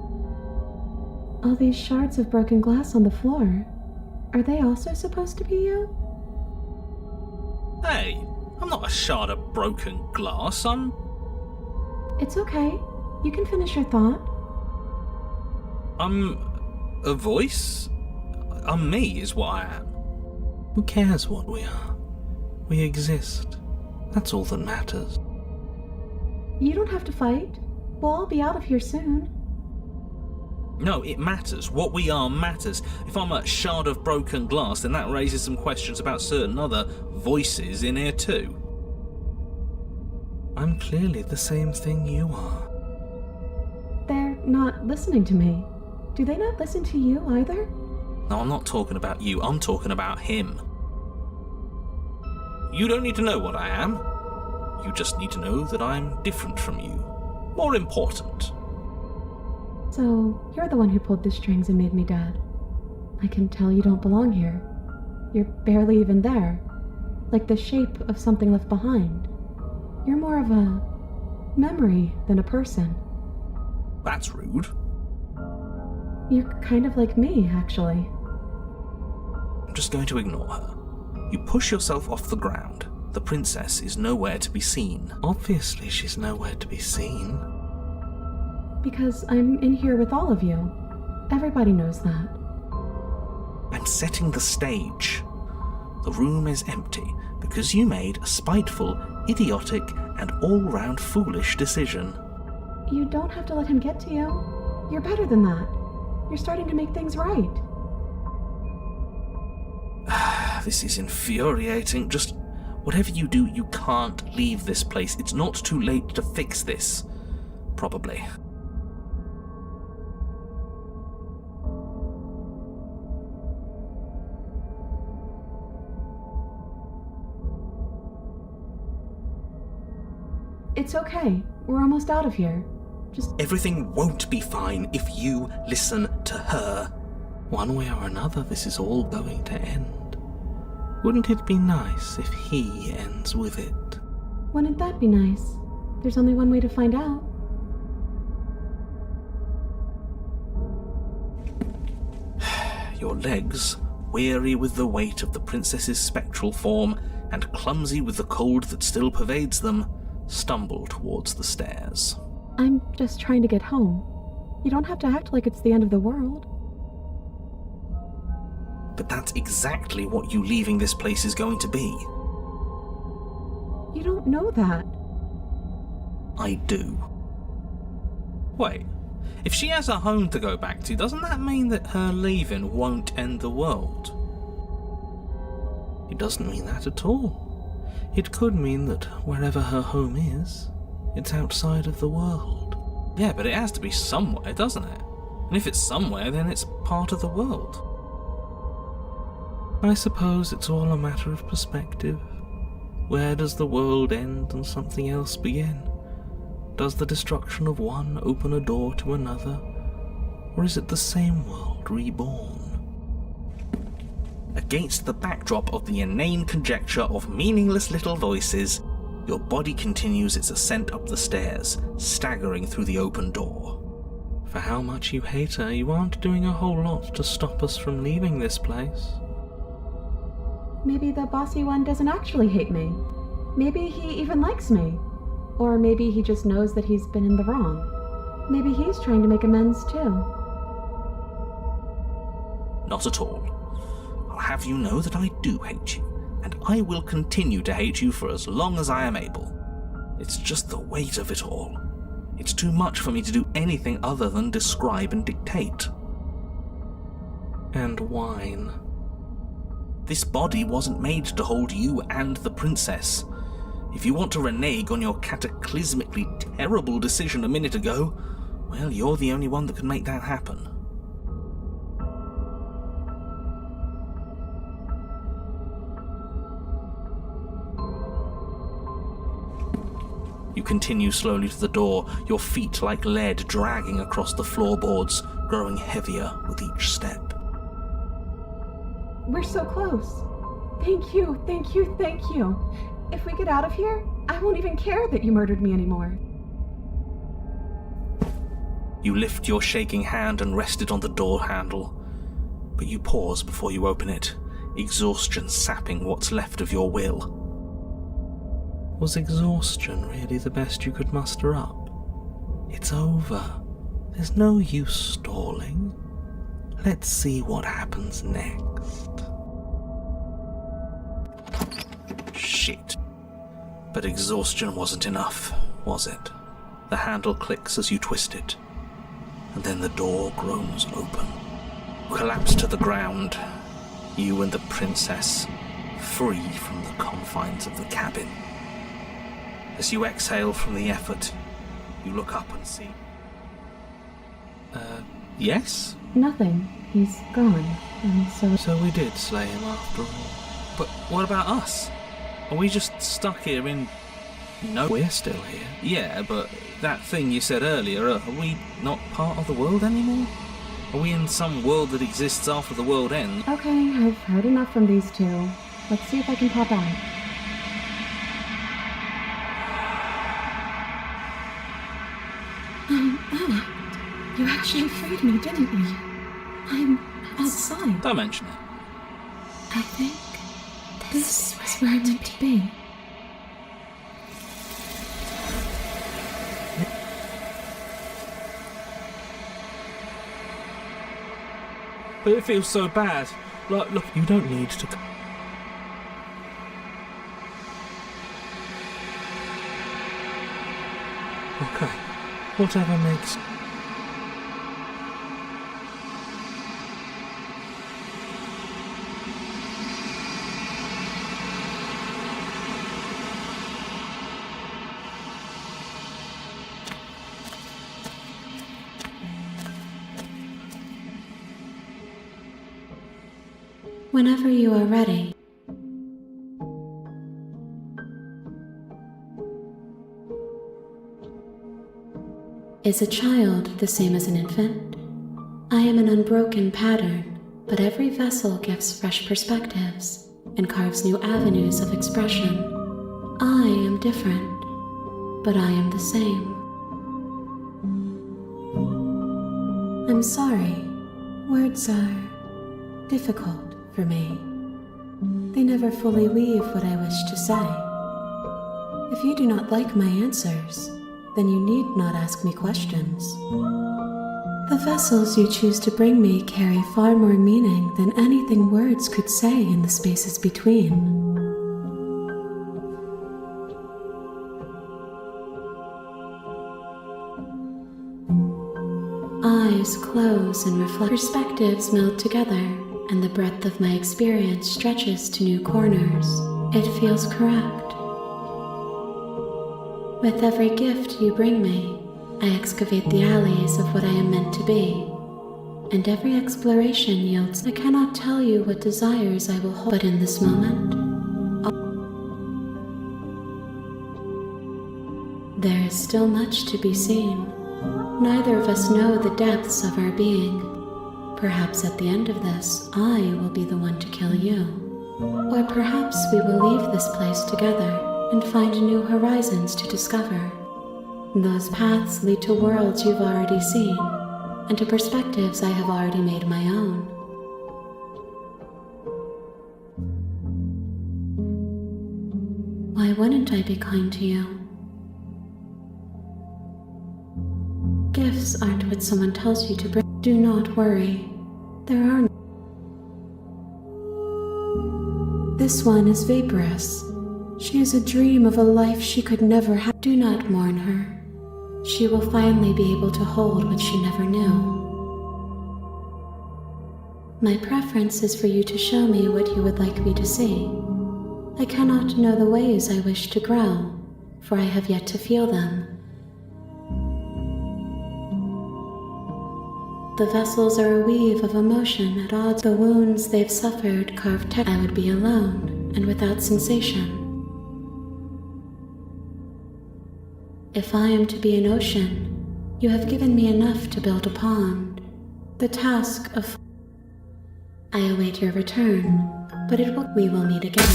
All these shards of broken glass on the floor, are they also supposed to be you? Hey, I'm not a shard of broken glass, I'm... It's okay. You can finish your thought. I'm a voice? I'm me, is what I am. Who cares what we are? We exist. That's all that matters. You don't have to fight. We'll all be out of here soon. No, it matters. What we are matters. If I'm a shard of broken glass, then that raises some questions about certain other voices in here too. I'm clearly the same thing you are. They're not listening to me. Do they not listen to you either? No, I'm not talking about you. I'm talking about him. You don't need to know what I am. You just need to know that I'm different from you. More important. So, you're the one who pulled the strings and made me dead. I can tell you don't belong here. You're barely even there. Like the shape of something left behind. You're more of a memory than a person. That's rude. You're kind of like me, actually. I'm just going to ignore her. You push yourself off the ground. The princess is nowhere to be seen. Obviously she's nowhere to be seen. Because I'm in here with all of you. Everybody knows that. I'm setting the stage. The room is empty because you made a spiteful, idiotic, and all-round foolish decision. You don't have to let him get to you. You're better than that. You're starting to make things right. This is infuriating. Just whatever you do, you can't leave this place. It's not too late to fix this. Probably. It's okay. We're almost out of here. Just... Everything won't be fine if you listen to her. One way or another, this is all going to end. Wouldn't it be nice if he ends with it? Wouldn't that be nice? There's only one way to find out. Your legs, weary with the weight of the princess's spectral form and clumsy with the cold that still pervades them, stumble towards the stairs. I'm just trying to get home. You don't have to act like it's the end of the world. But that's exactly what you leaving this place is going to be. You don't know that. I do. Wait, if she has a home to go back to, doesn't that mean that her leaving won't end the world? It doesn't mean that at all. It could mean that wherever her home is, it's outside of the world. Yeah, but it has to be somewhere, doesn't it? And if it's somewhere, then it's part of the world. I suppose it's all a matter of perspective. Where does the world end and something else begin? Does the destruction of one open a door to another? Or is it the same world reborn? Against the backdrop of the inane conjecture of meaningless little voices, your body continues its ascent up the stairs, staggering through the open door. For how much you hate her, you aren't doing a whole lot to stop us from leaving this place. Maybe the bossy one doesn't actually hate me. Maybe he even likes me. Or maybe he just knows that he's been in the wrong. Maybe he's trying to make amends too. Not at all. I'll have you know that I do hate you, and I will continue to hate you for as long as I am able. It's just the weight of it all. It's too much for me to do anything other than describe and dictate. And whine. This body wasn't made to hold you and the princess. If you want to renege on your cataclysmically terrible decision a minute ago, well, you're the only one that can make that happen. You continue slowly to the door, your feet like lead dragging across the floorboards, growing heavier with each step. We're so close. Thank you, thank you, thank you. If we get out of here, I won't even care that you murdered me anymore. You lift your shaking hand and rest it on the door handle, but you pause before you open it, exhaustion sapping what's left of your will. Was exhaustion really the best you could muster up? It's over. There's no use stalling. Let's see what happens next. Shit. But exhaustion wasn't enough, was it? The handle clicks as you twist it, and then the door groans open. You collapse to the ground, you and the princess, free from the confines of the cabin. As you exhale from the effort, you look up and see... yes? Nothing. He's gone. And so... So we did slay him after all. But what about us? Are we just stuck here in... No, we're still here. Yeah, but that thing you said earlier, are we not part of the world anymore? Are we in some world that exists after the world ends? Okay, I've heard enough from these two. Let's see if I can pop out. Anna, you actually freed me, didn't you? I'm outside. Don't mention it. I think this is where I'm meant to be. But it feels so bad. Like, look, You don't need to... Okay. Whatever makes... Whenever you are ready. Is a child the same as an infant? I am an unbroken pattern, but every vessel gives fresh perspectives and carves new avenues of expression. I am different, but I am the same. I'm sorry. Words are difficult for me. They never fully weave what I wish to say. If you do not like my answers, then you need not ask me questions. The vessels you choose to bring me carry far more meaning than anything words could say in the spaces between. Eyes close and reflect. Perspectives meld together, and the breadth of my experience stretches to new corners. It feels correct. With every gift you bring me, I excavate the alleys of what I am meant to be, and every exploration yields. I cannot tell you what desires I will hold, but in this moment, there is still much to be seen. Neither of us know the depths of our being. Perhaps at the end of this, I will be the one to kill you. Or perhaps we will leave this place together and find new horizons to discover. Those paths lead to worlds you've already seen, and to perspectives I have already made my own. Why wouldn't I be kind to you? Gifts aren't what someone tells you to bring. Do not worry. There are no. This one is vaporous. She is a dream of a life she could never have. Do not mourn her. She will finally be able to hold what she never knew. My preference is for you to show me what you would like me to see. I cannot know the ways I wish to grow, for I have yet to feel them. The vessels are a weave of emotion at odds. The wounds they've suffered carved text. I would be alone and without sensation. If I am to be an ocean, you have given me enough to build a pond. The task of... I await your return. but we will meet again.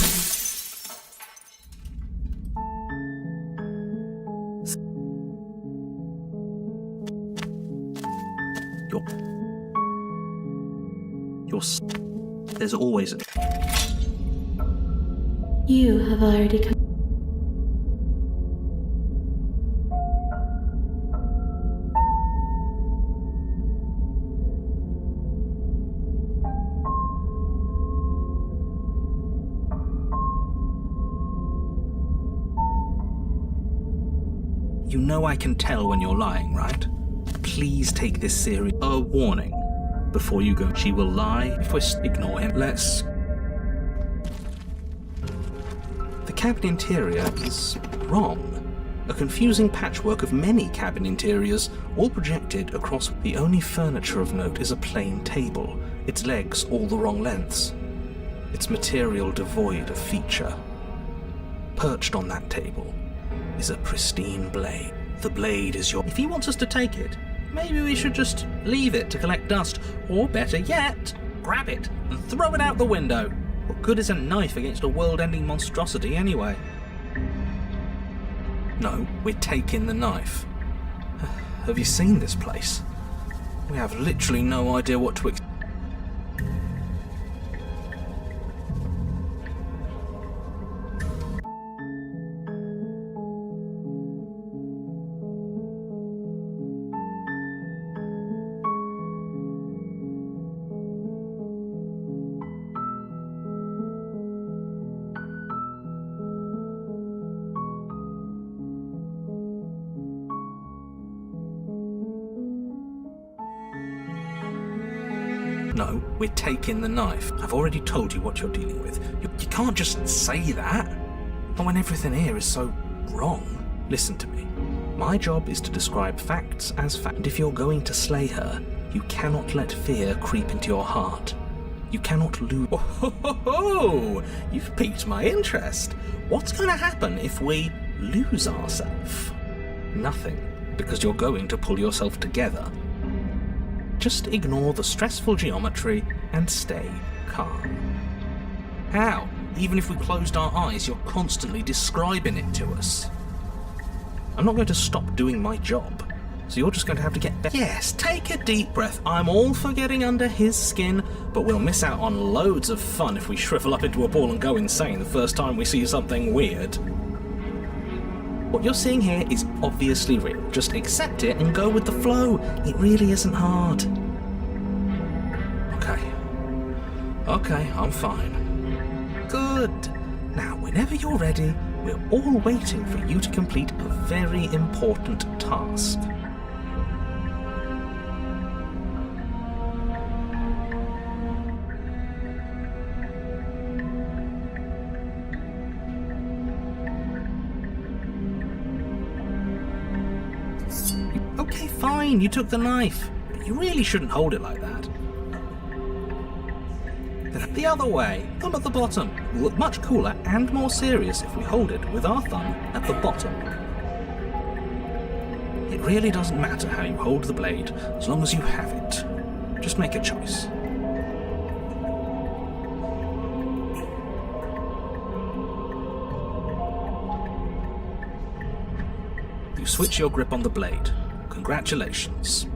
There's always You have already come. You know I can tell when you're lying, right? Please take this serious. A warning. Before you go, she will lie. If we ignore him, let's... The cabin interior is wrong. A confusing patchwork of many cabin interiors, all projected across. The only furniture of note is a plain table, its legs all the wrong lengths, its material devoid of feature. Perched on that table is a pristine blade. The blade is your... If he wants us to take it, maybe we should just leave it to collect dust, or better yet, grab it and throw it out the window. What good is a knife against a world-ending monstrosity anyway? No, we're taking the knife. Have you seen this place? We have literally no idea what to expect. No, we're taking the knife. I've already told you what you're dealing with. You can't just say that. And when everything here is so wrong. Listen to me. My job is to describe facts as fact. And if you're going to slay her, you cannot let fear creep into your heart. You cannot lose... Oh, ho, ho, ho! You've piqued my interest. What's going to happen if we lose ourselves? Nothing, because you're going to pull yourself together. Just ignore the stressful geometry and stay calm. How? Even if we closed our eyes, you're constantly describing it to us. I'm not going to stop doing my job, so you're just going to have to get better. Yes, take a deep breath. I'm all for getting under his skin, but we'll miss out on loads of fun if we shrivel up into a ball and go insane the first time we see something weird. What you're seeing here is obviously real. Just accept it and go with the flow. It really isn't hard. Okay, I'm fine. Good. Now, whenever you're ready, we're all waiting for you to complete a very important task. Okay, fine, you took the knife, but you really shouldn't hold it like that. The other way, thumb at the bottom, will look much cooler and more serious if we hold it with our thumb at the bottom. It really doesn't matter how you hold the blade, as long as you have it. Just make a choice. You switch your grip on the blade. Congratulations.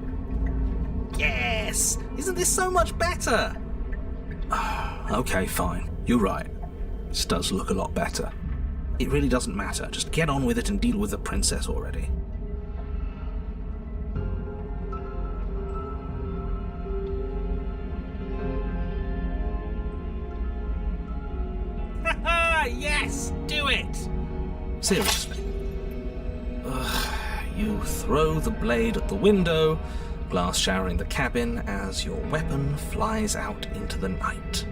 Yes! Isn't this so much better? Okay, fine. You're right. This does look a lot better. It really doesn't matter. Just get on with it and deal with the princess already. Haha! Yes! Do it! Seriously. You throw the blade at the window, glass showering the cabin as your weapon flies out into the night.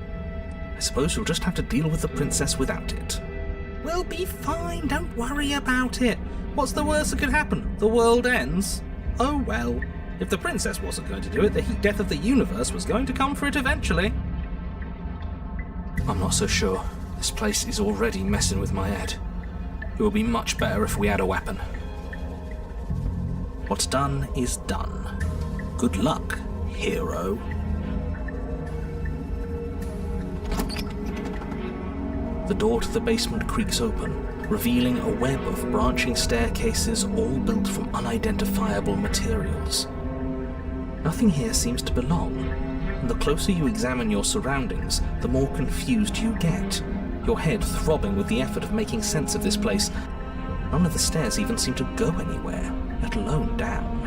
I suppose you'll just have to deal with the princess without it. We'll be fine, don't worry about it. What's the worst that could happen? The world ends? Oh well. If the princess wasn't going to do it, the heat death of the universe was going to come for it eventually. I'm not so sure. This place is already messing with my head. It would be much better if we had a weapon. What's done is done. Good luck, hero. The door to the basement creaks open, revealing a web of branching staircases all built from unidentifiable materials. Nothing here seems to belong, and the closer you examine your surroundings, the more confused you get, your head throbbing with the effort of making sense of this place. None of the stairs even seem to go anywhere, let alone down.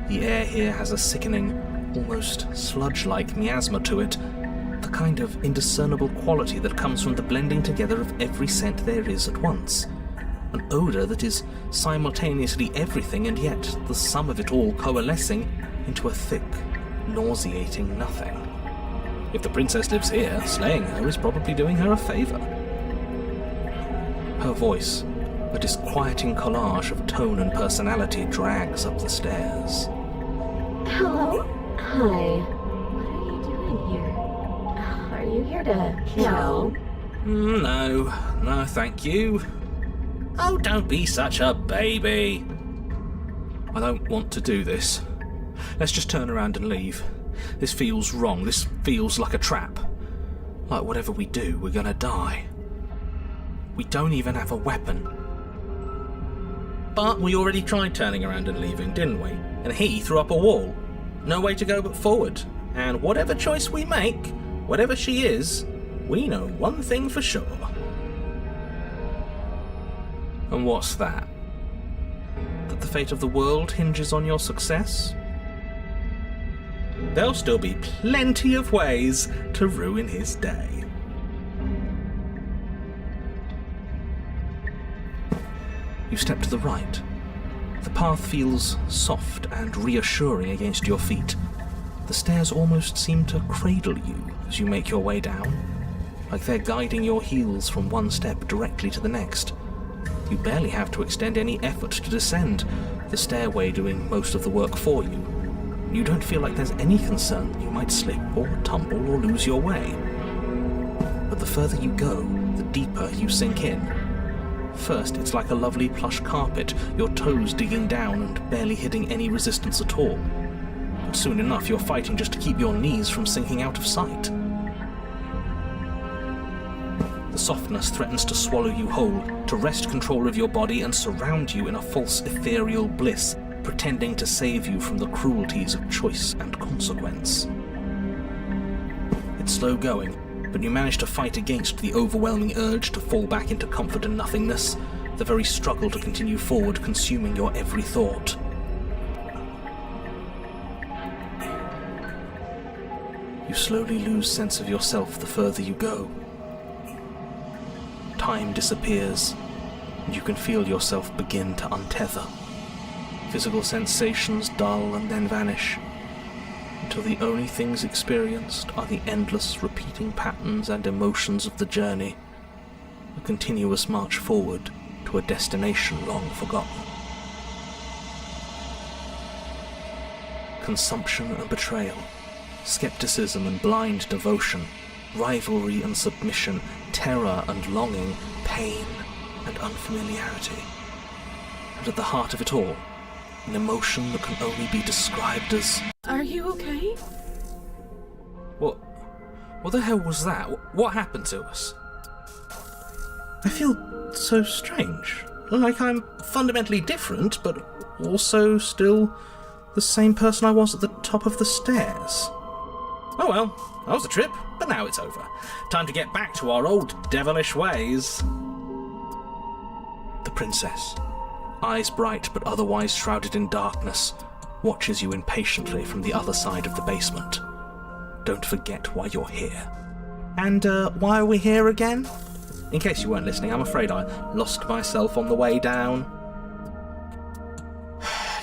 The air here has a sickening, almost sludge-like miasma to it, the kind of indiscernible quality that comes from the blending together of every scent there is at once. An odour that is simultaneously everything and yet the sum of it all coalescing into a thick, nauseating nothing. If the princess lives here, slaying her is probably doing her a favour. Her voice, a disquieting collage of tone and personality, drags up the stairs. Hello? Hi. What are you doing here? Are you here to kill? No, thank you. Oh, don't be such a baby. I don't want to do this. Let's just turn around and leave. This feels wrong. This feels like a trap. Like whatever we do, we're gonna die. We don't even have a weapon. But we already tried turning around and leaving, didn't we? And he threw up a wall. No way to go but forward. And whatever choice we make, whatever she is, we know one thing for sure. And what's that? That the fate of the world hinges on your success? There'll still be plenty of ways to ruin his day. You step to the right. The path feels soft and reassuring against your feet. The stairs almost seem to cradle you as you make your way down, like they're guiding your heels from one step directly to the next. You barely have to extend any effort to descend, the stairway doing most of the work for you. You don't feel like there's any concern that you might slip or tumble or lose your way. But the further you go, the deeper you sink in. First, it's like a lovely plush carpet, your toes digging down and barely hitting any resistance at all. But soon enough, you're fighting just to keep your knees from sinking out of sight. The softness threatens to swallow you whole, to wrest control of your body and surround you in a false ethereal bliss, pretending to save you from the cruelties of choice and consequence. It's slow going, but you manage to fight against the overwhelming urge to fall back into comfort and nothingness, the very struggle to continue forward consuming your every thought. You slowly lose sense of yourself the further you go. Time disappears, and you can feel yourself begin to untether. Physical sensations dull and then vanish, until the only things experienced are the endless repeating patterns and emotions of the journey, a continuous march forward to a destination long forgotten. Consumption and betrayal, skepticism and blind devotion, rivalry and submission, terror and longing, pain and unfamiliarity. And at the heart of it all, an emotion that can only be described as... Are you okay? What the hell was that? What happened to us? I feel so strange. Like I'm fundamentally different, but also still the same person I was at the top of the stairs. Oh well, that was a trip, but now it's over. Time to get back to our old devilish ways. The princess, eyes bright but otherwise shrouded in darkness, watches you impatiently from the other side of the basement. Don't forget why you're here. And why are we here again? In case you weren't listening, I'm afraid I lost myself on the way down.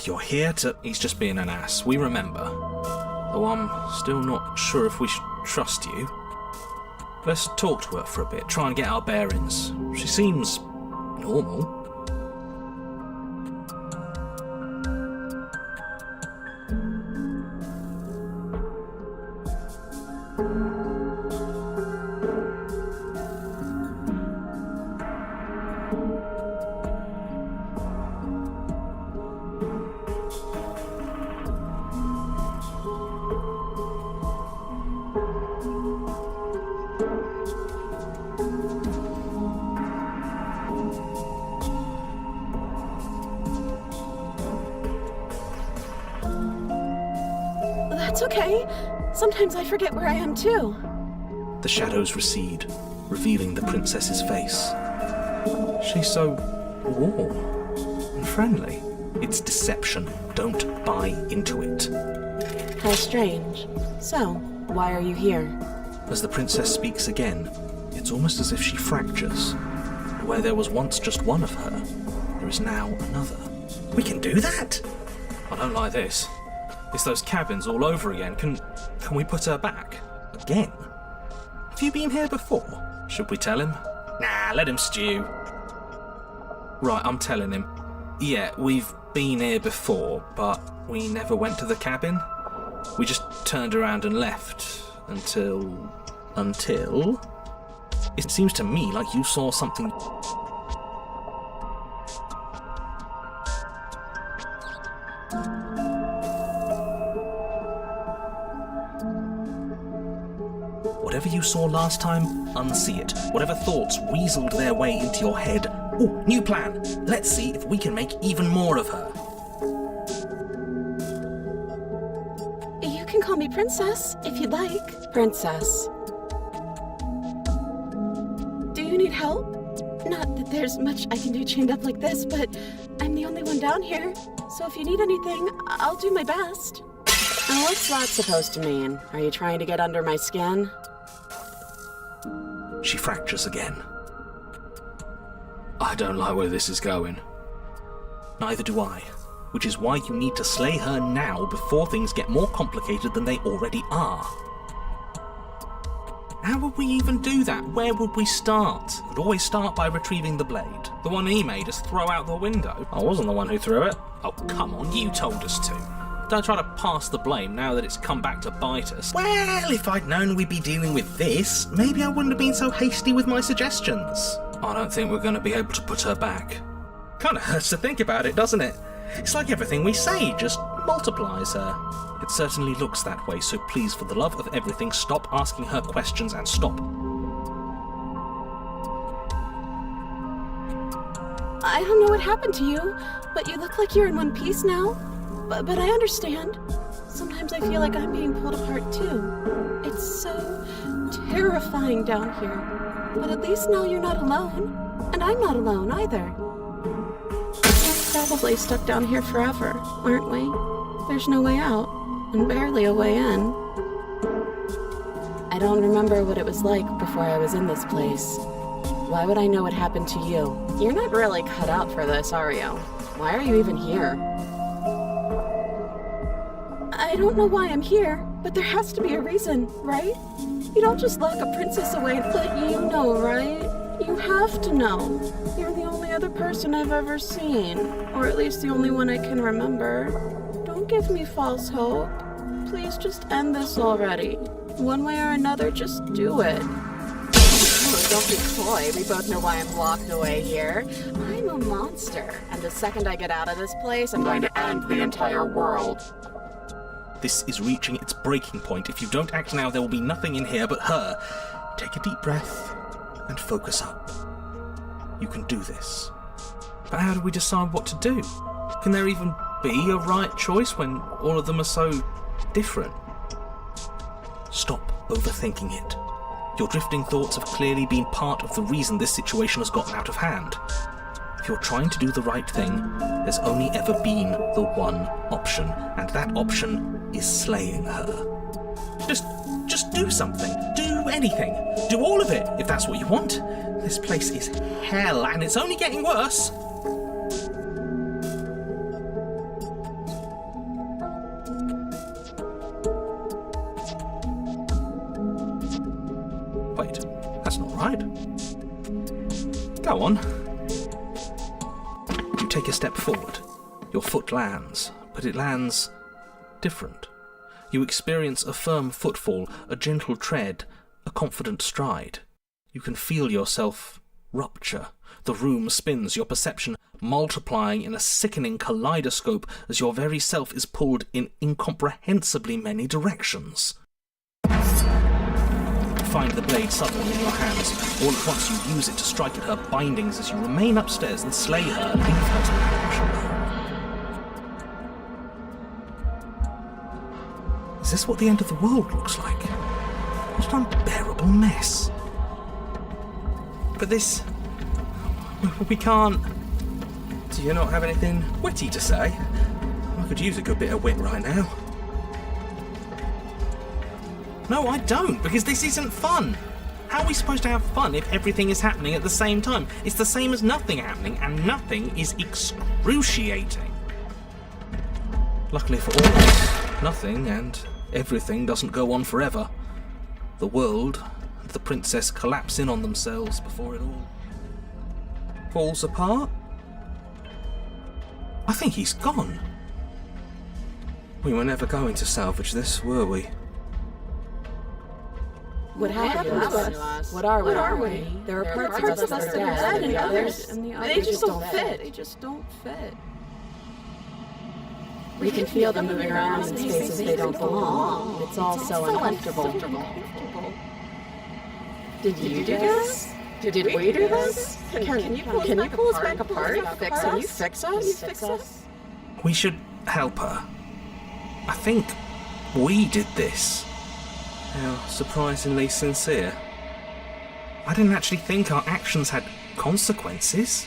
You're here to... He's just being an ass, we remember. Though I'm still not sure if we should trust you. Let's talk to her for a bit, try and get our bearings. She seems normal. That's okay. Sometimes I forget where I am too. The shadows recede, revealing the princess's face. She's so warm and friendly. It's deception. Don't buy into it. How strange. So, why are you here? As the princess speaks again, it's almost as if she fractures. Where there was once just one of her, there is now another. We can do that? I don't like this. It's those cabins all over again. Can we put her back? Again? Have you been here before? Should we tell him? Nah, let him stew. Right, I'm telling him. Yeah, we've been here before, but we never went to the cabin. We just turned around and left until... It seems to me like you saw something... Whatever you saw last time, unsee it. Whatever thoughts weaseled their way into your head. Ooh, new plan. Let's see if we can make even more of her. You can call me Princess, if you'd like. Princess. Do you need help? Not that there's much I can do chained up like this, but I'm the only one down here. So if you need anything, I'll do my best. And what's that supposed to mean? Are you trying to get under my skin? She fractures again. I don't like where this is going. Neither do I, which is why you need to slay her now before things get more complicated than they already are. How would we even do that? Where would we start? We'd always start by retrieving the blade. The one he made us throw out the window. I wasn't the one who threw it. Oh, come on, you told us to. Don't try to pass the blame now that it's come back to bite us. Well, if I'd known we'd be dealing with this, maybe I wouldn't have been so hasty with my suggestions. I don't think we're going to be able to put her back. Kind of hurts to think about it, doesn't it? It's like everything we say just multiplies her. It certainly looks that way, so please, for the love of everything, stop asking her questions and stop. I don't know what happened to you, but you look like you're in one piece now. But I understand. Sometimes I feel like I'm being pulled apart too. It's so terrifying down here. But at least now you're not alone. And I'm not alone either. We're probably stuck down here forever, aren't we? There's no way out, and barely a way in. I don't remember what it was like before I was in this place. Why would I know what happened to you? You're not really cut out for this, are you? Why are you even here? I don't know why I'm here, but there has to be a reason, right? You don't just lock a princess away, but you know, right? You have to know. You're the only other person I've ever seen, or at least the only one I can remember. Don't give me false hope. Please just end this already. One way or another, just do it. Oh, don't be coy. We both know why I'm locked away here. I'm a monster, and the second I get out of this place, I'm going to end the entire world. This is reaching its breaking point. If you don't act now, there will be nothing in here but her. Take a deep breath and focus up. You can do this. But how do we decide what to do? Can there even be a right choice when all of them are so different? Stop overthinking it. Your drifting thoughts have clearly been part of the reason this situation has gotten out of hand. If you're trying to do the right thing, there's only ever been the one option, and that option is slaying her. Just do something. Do anything. Do all of it, if that's what you want. This place is hell, and it's only getting worse. Wait, that's not right. Go on. You take a step forward. Your foot lands, but it lands different. You experience a firm footfall, a gentle tread, a confident stride. You can feel yourself rupture. The room spins, your perception multiplying in a sickening kaleidoscope as your very self is pulled in incomprehensibly many directions. You find the blade suddenly in your hands. All at once you use it to strike at her bindings as you remain upstairs and slay her and leave her to perish alone. Is this what the end of the world looks like? What an unbearable mess. But this... we can't... Do you not have anything witty to say? I could use a good bit of wit right now. No, I don't, because this isn't fun. How are we supposed to have fun if everything is happening at the same time? It's the same as nothing happening, and nothing is excruciating. Luckily for all of us, nothing and everything doesn't go on forever. The world and the princess collapse in on themselves before it all falls apart. I think he's gone. We were never going to salvage this, were we? What happened to us? What are we? There are parts of us that are dead, and others, they just don't fit. They just don't fit. We can feel them moving around in spaces they don't belong. It's all so uncomfortable. Did you do this? Did we do this? Can you pull us back apart? Can you fix us? We should help her. I think we did this. How surprisingly sincere. I didn't actually think our actions had consequences.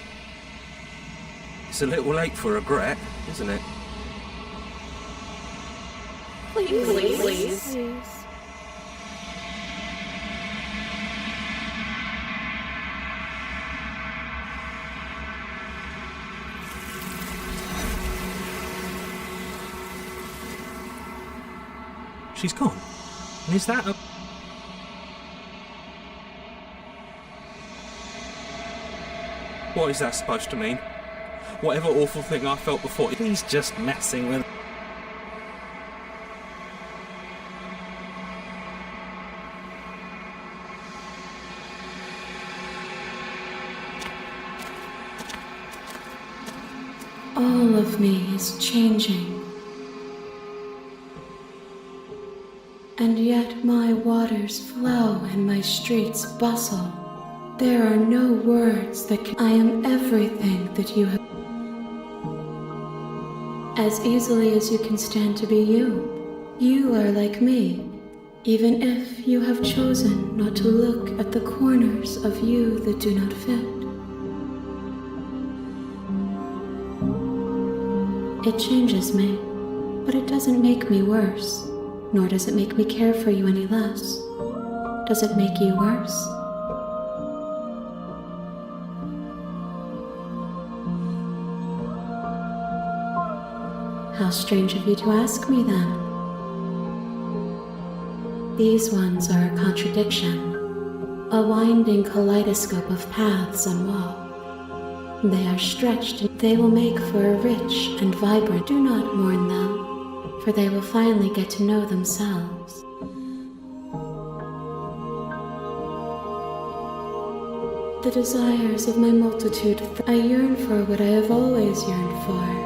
It's a little late for regret, isn't it? Please. She's gone. And is that a... What is that supposed to mean? Whatever awful thing I felt before, he's just messing with... All of me is changing. And yet my waters flow and my streets bustle. There are no words that can... I am everything that you have... As easily as you can stand to be you. You are like me, even if you have chosen not to look at the corners of you that do not fit. It changes me, but it doesn't make me worse. Nor does it make me care for you any less. Does it make you worse? How strange of you to ask me then. These ones are a contradiction, a winding kaleidoscope of paths and wall. They are stretched and they will make for a rich and vibrant. Do not mourn them. For they will finally get to know themselves. The desires of my multitude, I yearn for what I have always yearned for.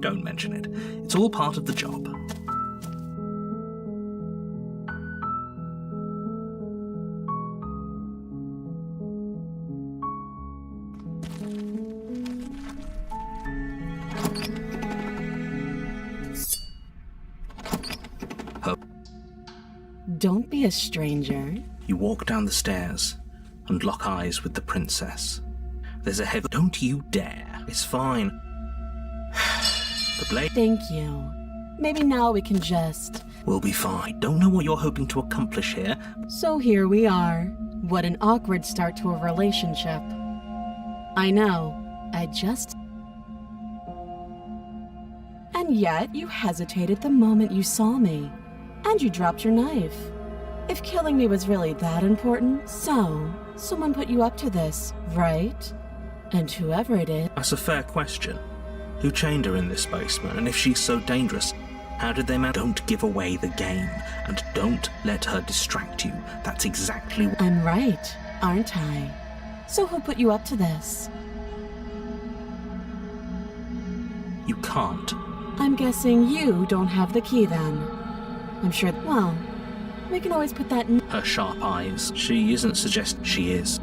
Don't mention it. It's all part of the job. Don't be a stranger. You walk down the stairs and lock eyes with the princess. There's a heavy... Don't you dare. It's fine. The blade... Thank you. Maybe now we can just... We'll be fine. Don't know what you're hoping to accomplish here. So here we are. What an awkward start to a relationship. I know. I just... And yet, you hesitated the moment you saw me. And you dropped your knife. If killing me was really that important, so, someone put you up to this, right? And whoever it is... That's a fair question. Who chained her in this basement? And if she's so dangerous, how did they manage? Don't give away the game, and don't let her distract you. That's exactly what... I'm right, aren't I? So who put you up to this? You can't I'm guessing you don't have the key then. I'm sure, well, we can always put that in. Her sharp eyes. She isn't suggesting she is.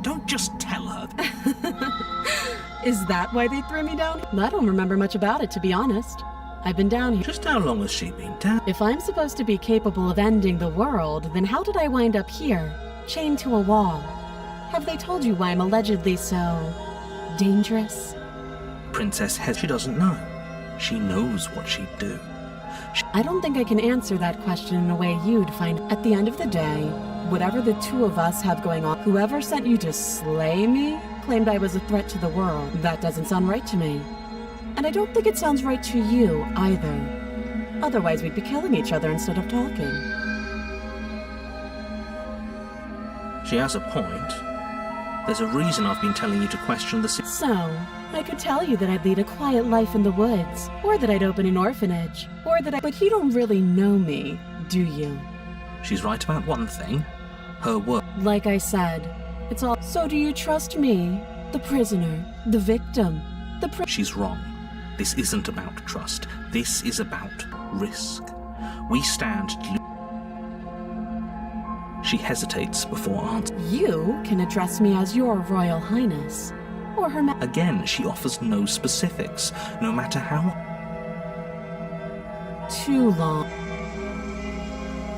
Don't just tell her. Is that why they threw me down? I don't remember much about it, to be honest. I've been down here. Just how long has she been down? If I'm supposed to be capable of ending the world, then how did I wind up here, chained to a wall? Have they told you why I'm allegedly so dangerous? Princess she doesn't know. She knows what she'd do. I don't think I can answer that question in a way you'd find. At the end of the day, whatever the two of us have going on, whoever sent you to slay me claimed I was a threat to the world. That doesn't sound right to me. And I don't think it sounds right to you either. Otherwise, we'd be killing each other instead of talking. She has a point. There's a reason I've been telling you to question the So, I could tell you that I'd lead a quiet life in the woods, or that I'd open an orphanage, or that But you don't really know me, do you? She's right about one thing. Her word. Like I said, it's all. So do you trust me? The prisoner, the victim, She's wrong. This isn't about trust. This is about risk. We stand to She hesitates before answering. You can address me as your Royal Highness, or Her Again, she offers no specifics, no matter how. Too long.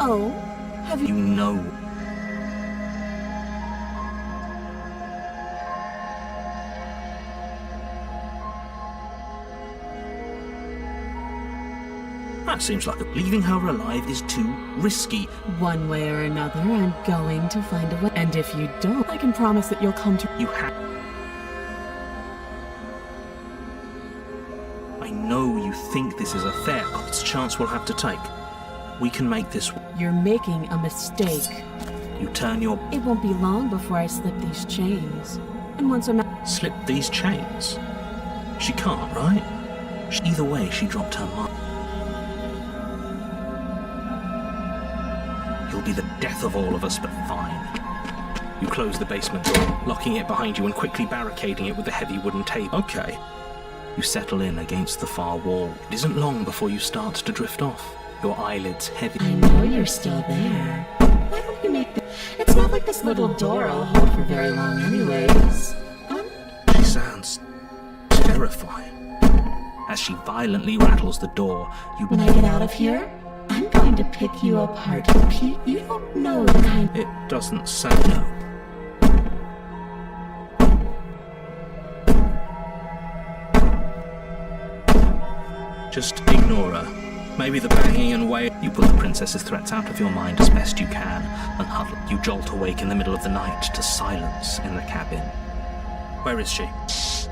Oh, have You know. That seems like leaving her alive is too risky. One way or another, I'm going to find a way. And if you don't, I can promise that you'll come to. You have. I know you think this is a fair chance we'll have to take. We can make this. You're making a mistake. You turn your. It won't be long before I slip these chains. And once I'm Slip these chains? She can't, right? Either way, she dropped her mind. You'll be the death of all of us, but fine. You close the basement door, locking it behind you and quickly barricading it with a heavy wooden table. Okay. You settle in against the far wall. It isn't long before you start to drift off. Your eyelids heavy. I know you're still there. Why don't you make the... It's not like this little door will hold for very long anyways. She sounds terrifying. As she violently rattles the door, you... When I get out of here, I'm going to pick you apart. Pete, you don't know the kind... It doesn't sound... No. Just ignore her. Maybe the banging and wail. You put the princess's threats out of your mind as best you can, and huddle. You jolt awake in the middle of the night to silence in the cabin. Where is she?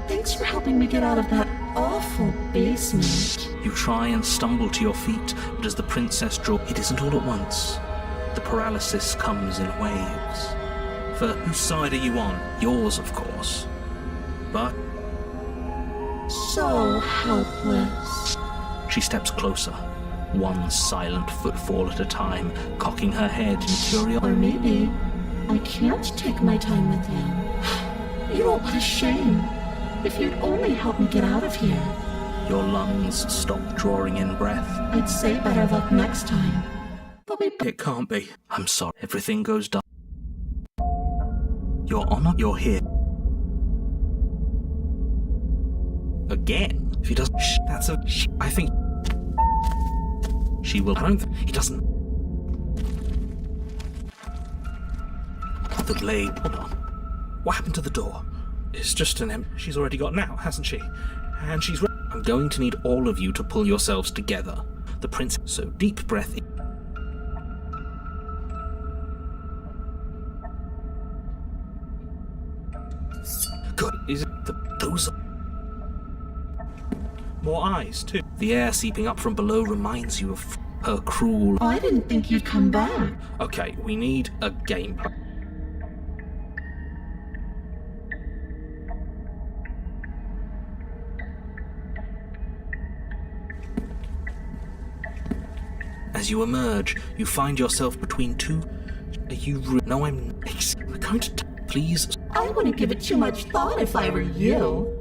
Thanks for helping me get out of that awful basement. You try and stumble to your feet, but as the princess draws, it isn't all at once. The paralysis comes in waves. For whose side are you on? Yours, of course. But So helpless. she steps closer, one silent footfall at a time, cocking her head in curiosity. Or maybe I can't take my time with you. You know, what a shame. If you'd only help me get out of here. Your lungs stop drawing in breath. I'd say better luck next time. But we... It can't be. I'm sorry. Everything goes dark. Your honor, you're here. Again? If he doesn't... That's a... I think... She will... I don't... He doesn't... The blade... Hold on. What happened to the door? It's just an She's already got an out, hasn't she? And she's... I'm going to need all of you to pull yourselves together. The prince... So deep breath in. Good. Is it those... More eyes, too. The air seeping up from below reminds you of her cruel... Oh, I didn't think you'd come back. Okay, we need a game plan. As you emerge, you find yourself between two... Are you... No, I'm going to... Please... I wouldn't give it too much thought if I were you.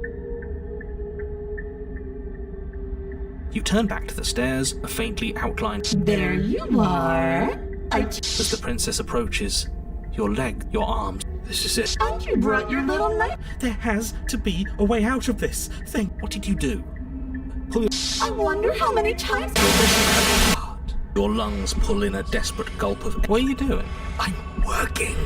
You turn back to the stairs, a faintly outlined There you are. as the princess approaches. Your leg, your arms. This is it. And you brought your little knife. There has to be a way out of this thing. What did you do? Pull your I wonder how many times. heart. Your lungs pull in a desperate gulp of. What are you doing? I'm working.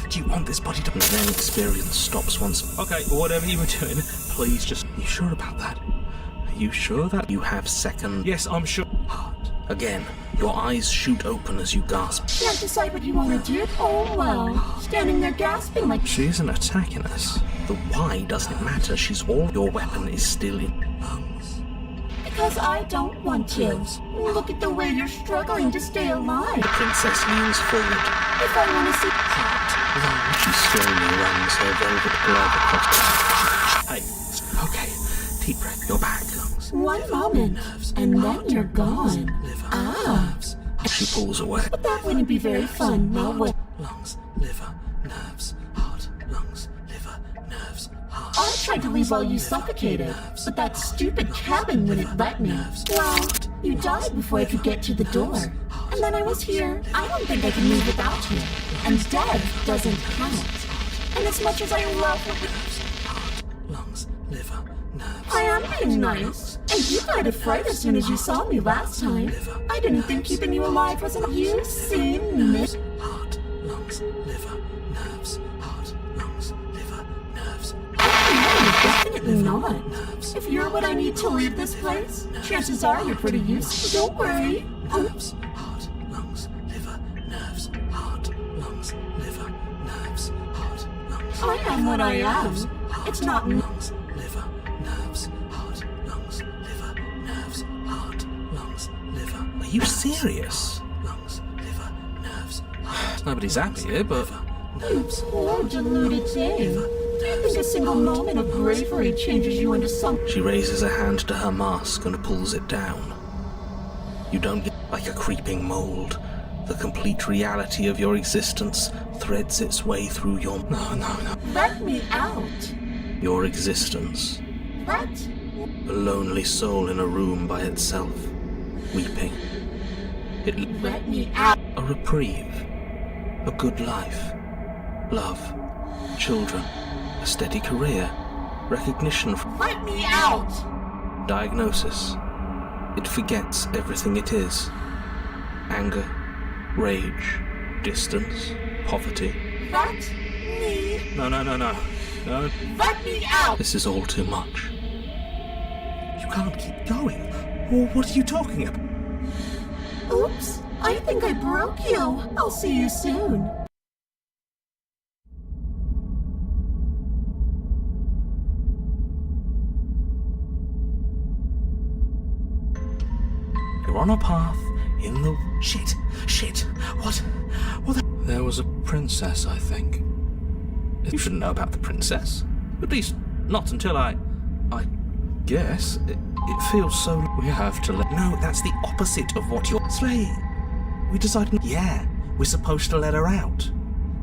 Do you want this body to? And then experience stops once. Okay, whatever you were doing, please just. You sure about that? Are you sure that you have second? Yes, I'm sure. Heart. Again, your eyes shoot open as you gasp. Can't decide what you want to do. Oh well. Standing there gasping like. She isn't attacking us. The why doesn't matter. She's all. Your weapon is still in. Because I don't want to. Look at the way you're struggling to stay alive. The princess leans forward. If I want to see. She slowly runs her velvet glove across the. Hey, okay. Deep breath. You're back. One moment, and then you're gone. Ah. She pulls away. But that wouldn't be very fun, now would. Lungs, liver, nerves, heart. Lungs, liver, nerves, heart. I tried to leave while you suffocated, but that stupid cabin wouldn't let me. Well, you died before I could get to the door. And then I was here. I don't think I can move without you. And dead doesn't count. And as much as I love what we... Heart, lungs, liver, nerves. I am being nice. And you died of fright as soon as you saw me last time. I didn't think keeping you alive was an... You see me. Heart, lungs, liver, nerves, heart, lungs, liver, nerves. Definitely not. If you're what I need to leave this place, chances are you're pretty useful. Don't worry. Nerves, heart, lungs, liver, nerves, heart, lungs, liver, nerves, heart, lungs. I am what I am. It's not... Lungs, liver, nerves, heart, lungs, liver, nerves, heart, lungs, liver. Are you serious? Lungs, liver, nerves, heart. Nobody's happy here, but. You poor deluded thing. Do you think a single moment of bravery changes you into something? She raises a hand to her mask and pulls it down. You don't get like a creeping mold. The complete reality of your existence threads its way through your. No. Let me out. Your existence. What? A lonely soul in a room by itself, weeping. Let me out. A reprieve. A good life. Love. Children. A steady career. Recognition. Let me out. Diagnosis. It forgets everything it is. Anger. Rage. Distance. Poverty. Let me. No. Let me out. This is all too much. You can't keep going. What are you talking about? Oops. I think I broke you. I'll see you soon. You're on a path in the... Shit. What the... There was a princess, I think. You shouldn't know about the princess. At least, not until I guess. It feels so... We have to let... No, that's the opposite of what you're... Slay. We decided... Yeah, we're supposed to let her out.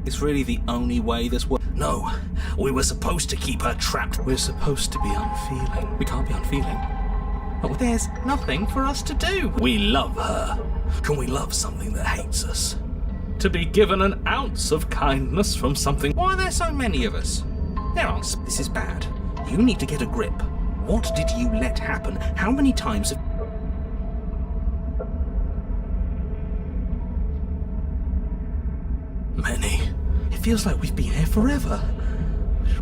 It's really the only way this works. No, we were supposed to keep her trapped. We're supposed to be unfeeling. We can't be unfeeling. But there's nothing for us to do. We love her. Can we love something that hates us? To be given an ounce of kindness from something... Why are there so many of us? There aren't... This is bad. You need to get a grip. What did you let happen? How many times have... Many. It feels like we've been here forever.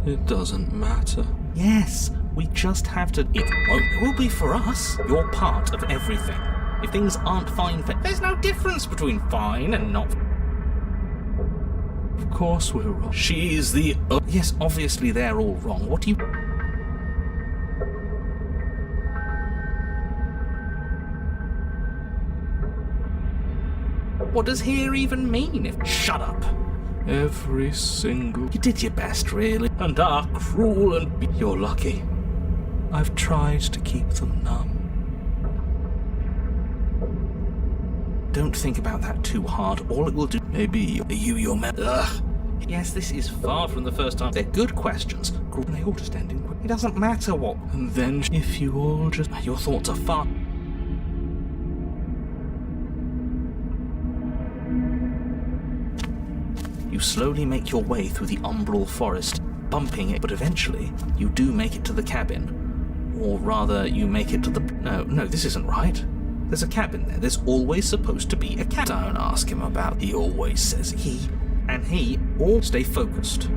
It doesn't matter. Yes, we just have to... It won't. It will be for us. You're part of everything. If things aren't fine for... There's no difference between fine and not... Of course we're wrong. She's the... Yes, obviously they're all wrong. What do you... What does here even mean if... Shut up. Every single... You did your best, really. And are cruel and... You're lucky. I've tried to keep them numb. Don't think about that too hard. All it will do... Maybe your Ugh. Yes, this is far from the first time. They're good questions. They all just end in... It doesn't matter what... And then if you all just... Your thoughts are far... You slowly make your way through the umbral forest, bumping it, but eventually you do make it to the cabin. Or rather, you make it to the... No, this isn't right. There's a cabin there. There's always supposed to be a cabin. Don't ask him about... He always says he. And he all stay focused.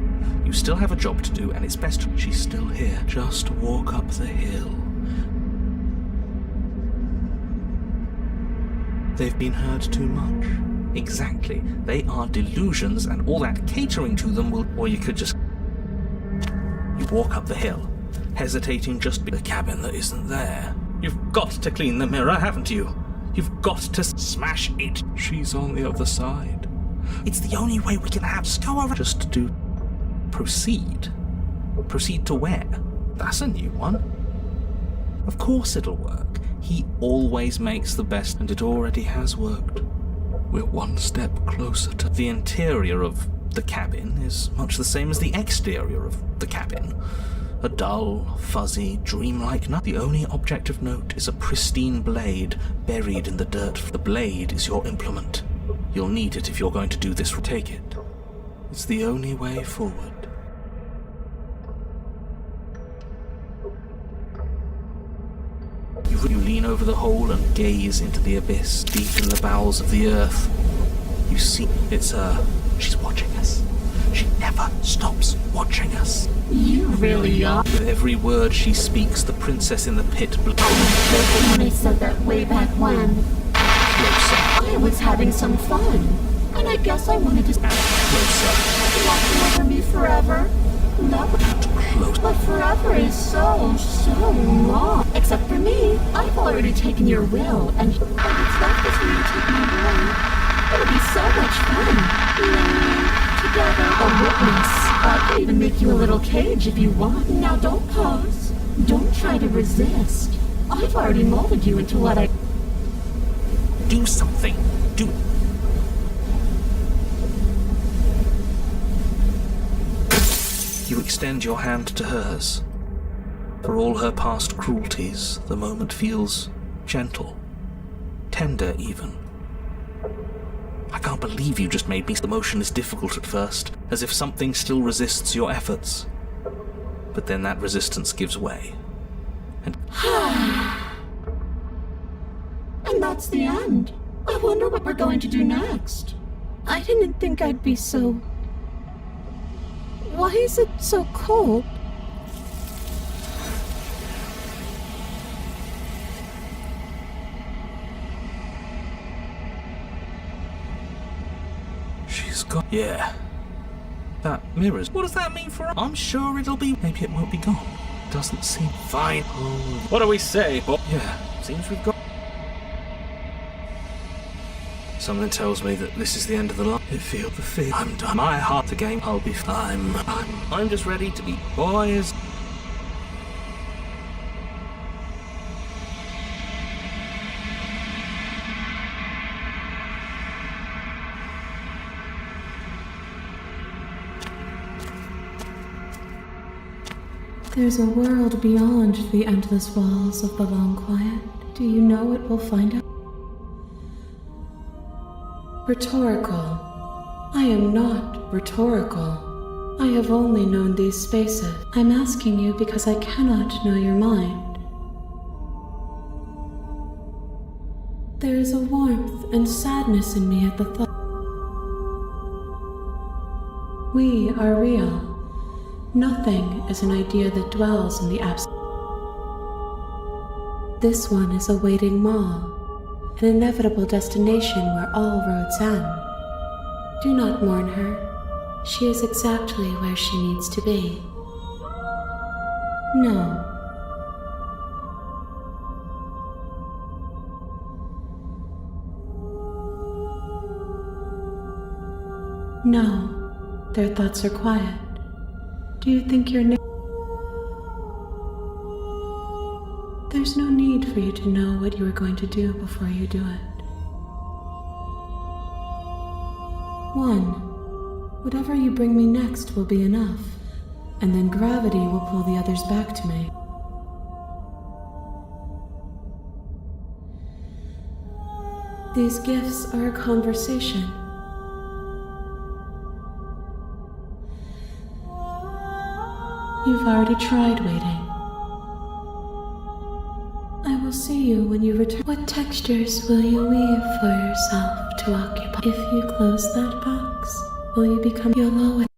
You still have a job to do, and it's best... She's still here. Just walk up the hill. They've been heard too much. Exactly. They are delusions, and all that catering to them will... Or you could just... You walk up the hill, hesitating just... The cabin that isn't there. You've got to clean the mirror, haven't you? You've got to smash it. She's on the other side. It's the only way we can have... Just go over... Just do... Proceed. Proceed to where? That's a new one. Of course it'll work. He always makes the best, and it already has worked. We're one step closer to... The interior of the cabin is much the same as the exterior of the cabin. A dull, fuzzy, dreamlike nut. The only object of note is a pristine blade buried in the dirt. The blade is your implement. You'll need it if you're going to do this. Take it. It's the only way forward. You lean over the hole and gaze into the abyss, deep in the bowels of the earth. You see, it's her. She's watching us. She never stops watching us. You really are. With every word she speaks, the princess in the pit... I was joking when I said that way back when. Closer. I was having some fun. And I guess I wanted to... Closer. Watching over me forever. That would... Close. But forever is so long. Except for me. I've already taken your will, and what's left is for you to take me away. It'll be so much fun. Together. A witness. I could even make you a little cage if you want. Now don't pose. Don't try to resist. I've already molded you into what I... Do something. Do it. You extend your hand to hers. For all her past cruelties, the moment feels gentle, tender even. I can't believe you just made me. The motion is difficult at first, as if something still resists your efforts. But then that resistance gives way. And that's the end. I wonder what we're going to do next. I didn't think I'd be so... Why is it so cold? she's got... Yeah. That mirror's... What does that mean for... I'm sure it'll be... Maybe it won't be gone. Doesn't seem... Fine. Oh. What do we say, Bob? Yeah, seems we've got... Something tells me that this is the end of the line. It feels the fear. I'm done. My heart, the game. I'll be... I'm just ready to be boys. There's a world beyond the endless walls of the long quiet. Do you know what we'll find out? Rhetorical. I am not rhetorical. I have only known these spaces. I'm asking you because I cannot know your mind. There is a warmth and sadness in me at the thought. We are real. Nothing is an idea that dwells in the absence. This one is a waiting mall. An inevitable destination where all roads end. Do not mourn her. She is exactly where she needs to be. No. No. Their thoughts are quiet. Do you think your name... There's no need for you to know what you are going to do before you do it. 1. Whatever you bring me next will be enough, and then gravity will pull the others back to me. These gifts are a conversation. You've already tried waiting. I will see you when you return. What textures will you weave for yourself to occupy? If you close that box, will you become? You'll always.